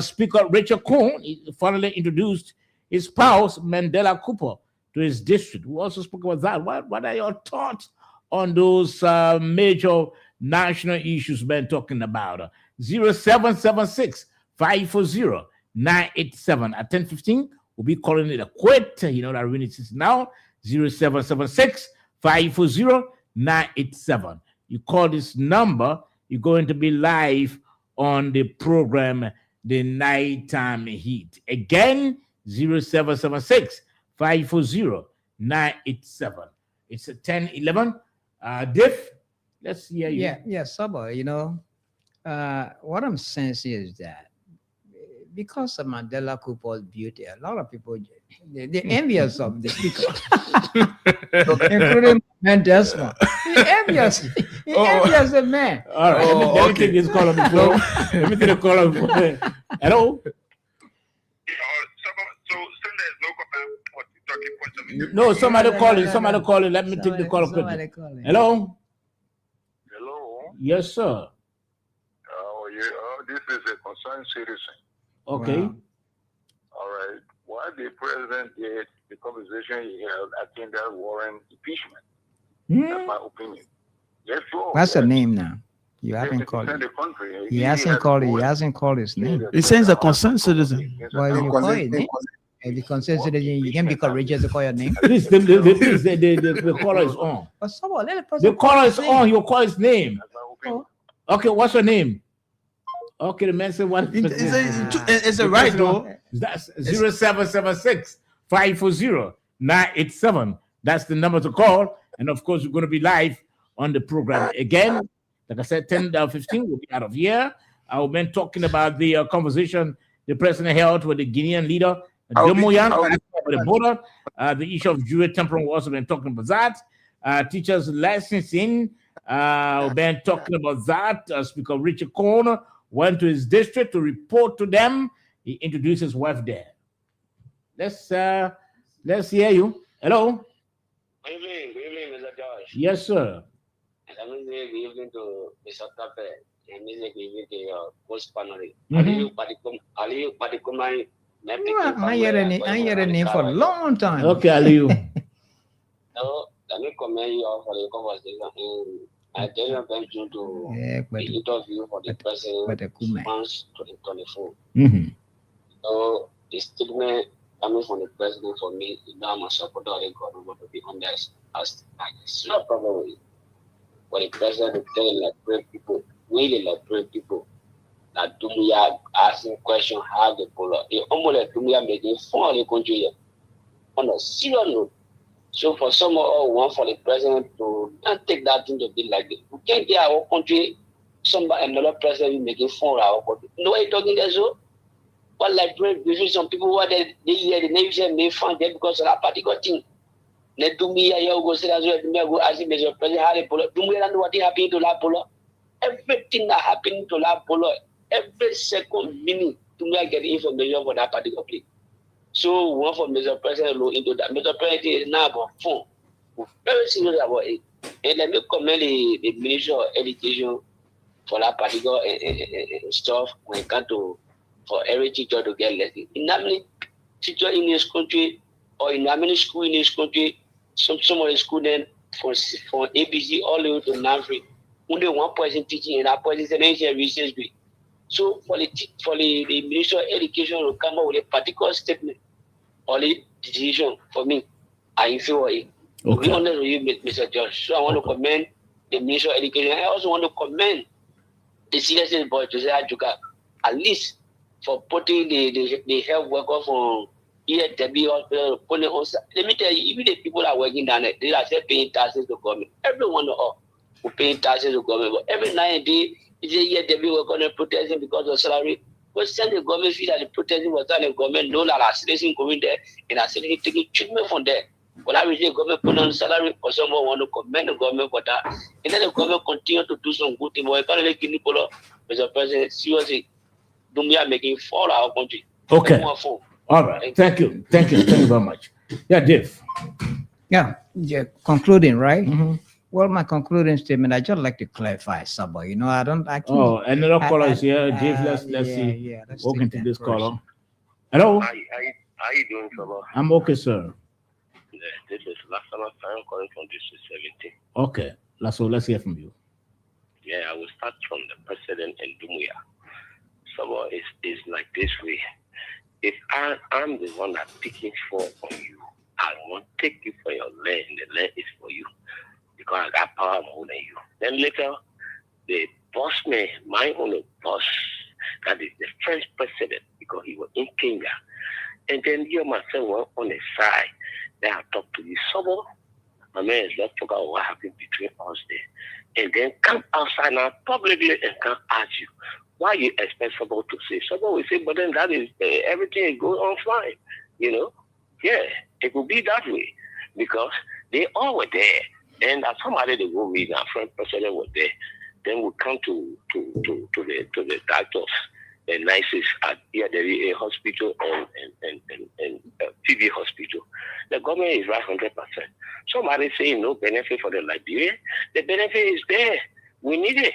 Speaker Rachel Cohn finally introduced his spouse Mandela Cooper to his district. We also spoke about that. What are your thoughts on those major national issues we've been talking about? 0776 540 987 at 10:15. We'll be calling it a quit. You know that really is now. 0776 540 987. You call this number, you're going to be live on the program, The Nighttime Heat. Again, 0776 540 987. It's a 10:11. Diff, let's hear you. Yeah, Saba, what I'm sensing is that because of Mandela Cooper's beauty, a lot of people they're envious of the speaker, including Mandela. He's envious. He's envious of man. All right, let me take this call on the phone. Let me take the call on the phone. Hello. No, somebody calling. Somebody calling. Let me take the call quickly. Hello. Hello. Yes, sir. This is a concerned citizen. Okay. Wow. All right. What the president did, the conversation he held, I think that warrant impeachment. That's my opinion. What's the name now? You haven't called it. He hasn't called it. He hasn't called his name. He says a concerned citizen. Well, you call it. If you consider citizen, you can be courageous to call your name. Please, the caller is on. But someone, let the person The caller is name. on. You call his name. Okay, what's your name? Okay, the man said what? It's a right though. That's 0776 540 987. That's the number to call. And of course, we're going to be live on the program again. Like I said, 10:15, we'll be out of here. I've been talking about the conversation the president held with the Guinean leader, Demoyan, the border. The issue of Jewish temperament, we've also been talking about that. Teachers licensing, we've been talking about that. Speaker Richard Corner went to his district to report to them. He introduced his wife there. Let's hear you. Hello. Good evening, Mr. George. Yes, sir. And I'm good evening to Mr. Tape. And I'm good evening to your host panel. Ali Padikumai. I hear the name for a long time. Okay, Aliu. So, let me commend you for the conversation. I tell you thank you to the interview for the president March 2024. So, the statement coming from the president for me, I'm a supporter of the government, to be honest, it's no problem with it. But the president will tell like people, really like people, that Dumbuya asking questions how the pull up. They almost like Dumbuya making fun of the country on a serious note. So for some or one for the president to not take that thing to be like this. We can't get our country, another president making fun of our country. No way talking there so. But like some people who are they hear the nation may fun there because of that particular thing. Let Dumbuya go say as well, Dumbuya go ask him as your president how they pull up. Dumbuya know what happened to La Polo. Everything that happened to La Polo, every second minute, Dumbuya get information for that particular place. So one for Mr. President look into that. Mr. President is now about phone. We're very serious about it. And let me commend the Ministry of Education for that particular stuff when it comes to for every teacher to get lessons. In that many teachers in this country or in that many schools in this country, some of the students from ABC all the way to NAFRI, only one person teaching and that person is an ancient research grade. So for the Ministry of Education to come up with a particular statement or a decision for me, I feel it. To be honest with you, Mr. George. So I want to commend the Ministry of Education. I also want to commend the CSS board to say Ajuka, at least for putting the health worker from ESW hospital, putting on. Let me tell you, even the people that are working down there, they are still paying taxes to government. Everyone who paying taxes to government, but every night and day, it's a ESW worker protesting because of salary. But send the government fee that the protesting was done, the government know that assassination going there and assassination taking treatment from there. But I wish the government put on salary or someone want to commend the government for that. And then the government continue to do some good thing. But I can't let Guinea Polo, Mr. President, seriously, Dumbuya making fall our country. Okay. All right. Thank you. Thank you very much. Yeah, Dave. Yeah, concluding, right? Well, my concluding statement, I just like to clarify something. You know, I don't actually. Oh, another caller is here. Dave, let's see. Yeah, let's walk into this first. caller. Hello. How you doing, Trevor? I'm okay, sir. This is Lassana Fan calling from District 17. Okay. Let's hear from you. Yeah, I will start from the president and Dumbuya. So it's like this way. If I'm the one that's picking for on you, I won't take you for your land. The land is for you. Because I got power more than you. Then later, the boss man, my own boss, that is the French president, because he was in Kenya. And then you myself were on the side. Then I talked to you. So, my man, let's talk about what happened between us there. And then come outside now publicly and come ask you, why you expect someone to say? Someone will say, but then that is, everything is going on fine. You know? Yeah, it will be that way. Because they all were there. And as somebody they go with, our French president was there. Then we come to the doctors, the nicest at the hospital and PV hospital. The government is right 100%. Somebody saying no benefit for the Liberian. The benefit is there. We need it.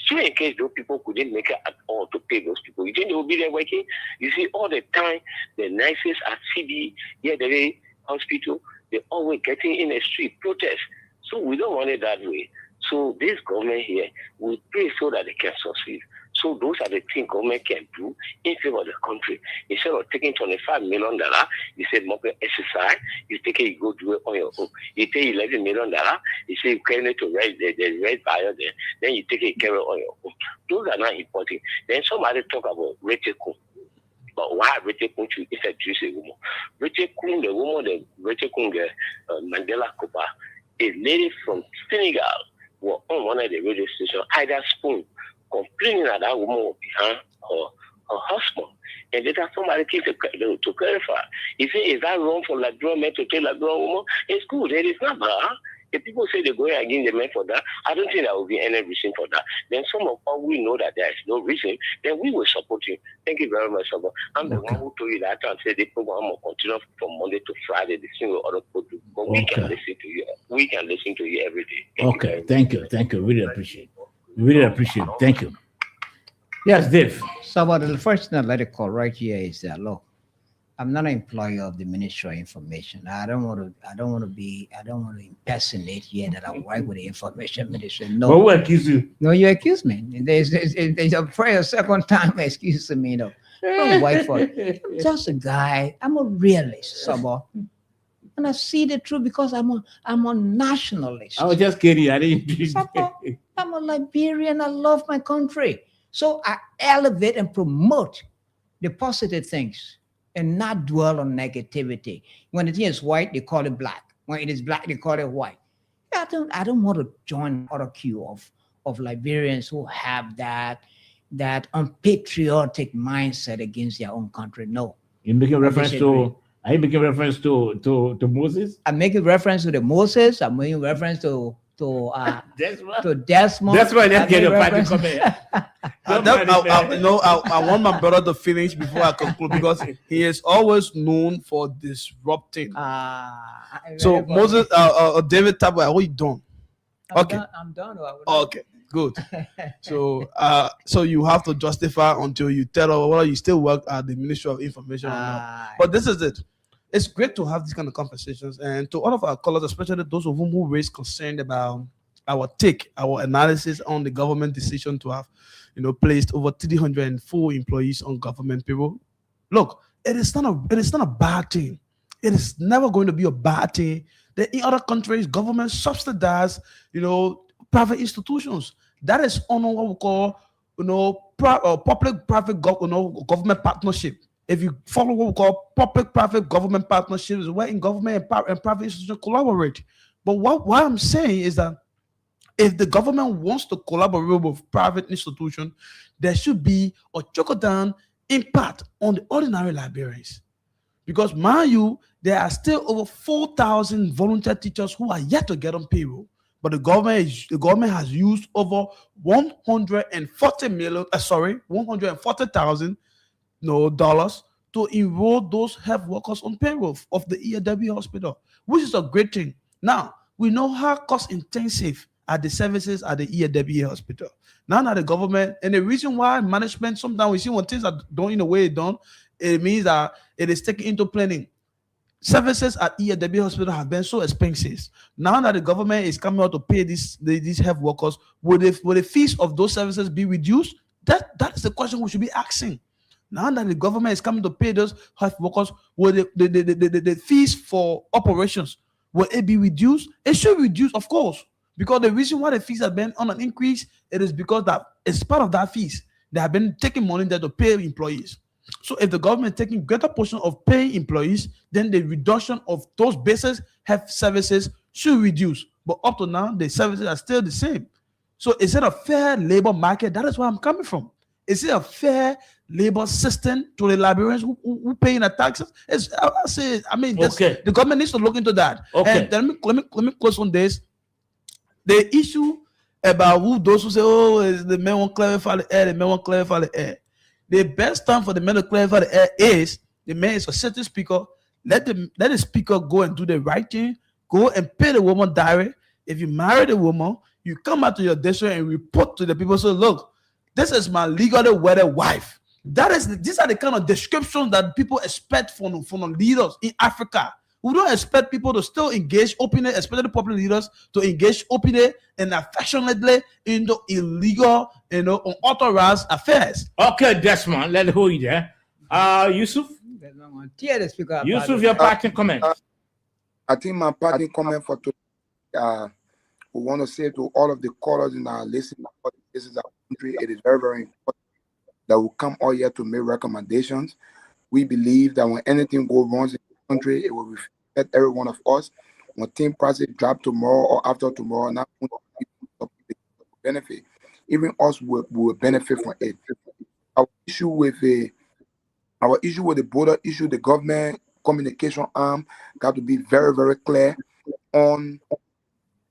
So in case those people couldn't make it at all to pay those people, you think they will be there working? You see, all the time, the nicest at CB, the hospital, they're always getting in a street protest. So we don't want it that way. So this government here, we pray so that they can succeed. So those are the things government can do in favor of the country. Instead of taking $25 million, you say more exercise, you take it, you go do it on your own. You take $11 million, you say you carry it to raise the red buyer there, then you take it carry on your own. Those are not important. Then somebody talk about Rachel Kuhn. But why Rachel Kuhn should introduce a woman? Rachel Kuhn, the woman, Mandela Cooper, a lady from Senegal, was on one of the radio stations, Ida Spoon, complaining that that woman was behind her husband. And later somebody came to clarify. He said, is that wrong for Liberian men to tell Liberian woman? It's good. It is not bad. If people say they're going against the men for that, I don't think there will be any reason for that. Then some of us, we know that there is no reason, then we will support you. Thank you very much, Sabo. I'm the one who told you that and said the program will continue from Monday to Friday, the single other product. But we can listen to you. We can listen to you every day. Thank you. Really appreciate it. Thank you. Yes, Dave. So about the first thing I'd like to call right here is that, look, I'm not an employee of the Ministry of Information. I don't want to impersonate here that I work with the Information Ministry. No. Who accuse you? No, you accuse me. There's a second time excusing me, though. Don't wait for it. I'm just a guy. I'm a realist, Sabo. And I see the truth because I'm a nationalist. I was just kidding. I didn't. Sabo, I'm a Liberian. I love my country. So I elevate and promote the positive things and not dwell on negativity. When the thing is white, they call it black. When it is black, they call it white. I don't want to join other queue of Liberians who have that unpatriotic mindset against their own country. No. You're making reference to. Are you making reference to Moses? I'm making reference to the Moses. I'm making reference to Desmond. That's why they get your party comment. I want my brother to finish before I conclude because he is always known for disrupting. So Moses, David Tabwa, what you done? Okay, I'm done. Okay, good. So you have to justify until you tell us whether you still work at the Ministry of Information or not. But this is it. It's great to have these kind of conversations, and to all of our callers, especially those of whom who raise concern about our analysis on the government decision to have, placed over 304 employees on government payroll. Look, it is not a bad thing. It is never going to be a bad thing that in other countries, government subsidize, private institutions. That is on what we call, public-private government partnership. If you follow what we call public-private government partnerships, where in government and private institutions collaborate. But what I'm saying is that if the government wants to collaborate with private institutions, there should be a trickle-down impact on the ordinary Liberians. Because, mind you, there are still over 4,000 volunteer teachers who are yet to get on payroll. But the government has used over $140,000 to enroll those health workers on payroll of the EAW hospital, which is a great thing. Now, we know how cost intensive are the services at the EAW hospital. Now that the government, and the reason why management, sometimes we see when things are done in a way done, it means that it is taken into planning. Services at EAW hospital have been so expensive. Now that the government is coming out to pay these health workers, will the fees of those services be reduced? That is the question we should be asking. Now that the government is coming to pay those health workers, will the fees for operations, will it be reduced? It should reduce, of course, because the reason why the fees have been on an increase, it is because that it's part of that fees. They have been taking money there to pay employees. So if the government is taking greater portion of paying employees, then the reduction of those basic health services should reduce. But up to now, the services are still the same. So is it a fair labor market? That is where I'm coming from. Is it a fair labor system to the Liberians who pay in the taxes? The government needs to look into that. Okay. And then let me close on this. The issue about those who say, the men won't clarify the air, the best time for the men to clarify the air is the man is a certain speaker. Let the speaker go and do the right thing. Go and pay the woman direct. If you marry the woman, you come out to your district and report to the people. So look, this is my legally wedded wife. These are the kind of descriptions that people expect from leaders in Africa. We don't expect people to still engage openly, especially popular leaders, to engage openly and affectionately in the illegal, unauthorized affairs. Okay, Desmond, let's hold you there. Yusuf? Yusuf, your parting comment. I think my parting comment for today, we want to say to all of the callers in our listening, this is our country. It is very, very important that we come all here to make recommendations. We believe that when anything goes wrong in the country, it will affect every one of us. When tin prices drop tomorrow or after tomorrow, not only people benefit, even us will benefit from it. Our issue with the border issue, the government communication arm got to be very, very clear on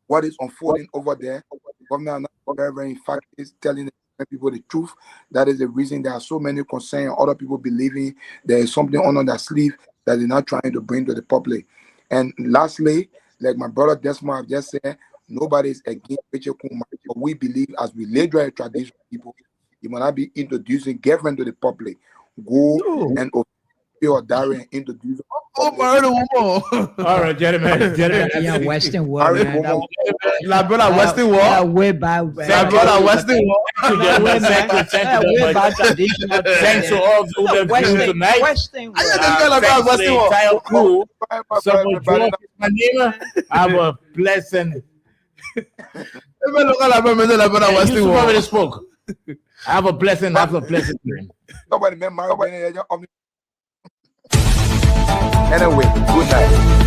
what is unfolding over there. The government are not very, very emphatic, telling people the truth. That is the reason there are so many concerns. Other people believing there is something under their sleeve that they're not trying to bring to the public. And lastly, like my brother Desmond have just said, nobody is against Rachel Kuma, but we believe as we later traditional people, you will not be introducing government to the public. Go and or Darren introduce. All right, gentlemen. Yeah, Western world. La brother Western world. Way back. La brother Western world. Thanks to all who have been tonight. Western world. Thanks to the entire crew. Someone George Manila. Have a pleasant. You already spoke. Have a pleasant dream. Nobody remember. Anyway, good night.